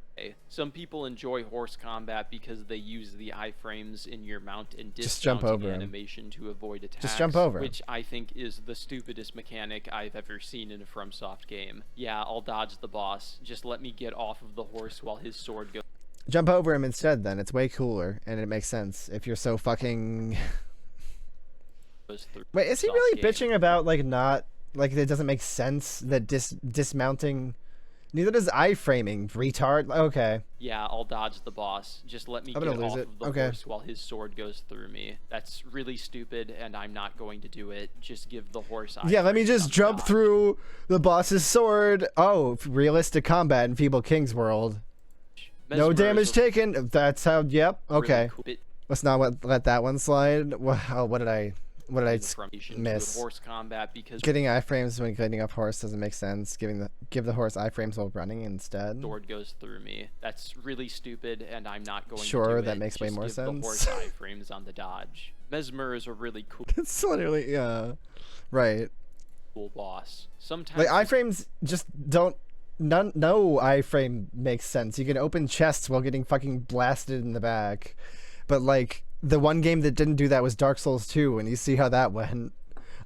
Some people enjoy horse combat because they use the iframes in your mount and just jump over animation to avoid attacks. Just jump over which I think is the stupidest mechanic I've ever seen in a FromSoft game. Yeah, I'll dodge the boss. Just let me get off of the horse while his sword goes. Jump over him instead, then. It's way cooler, and it makes sense if you're so fucking... Wait, is he really bitching about, like, not... Like, it doesn't make sense that dismounting... Neither does iframing, retard. Okay. Yeah, I'll dodge the boss. Just let me get off of the horse while his sword goes through me. That's really stupid, and I'm not going to do it. Just give the horse iframes. Yeah, let me just jump through the boss's sword. Oh, realistic combat in Feeble King's world. No damage taken. That's how, yep. Okay. Really cool. Let's not let that one slide. Wow, what did I miss? Horse combat because getting iframes when getting off horse doesn't make sense. Give the horse iframes while running instead. Sword goes through me. That's really stupid, and I'm not going to do it. Sure, that makes way more sense. The horse iframes on the dodge. Mesmer is a really cool. It's literally right. Cool boss. Sometimes like iframes just don't. No iframe makes sense. You can open chests while getting fucking blasted in the back, but like. The one game that didn't do that was Dark Souls 2, and you see how that went.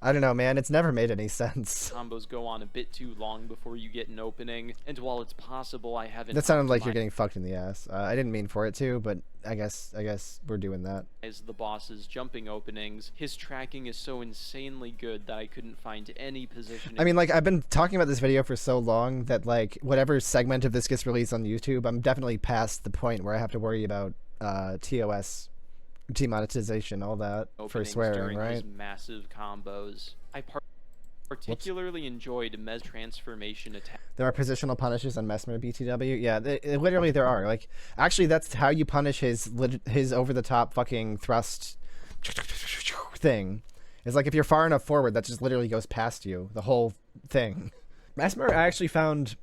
I don't know, man. It's never made any sense. Combos go on a bit too long before you get an opening, and while it's possible I haven't... That sounded like you're getting fucked in the ass. I didn't mean for it to, but I guess we're doing that. As the boss's jumping openings, his tracking is so insanely good that I couldn't find any positioning. I mean, like, I've been talking about this video for so long that, like, whatever segment of this gets released on YouTube, I'm definitely past the point where I have to worry about TOS... demonetization, all that for swearing, right? His massive combos. I particularly enjoyed Mes transformation attack. There are positional punishes on Mesmer BTW. Yeah, literally there are. Like, actually, that's how you punish his over the top fucking thrust thing. It's like if you're far enough forward, that just literally goes past you. The whole thing. Mesmer, I actually found,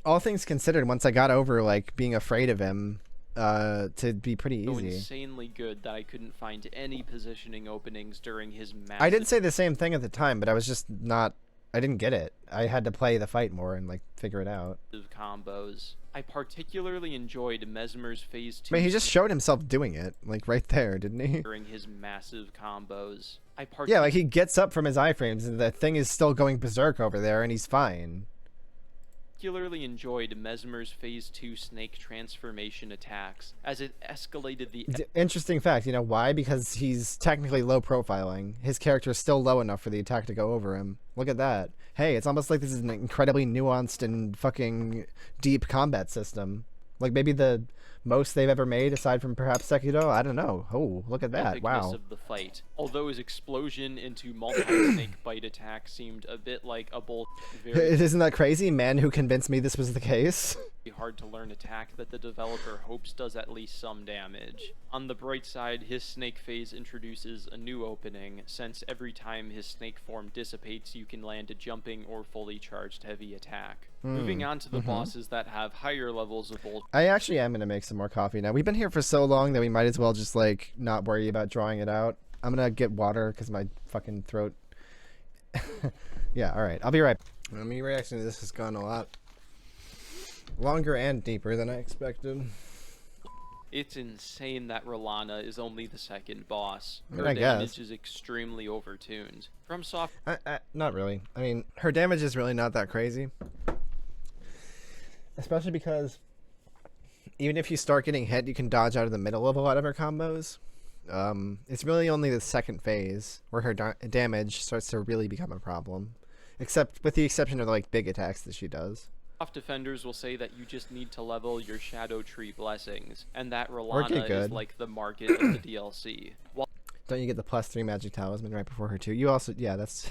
all things considered, once I got over like being afraid of him. To be pretty easy. So insanely good that I couldn't find any positioning openings during his massive... I did say the same thing at the time, but I was just not... I didn't get it. I had to play the fight more and, like, figure it out. Combos. I particularly enjoyed Mesmer's Phase 2... I mean, he just showed himself doing it, like, right there, didn't he? During his massive combos. Yeah, like, he gets up from his iframes, and the thing is still going berserk over there, and he's fine. Particularly enjoyed Mesmer's Phase 2 snake transformation attacks, as it escalated the... Interesting fact, you know why? Because he's technically low profiling. His character is still low enough for the attack to go over him. Look at that. Hey, it's almost like this is an incredibly nuanced and fucking deep combat system. Like maybe the most they've ever made, aside from perhaps Sekiro. I don't know. Oh, look at that! Wow. Of the fight, although his explosion into multi-snake bite attack seemed a bit like a bolt. Isn't that crazy? Man who convinced me this was the case. Hard to learn attack that the developer hopes does at least some damage. On the bright side, his snake phase introduces a new opening, since every time his snake form dissipates, you can land a jumping or fully charged heavy attack. Moving on to the bosses that have higher levels of bolt. I actually am gonna make some more coffee now. We've been here for so long that we might as well just like not worry about drawing it out. I'm gonna get water because my fucking throat. Yeah, all right. I'll be right. I mean, reaction to this has gone a lot longer and deeper than I expected. It's insane that Rolana is only the second boss. I mean, Her I damage guess. is extremely overtuned. From soft Not really. I mean, her damage is really not that crazy. Especially because even if you start getting hit, you can dodge out of the middle of a lot of her combos. It's really only the second phase where her damage starts to really become a problem. Except with the exception of the, like, big attacks that she does. defenders will say that you just need to level your Shadow Tree blessings, and that get Rolana is good. like the market of the DLC. Don't you get the +3 magic talisman right before her too? You also, yeah, that's,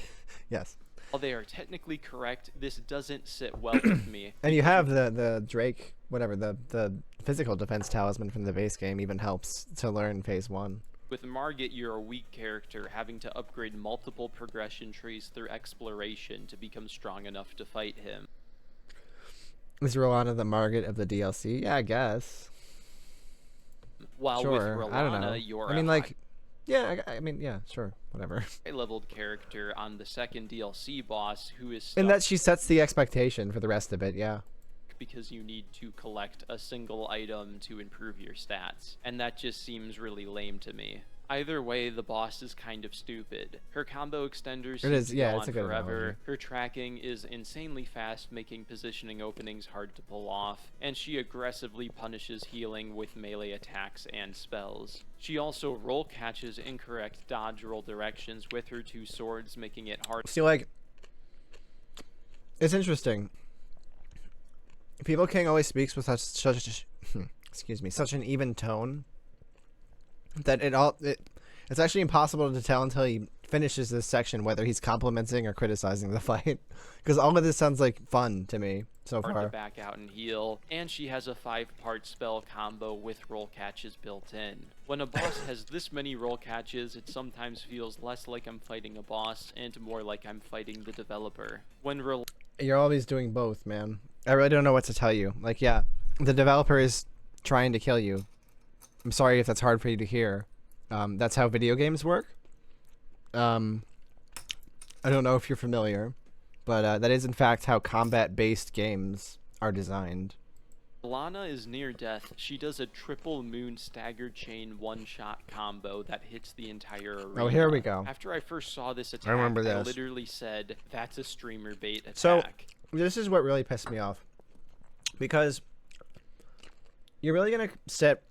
yes. While they are technically correct, this doesn't sit well with me. And you have the Drake, whatever, the physical defense talisman from the base game even helps to learn phase 1. With Margit, you're a weak character, having to upgrade multiple progression trees through exploration to become strong enough to fight him. Is Rolana the Margit of the DLC? Yeah, I guess. While Sure, with Rolana, I don't know. you're I mean, a like, yeah, I mean, yeah, sure, whatever. high-leveled character on the second DLC boss who is And stuck that she sets the expectation for the rest of it, yeah. because you need to collect a single item to improve your stats, and that just seems really lame to me. Either way, the boss is kind of stupid. Her combo extenders seem to yeah, go it's on a good forever. analogy. Her tracking is insanely fast, making positioning openings hard to pull off, and she aggressively punishes healing with melee attacks and spells. She also roll catches incorrect dodge roll directions with her two swords, making it hard. See, like, it's interesting. Feeble King always speaks with such excuse me, such an even tone that it's actually impossible to tell until he finishes this section whether he's complimenting or criticizing the fight, because all of this sounds like fun to me so hard far. to back out and heal, and she has a 5-part spell combo with roll catches built in. When a boss has this many roll catches, it sometimes feels less like I'm fighting a boss and more like I'm fighting the developer. When You're always doing both, man. I really don't know what to tell you. Like, yeah, the developer is trying to kill you. I'm sorry if that's hard for you to hear. That's how video games work. I don't know if you're familiar, but that is in fact how combat-based games are designed. Lana is near death, she does a triple moon staggered chain one-shot combo that hits the entire arena. Oh, here we go. After I first saw this attack, remember I this. literally said, that's a streamer bait attack. So, this is what really pissed me off. Because you're really going to sit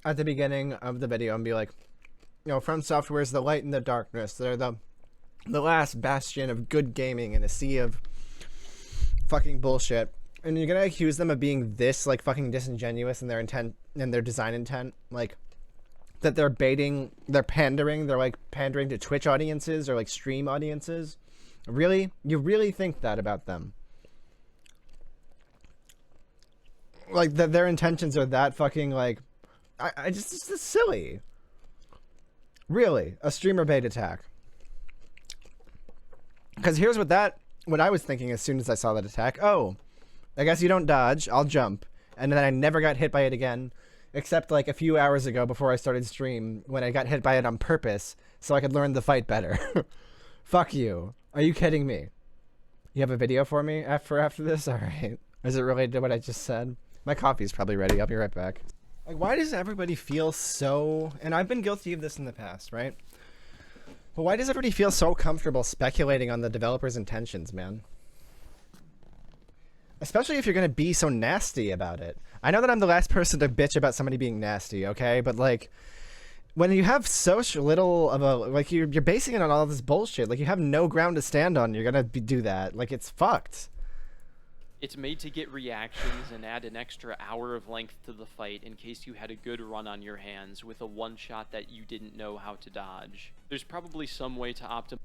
at the beginning of the video and be like, you know, From Software is the light in the darkness. They're the last bastion of good gaming in a sea of fucking bullshit. And you're going to accuse them of being this, like, fucking disingenuous in their intent, in their design intent. Like, that they're baiting, they're pandering, they're, like, pandering to Twitch audiences or, like, stream audiences. Really? You really think that about them? Like, that their intentions are that fucking, like, it's just silly. Really, a streamer bait attack. Because here's what I was thinking as soon as I saw that attack. Oh, I guess you don't dodge, I'll jump. And then I never got hit by it again, except like a few hours ago before I started stream, when I got hit by it on purpose so I could learn the fight better. Fuck you. Are you kidding me? You have a video for me after this? Alright. Is it related to what I just said? My coffee's probably ready. I'll be right back. Like, why does everybody feel so... And I've been guilty of this in the past, right? But why does everybody feel so comfortable speculating on the developer's intentions, man? Especially if you're going to be so nasty about it. I know that I'm the last person to bitch about somebody being nasty, okay? But, like, when you have so little of a... Like, you're basing it on all this bullshit. Like, you have no ground to stand on. You're going to do that. Like, it's fucked. It's made to get reactions and add an extra hour of length to the fight in case you had a good run on your hands with a one-shot that you didn't know how to dodge. There's probably some way to optimize.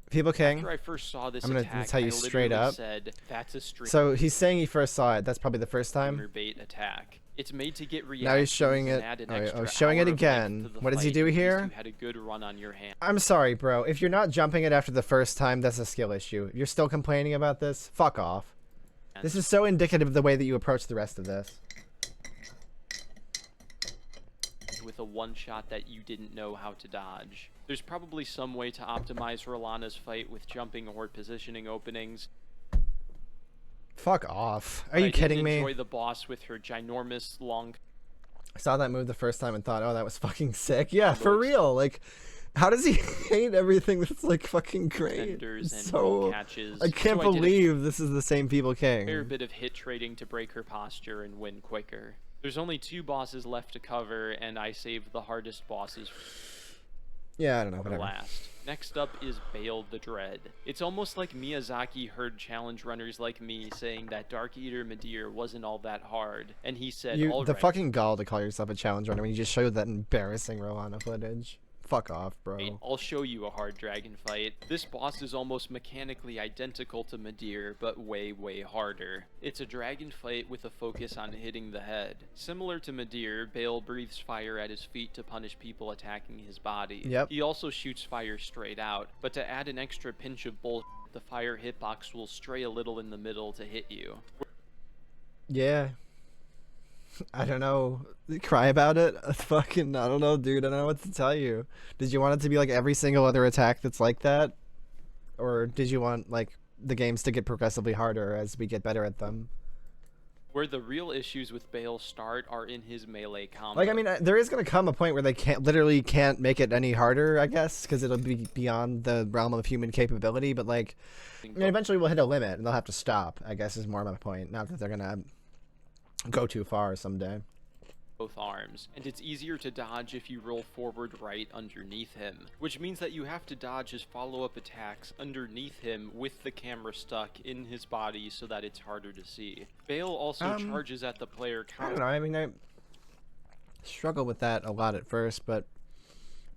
Feeble King, After I first saw this I'm gonna attack, tell you I straight literally up. said, that's a streamer So he's saying he first saw it. That's probably the first time. bait attack. It's made to get reactions Now he's showing and it. add an Oh, extra showing hour it of length again. to the What does he fight do in case here? You had a good run on your hand. I'm sorry, bro. If you're not jumping it after the first time, that's a skill issue. You're still complaining about this? Fuck off. This is so indicative of the way that you approach the rest of this. With with a one-shot that you didn't know how to dodge. There's probably some way to optimize Rolana's fight with jumping or positioning openings. Fuck off. Are you kidding me? I didn't enjoy the boss with her ginormous long... I saw that move the first time and thought, oh, that was fucking sick. Yeah, for real. Like, how does he hate everything that's like fucking great? And So catches. I can't believe this is the same Feeble King. A fair bit of hit trading to break her posture and win quicker. There's only 2 bosses left to cover, and I saved the hardest bosses Yeah, I don't know, for whatever. last. Next up is Bale the Dread. It's almost like Miyazaki heard challenge runners like me saying that Dark Eater Midir wasn't all that hard, and he said, The alright. fucking gall to call yourself a challenge runner when you just showed that embarrassing Rolana footage. Fuck off, bro. I'll show you a hard dragon fight. This boss is almost mechanically identical to Midir, but way, way harder. It's a dragon fight with a focus on hitting the head. Similar to Midir, Bale breathes fire at his feet to punish people attacking his body. Yep. He also shoots fire straight out, but to add an extra pinch of bullshit, the fire hitbox will stray a little in the middle to hit you. Yeah. I don't know. Cry about it? Fucking, I don't know, dude. I don't know what to tell you. Did you want it to be like every single other attack that's like that? Or did you want, like, the games to get progressively harder as we get better at them? Where the real issues with Bale start are in his melee combo. Like, I mean, there is going to come a point where they literally can't make it any harder, I guess, because it'll be beyond the realm of human capability, but, like, I mean, eventually we'll hit a limit, and they'll have to stop, I guess, is more my point. Not that they're going to go too far someday. Both arms, and it's easier to dodge if you roll forward right underneath him, which means that you have to dodge his follow-up attacks underneath him with the camera stuck in his body so that it's harder to see. Bale also charges at the player I don't know, I mean, I struggle with that a lot at first, but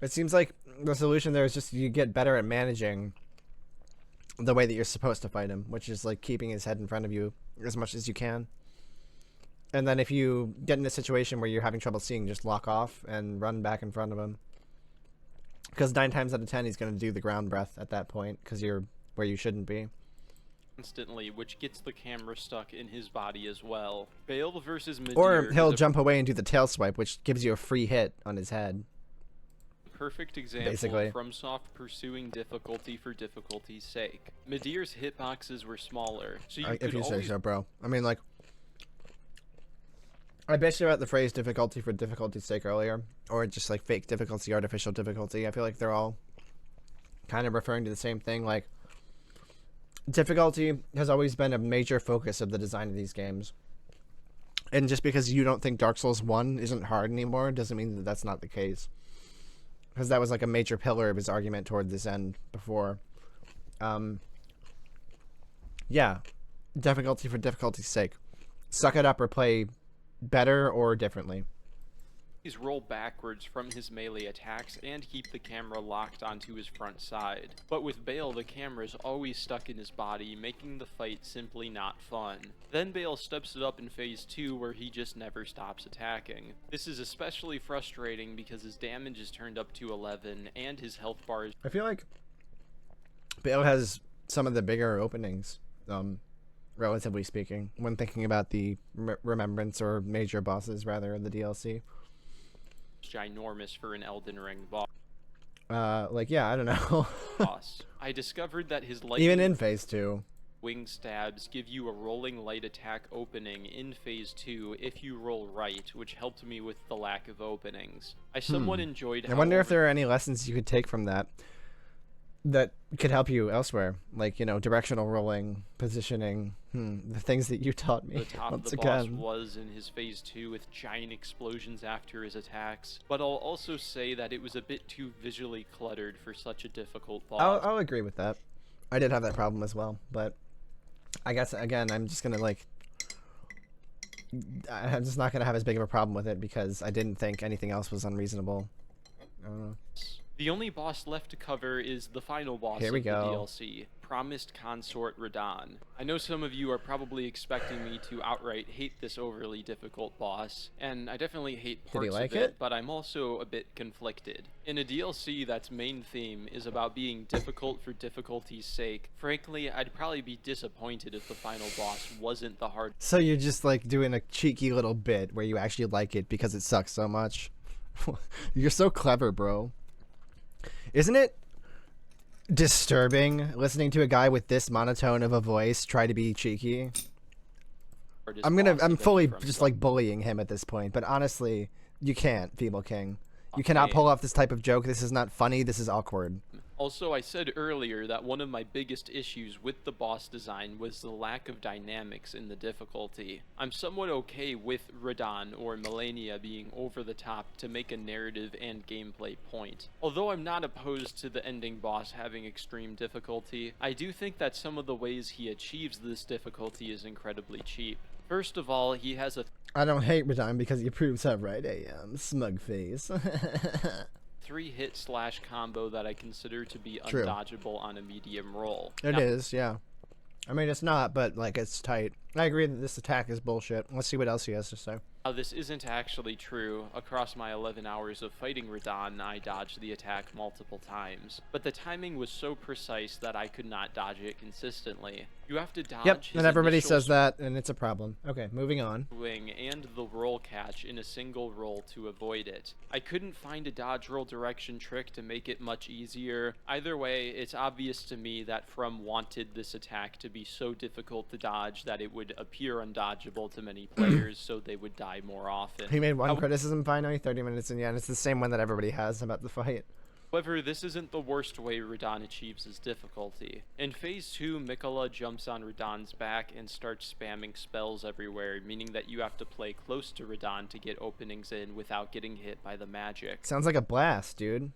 it seems like the solution there is just you get better at managing the way that you're supposed to fight him, which is like keeping his head in front of you as much as you can. And then if you get in a situation where you're having trouble seeing, just lock off and run back in front of him. Because 9 times out of 10, he's going to do the ground breath at that point, because you're where you shouldn't be. Instantly, which gets the camera stuck in his body as well. Bale versus Midir. Or he'll jump away and do the tail swipe, which gives you a free hit on his head. Perfect example Basically. from Soft pursuing difficulty for difficulty's sake. Midir's hitboxes were smaller, so you could if you say always... so, bro. I mean, like, I bitched about the phrase difficulty for difficulty's sake earlier, or just like fake difficulty, artificial difficulty. I feel like they're all kind of referring to the same thing. Like, difficulty has always been a major focus of the design of these games. And just because you don't think Dark Souls 1 isn't hard anymore doesn't mean that that's not the case. Because that was like a major pillar of his argument toward this end before. Yeah, difficulty for difficulty's sake. Suck it up or play better or differently. He's roll backwards from his melee attacks and keep the camera locked onto his front side. But with Bale, the camera's always stuck in his body, making the fight simply not fun. Then Bale steps it up in phase 2 where he just never stops attacking. This is especially frustrating because his damage is turned up to 11 and his health bar is... I feel like Bale has some of the bigger openings, relatively speaking, when thinking about the remembrance or major bosses, rather, in the DLC. ginormous for an Elden Ring boss. Like, yeah, I don't know. I discovered that his even in phase 2. Wing stabs give you a rolling light attack opening in phase 2 if you roll right, which helped me with the lack of openings. I somewhat enjoyed how... I wonder if there are any lessons you could take from that that could help you elsewhere, like, you know, directional rolling, positioning, the things that you taught me. The top of the boss was in his phase 2 with giant explosions after his attacks, but I'll also say that it was a bit too visually cluttered for such a difficult boss. I'll agree with that. I did have that problem as well, but I guess, again, I'm just gonna, like, I'm just not gonna have as big of a problem with it because I didn't think anything else was unreasonable. I don't know. The only boss left to cover is the final boss of the DLC, Promised Consort Radahn. I know some of you are probably expecting me to outright hate this overly difficult boss, and I definitely hate parts of it, but I'm also a bit conflicted. In a DLC that's main theme is about being difficult for difficulty's sake, frankly, I'd probably be disappointed if the final boss wasn't the hard... So you're just, like, doing a cheeky little bit where you actually like it because it sucks so much? You're so clever, bro. Isn't it disturbing listening to a guy with this monotone of a voice try to be cheeky? I'm fully just like bullying him at this point, but honestly, you can't, Feeble King. You cannot pull off this type of joke. This is not funny. This is awkward. Also, I said earlier that one of my biggest issues with the boss design was the lack of dynamics in the difficulty. I'm somewhat okay with Radahn or Melania being over the top to make a narrative and gameplay point. Although I'm not opposed to the ending boss having extreme difficulty, I do think that some of the ways he achieves this difficulty is incredibly cheap. First of all, he has a I don't hate Radahn because he proves how right I am, smugface. 3-hit slash combo that I consider to be True. undodgeable on a medium roll. It is, yeah. I mean, it's not, but like it's tight. I agree that this attack is bullshit. Let's see what else he has to say. This isn't actually true. Across my 11 hours of fighting Radahn, I dodged the attack multiple times, but the timing was so precise that I could not dodge it consistently. You have to dodge Yep, his and everybody initial says that, and it's a problem. Okay, moving on. swing and the roll catch in a single roll to avoid it. I couldn't find a dodge roll direction trick to make it much easier. Either way, it's obvious to me that From wanted this attack to be so difficult to dodge that it would appear undodgeable to many players, so they would die more often. He made one criticism finally, 30 minutes in, yeah, and it's the same one that everybody has about the fight. However, this isn't the worst way Radahn achieves his difficulty. In Phase 2, Mikola jumps on Radahn's back and starts spamming spells everywhere, meaning that you have to play close to Radahn to get openings in without getting hit by the magic. Sounds like a blast, dude.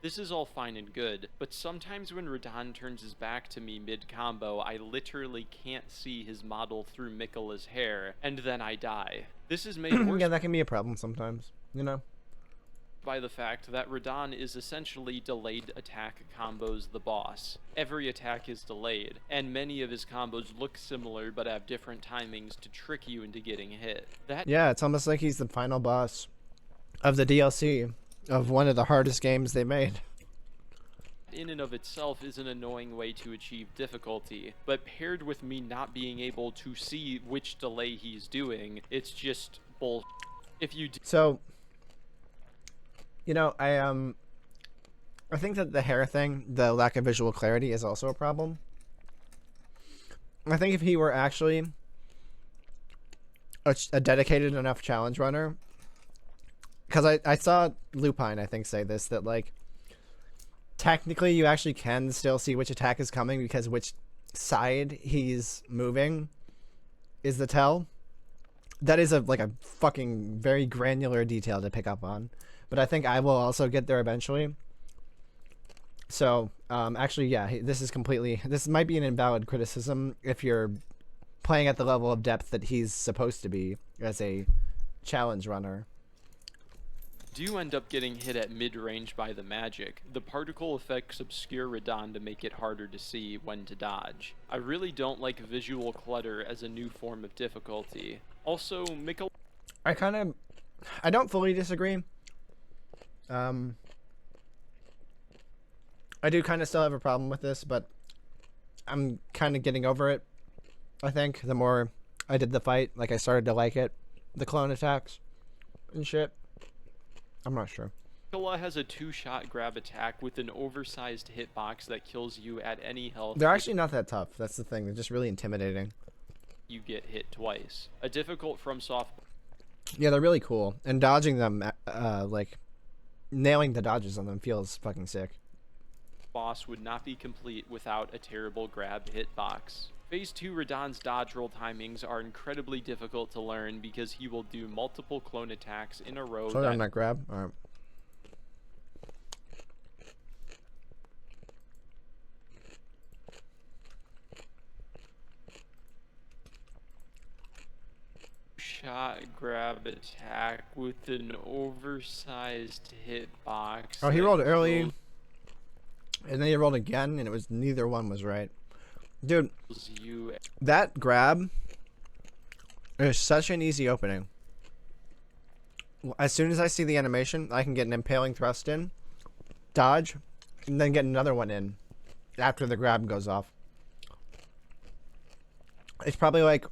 This is all fine and good, but sometimes when Radahn turns his back to me mid-combo, I literally can't see his model through Mikola's hair, and then I die. This is made worse Yeah, that can be a problem sometimes, you know? by the fact that Radahn is essentially delayed attack combos the boss. Every attack is delayed, and many of his combos look similar but have different timings to trick you into getting hit. Yeah, it's almost like he's the final boss of the DLC of one of the hardest games they made. In and of itself is an annoying way to achieve difficulty, but paired with me not being able to see which delay he's doing, it's just bull. If you So, you know, I think that the hair thing, the lack of visual clarity, is also a problem. I think if he were actually a dedicated enough challenge runner, because I saw Lupine, I think, say this, that like technically you actually can still see which attack is coming because which side he's moving is the tell. That is like a fucking very granular detail to pick up on, but I think I will also get there eventually. So actually, yeah, this might be an invalid criticism if you're playing at the level of depth that he's supposed to be as a challenge runner. do end up getting hit at mid-range by the magic, the particle effects obscure Radahn to make it harder to see when to dodge. I really don't like visual clutter as a new form of difficulty. Also, I don't fully disagree. I do kind of still have a problem with this, but I'm kind of getting over it. I think the more I did the fight, like I started to like it. The clone attacks and shit. I'm not sure. Mikola has a 2-shot grab attack with an oversized hitbox that kills you at any health. They're actually not that tough. That's the thing. They're just really intimidating. You get hit twice. A difficult FromSoft. Yeah, they're really cool. And dodging them, like nailing the dodges on them feels fucking sick. Boss would not be complete without a terrible grab hitbox. Phase 2 Radahn's dodge roll timings are incredibly difficult to learn because he will do multiple clone attacks in a row. So on that grab? Alright. Shot grab attack with an oversized hitbox. Oh, he rolled early, and then he rolled again, and it was neither one was right. Dude, that grab is such an easy opening. As soon as I see the animation, I can get an impaling thrust in, dodge, and then get another one in after the grab goes off. It's probably like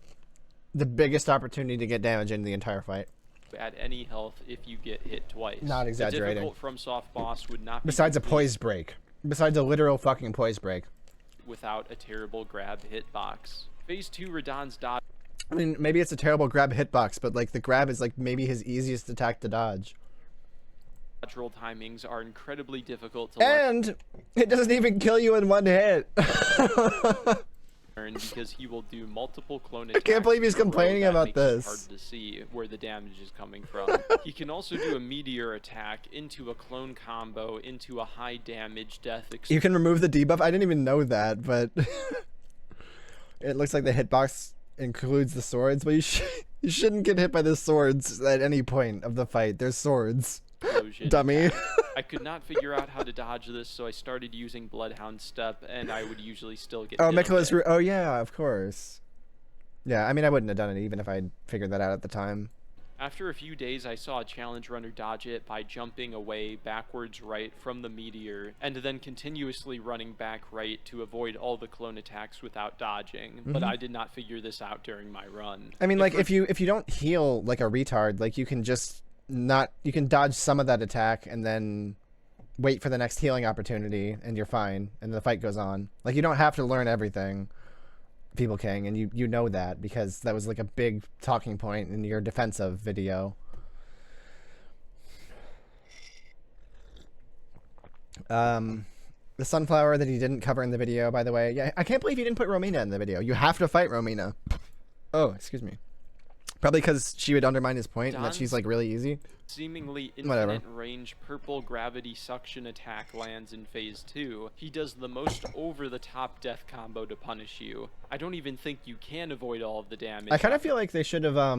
the biggest opportunity to get damage in the entire fight. at any health if you get hit twice. Not exaggerating. A difficult FromSoft boss would not be Besides a complete poise break. Besides a literal fucking poise break. without a terrible grab hitbox. Phase 2 Radahn's dodge I mean, maybe it's a terrible grab hitbox, but like the grab is like maybe his easiest attack to dodge. roll timings are incredibly difficult to learn And it doesn't even kill you in one hit. because he will do multiple clone attacks. I can't believe he's in a row complaining that about makes it this. hard to see where the damage is coming from. He can also do a meteor attack into a clone combo into a high damage death You can remove the debuff. I didn't even know that, but it looks like the hitbox includes the swords, but you shouldn't get hit by the swords at any point of the fight. There's swords. explosion. Dummy. I could not figure out how to dodge this, so I started using Bloodhound Step, and I would usually still get Oh, hit a Mikola's bit. oh yeah, of course. Yeah, I mean, I wouldn't have done it even if I'd figured that out at the time. After a few days, I saw a challenge runner dodge it by jumping away backwards right from the meteor, and then continuously running back right to avoid all the clone attacks without dodging. But I did not figure this out during my run. I mean, like if you don't heal like a retard, like you can just you can dodge some of that attack and then wait for the next healing opportunity and you're fine and the fight goes on. Like you don't have to learn everything, Feeble King, and you know that because that was like a big talking point in your defensive video. The sunflower that he didn't cover in the video, by the way. Yeah, I can't believe he didn't put Romina in the video. You have to fight Romina. Oh, excuse me. Probably because she would undermine his point and that she's like really easy. Seemingly Whatever. infinite range purple gravity suction attack lands in phase 2. He does the most over-the-top death combo to punish you. I don't even think you can avoid all of the damage. I kind of feel like they should have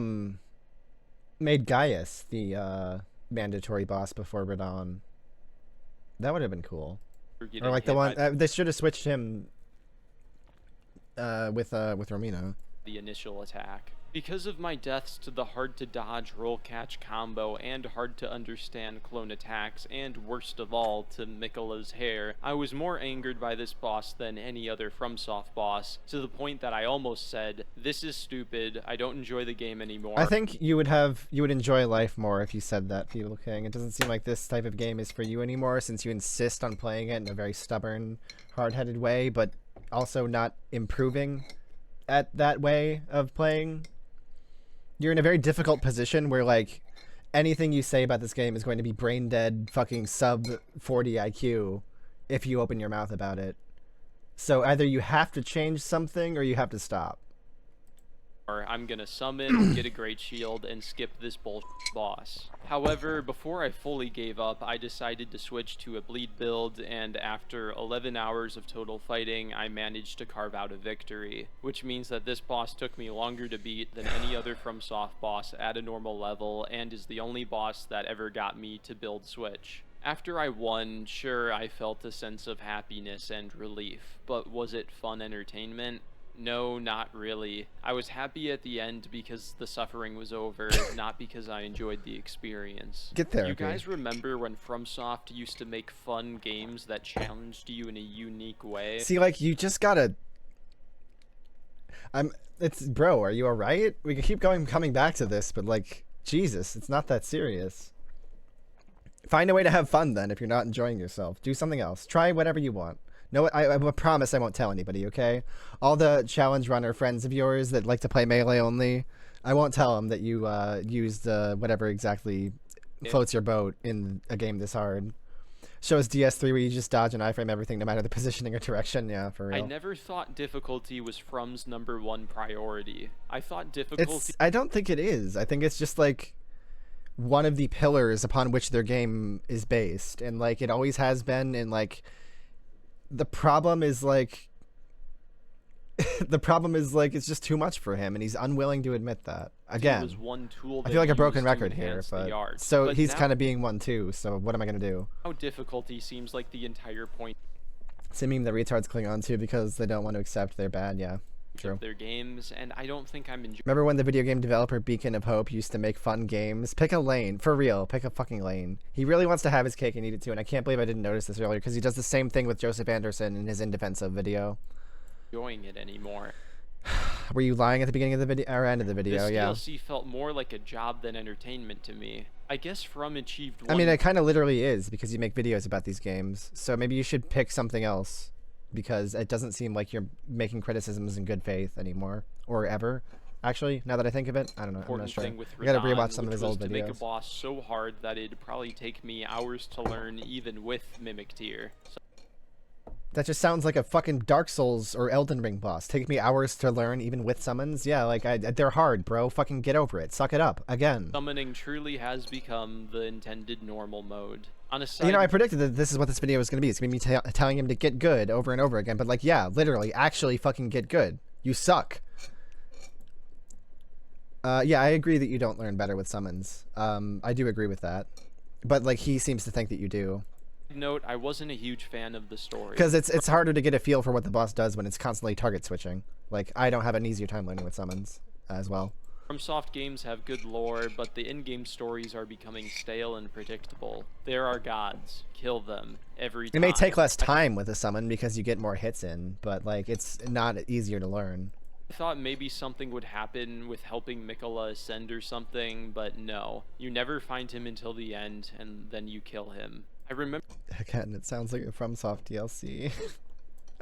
made Gaius the mandatory boss before Radahn. That would have been cool. Or like the one they should have switched him with Romina. The initial attack. Because of my deaths to the hard-to-dodge roll-catch combo and hard-to-understand clone attacks, and worst of all, to Mikola's hair, I was more angered by this boss than any other FromSoft boss, to the point that I almost said, "This is stupid, I don't enjoy the game anymore." I think you would enjoy life more if you said that, Feeble King. It doesn't seem like this type of game is for you anymore since you insist on playing it in a very stubborn, hard-headed way, but also not improving at that way of playing. You're in a very difficult position where like anything you say about this game is going to be brain dead fucking sub 40 IQ if you open your mouth about it. So either you have to change something or you have to stop. Or I'm gonna summon, get a great shield, and skip this bullshit boss. However, before I fully gave up, I decided to switch to a bleed build, and after 11 hours of total fighting, I managed to carve out a victory, which means that this boss took me longer to beat than any other FromSoft boss at a normal level, and is the only boss that ever got me to build switch. After I won, sure, I felt a sense of happiness and relief, but was it fun entertainment? No, not really. I was happy at the end because the suffering was over, not because I enjoyed the experience. Get therapy. You guys remember when FromSoft used to make fun games that challenged you in a unique way? See, like you just gotta. Bro, are you alright? We can keep coming back to this, but like, Jesus, it's not that serious. Find a way to have fun then if you're not enjoying yourself. Do something else. Try whatever you want. No, I promise I won't tell anybody, okay? All the challenge runner friends of yours that like to play melee only, I won't tell them that you used whatever exactly floats your boat in a game this hard. Shows DS3 where you just dodge and iframe everything no matter the positioning or direction. Yeah, for real. I never thought difficulty was From's #1 priority. I thought difficulty... I don't think it is. I think it's just like one of the pillars upon which their game is based, and like it always has been, and like the problem is like it's just too much for him and he's unwilling to admit that. Again, was one tool I feel like a that broken used to record here, enhance the art. so But he's now- kind of being one too, so what am I gonna do? Now difficulty seems like the entire point It's a meme that retards cling on to because they don't want to accept they're bad. Yeah, true. of their games, and I don't think I'm enjoying. Remember when the video game developer Beacon of Hope used to make fun games? Pick a lane. For real, pick a fucking lane. He really wants to have his cake and eat it too, and I can't believe I didn't notice this earlier because he does the same thing with Joseph Anderson in his In Defense of video. Enjoying it anymore. Were you lying at the beginning of the video or end of the video? This Yeah. DLC felt more like a job than entertainment to me. I guess From achieved one... I mean, it kind of literally is because you make videos about these games. So maybe you should pick something else because it doesn't seem like you're making criticisms in good faith anymore or ever. Actually, now that I think of it, I don't know. I'm not sure. thing with I gotta Radon, rewatch some of which his was old to make a videos. boss so hard that it'd probably take me hours to learn even with Mimic Tier. So That just sounds like a fucking Dark Souls or Elden Ring boss. Take me hours to learn even with summons. Yeah, like they're hard, bro. Fucking get over it. Suck it up. Again. summoning truly has become the intended normal mode. On a side You know, I predicted that this is what this video was going to be. It's going to be me telling him to get good over and over again. But like, yeah, literally, actually fucking get good. You suck. Yeah, I agree that you don't learn better with summons. I do agree with that. But like, he seems to think that you do. note, I wasn't a huge fan of the story. Because it's harder to get a feel for what the boss does when it's constantly target switching. Like, I don't have an easier time learning with summons as well. FromSoft games have good lore, but the in-game stories are becoming stale and predictable. There are gods. Kill them. Every time. It may take less time with a summon because you get more hits in, but like, it's not easier to learn. I thought maybe something would happen with helping Mikola ascend or something, but no. You never find him until the end, and then you kill him. I remember... Again, it sounds like a FromSoft DLC.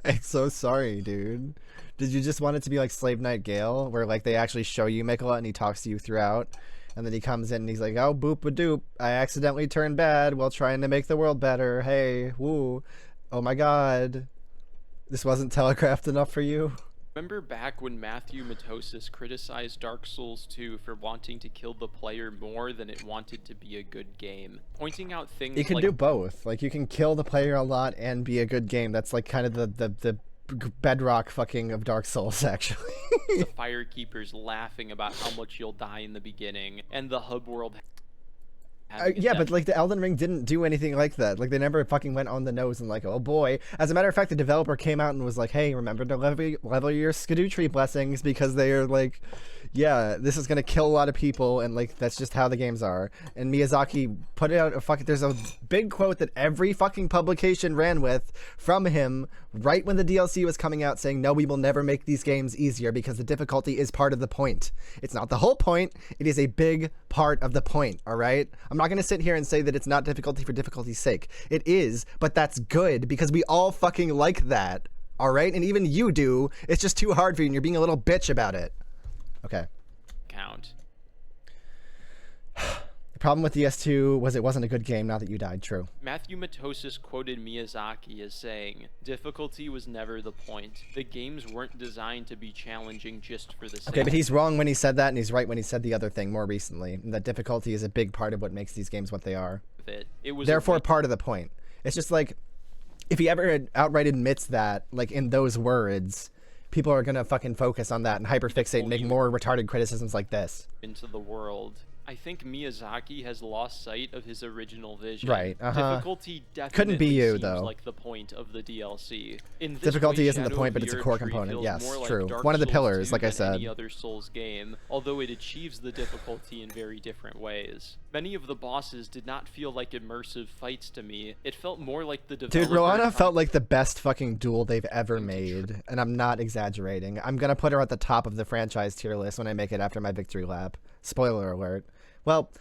I'm so sorry, dude. Did you just want it to be like Slave Knight Gale, where like they actually show you Mikola and he talks to you throughout, and then he comes in and he's like, oh, boop-a-doop, I accidentally turned bad while trying to make the world better. Hey, woo. Oh my god. This wasn't telegraphed enough for you? Remember back when Matthew Matosis criticized Dark Souls 2 for wanting to kill the player more than it wanted to be a good game, pointing out things You can like do both. Like, you can kill the player a lot and be a good game. That's like kind of the bedrock fucking of Dark Souls, actually. the Firekeepers laughing about how much you'll die in the beginning, and the hub world yeah, but like the Elden Ring didn't do anything like that. Like they never fucking went on the nose and like, oh boy. As a matter of fact, the developer came out and was like, hey, remember to level your Scadu tree blessings because they are like, yeah, this is gonna kill a lot of people and like that's just how the games are. And Miyazaki put it out a fucking. There's a big quote that every fucking publication ran with from him right when the DLC was coming out, saying, no, we will never make these games easier because the difficulty is part of the point. It's not the whole point. It is a big part of the point. All right. I'm not going to sit here and say that it's not difficulty for difficulty's sake. It is, but that's good because we all fucking like that. All right. And even you do. It's just too hard for you and you're being a little bitch about it. Okay. count. The problem with DS2 was it wasn't a good game now that you died. True. Matthew Matosis quoted Miyazaki as saying, difficulty was never the point. The games weren't designed to be challenging just for the sake. Okay, but he's wrong when he said that, and he's right when he said the other thing more recently. That difficulty is a big part of what makes these games what they are. It was therefore part of the point. It's just like, if he ever outright admits that, like in those words, people are gonna fucking focus on that and hyperfixate and make more retarded criticisms like this. Into the world. I think Miyazaki has lost sight of his original vision. Right, Difficulty definitely couldn't be you, seems though. like the point of the DLC. In this Difficulty way, isn't the Shadow point, of but the it's a Earth core Tree component. feels Yes, more like true. Dark One of the Souls pillars, 2 like I than said. any other Souls game, although it achieves the difficulty in very different ways. Many of the bosses did not feel like immersive fights to me. It felt more like the developer... Dude, Roanna felt like the best fucking duel they've ever made, and I'm not exaggerating. I'm gonna put her at the top of the franchise tier list when I make it after my victory lap. Spoiler alert. Well,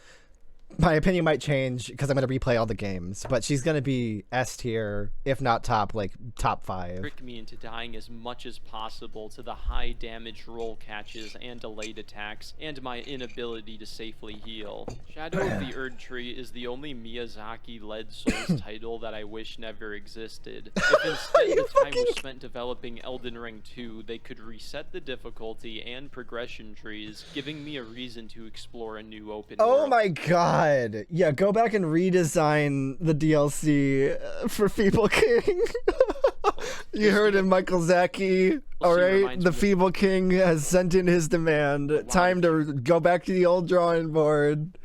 my opinion might change because I'm going to replay all the games, but she's going to be S tier, if not top, like top 5. Trick me into dying as much as possible to the high damage roll catches and delayed attacks, and my inability to safely heal. Shadow of the Erd Tree is the only Miyazaki-led Souls title that I wish never existed. If instead the time was spent developing Elden Ring 2, they could reset the difficulty and progression trees, giving me a reason to explore a new open world. Oh my god! Yeah, go back and redesign the DLC for Feeble King. You heard him, Michael Zaki. Alright, the Feeble King has sent in his demand. Time to go back to the old drawing board.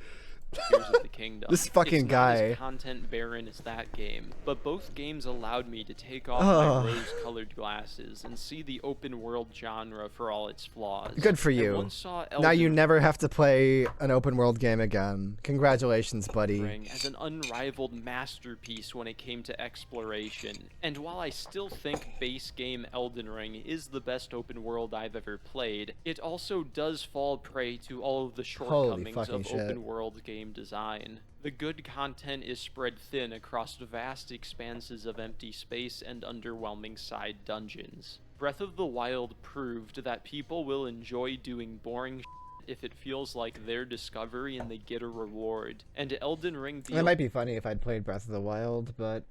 Tears of the Kingdom. This fucking it's guy. Not as content barren as that game, but both games allowed me to take off my rose-colored glasses and see the open world genre for all its flaws. Good for I you. once saw Now you Elden never have to play an open world game again. Congratulations, buddy. Ring as an unrivaled masterpiece when it came to exploration. And while I still think base game Elden Ring is the best open world I've ever played, it also does fall prey to all of the shortcomings of open world game design. The good content is spread thin across vast expanses of empty space and underwhelming side dungeons. Breath of the Wild proved that people will enjoy doing boring if it feels like their discovery and they get a reward. And Elden Ring DLC... It might be funny if I'd played Breath of the Wild, but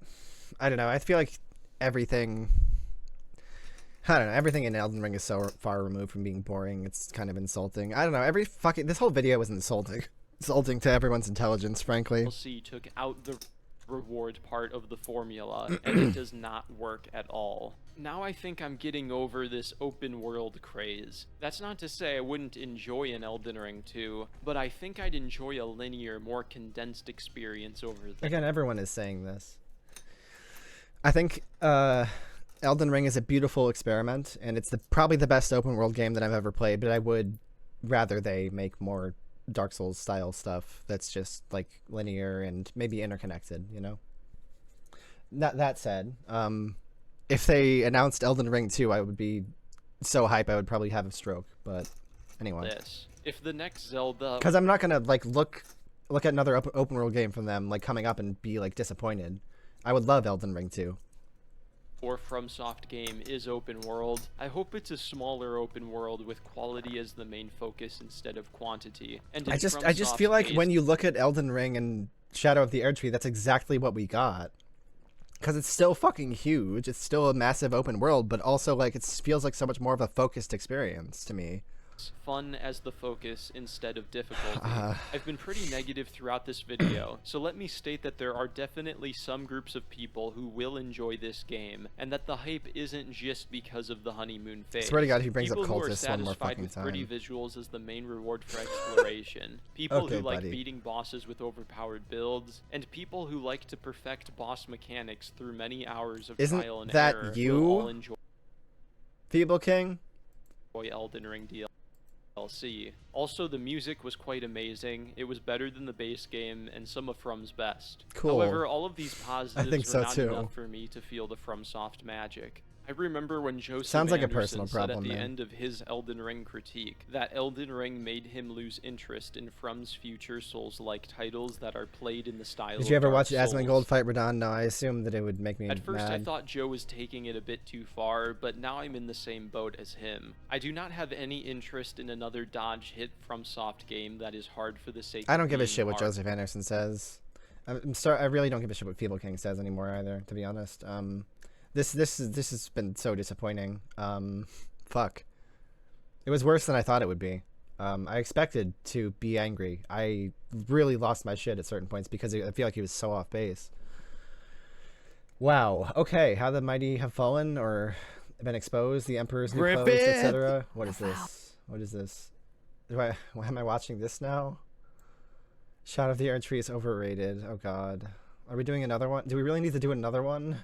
I don't know. I feel like everything in Elden Ring is so far removed from being boring. It's kind of insulting. I don't know. This whole video was insulting to everyone's intelligence, frankly. DLC took out the reward part of the formula, and it does not work at all. Now I think I'm getting over this open world craze. That's not to say I wouldn't enjoy an Elden Ring 2, but I think I'd enjoy a linear, more condensed experience over there. Again, everyone is saying this. I think Elden Ring is a beautiful experiment, and it's probably the best open world game that I've ever played, but I would rather they make more Dark Souls style stuff that's just like linear and maybe interconnected, you know? That said, if they announced Elden Ring 2, I would be so hype I would probably have a stroke, but anyway. If the next Zelda... Because I'm not gonna like look at another open world game from them like coming up and be like disappointed. I would love Elden Ring 2. Or FromSoft game is open world. I hope it's a smaller open world with quality as the main focus instead of quantity. And I just feel like when you look at Elden Ring and Shadow of the Erdtree, that's exactly what we got. Because it's still fucking huge. It's still a massive open world, but also like it feels like so much more of a focused experience to me. Fun as the focus instead of difficulty. I've been pretty negative throughout this video, so let me state that there are definitely some groups of people who will enjoy this game, and that the hype isn't just because of the honeymoon phase. Swear to God, he brings up People who are cultists one more fucking satisfied with time. pretty visuals as the main reward for exploration, people Okay, who like buddy. beating bosses with overpowered builds, and people who like to perfect boss mechanics through many hours of Isn't trial and that error you? will all enjoy Feeble King? Elden Ring DLC. Also, the music was quite amazing. It was better than the base game and some of From's best. Cool. However, all of these positives think so were not too. enough for me to feel the FromSoft magic. I remember when Joseph Sounds like a Anderson personal said problem, at the man. end of his Elden Ring critique that Elden Ring made him lose interest in From's future Souls-like titles that are played in the style Did you of ever Dark watch Asmongold Souls. fight Radon? No, I assumed that it would make me At first I mad. thought Joe was taking it a bit too far, but now I'm in the same boat as him. I do not have any interest in another dodge hit from soft game that is hard for the sake I don't of give a being shit what hard. Joseph Anderson says. I'm sorry, I really don't give a shit what Feeble King says anymore either, to be honest. This has been so disappointing. Fuck. It was worse than I thought it would be. I expected to be angry. I really lost my shit at certain points because I feel like he was so off base. Wow. Okay, how the mighty have fallen or been exposed, the emperor's new clothes, etc. What is this? What is this? Why am I watching this now? Shadow of the Erdtree is overrated. Oh god. Are we doing another one? Do we really need to do another one?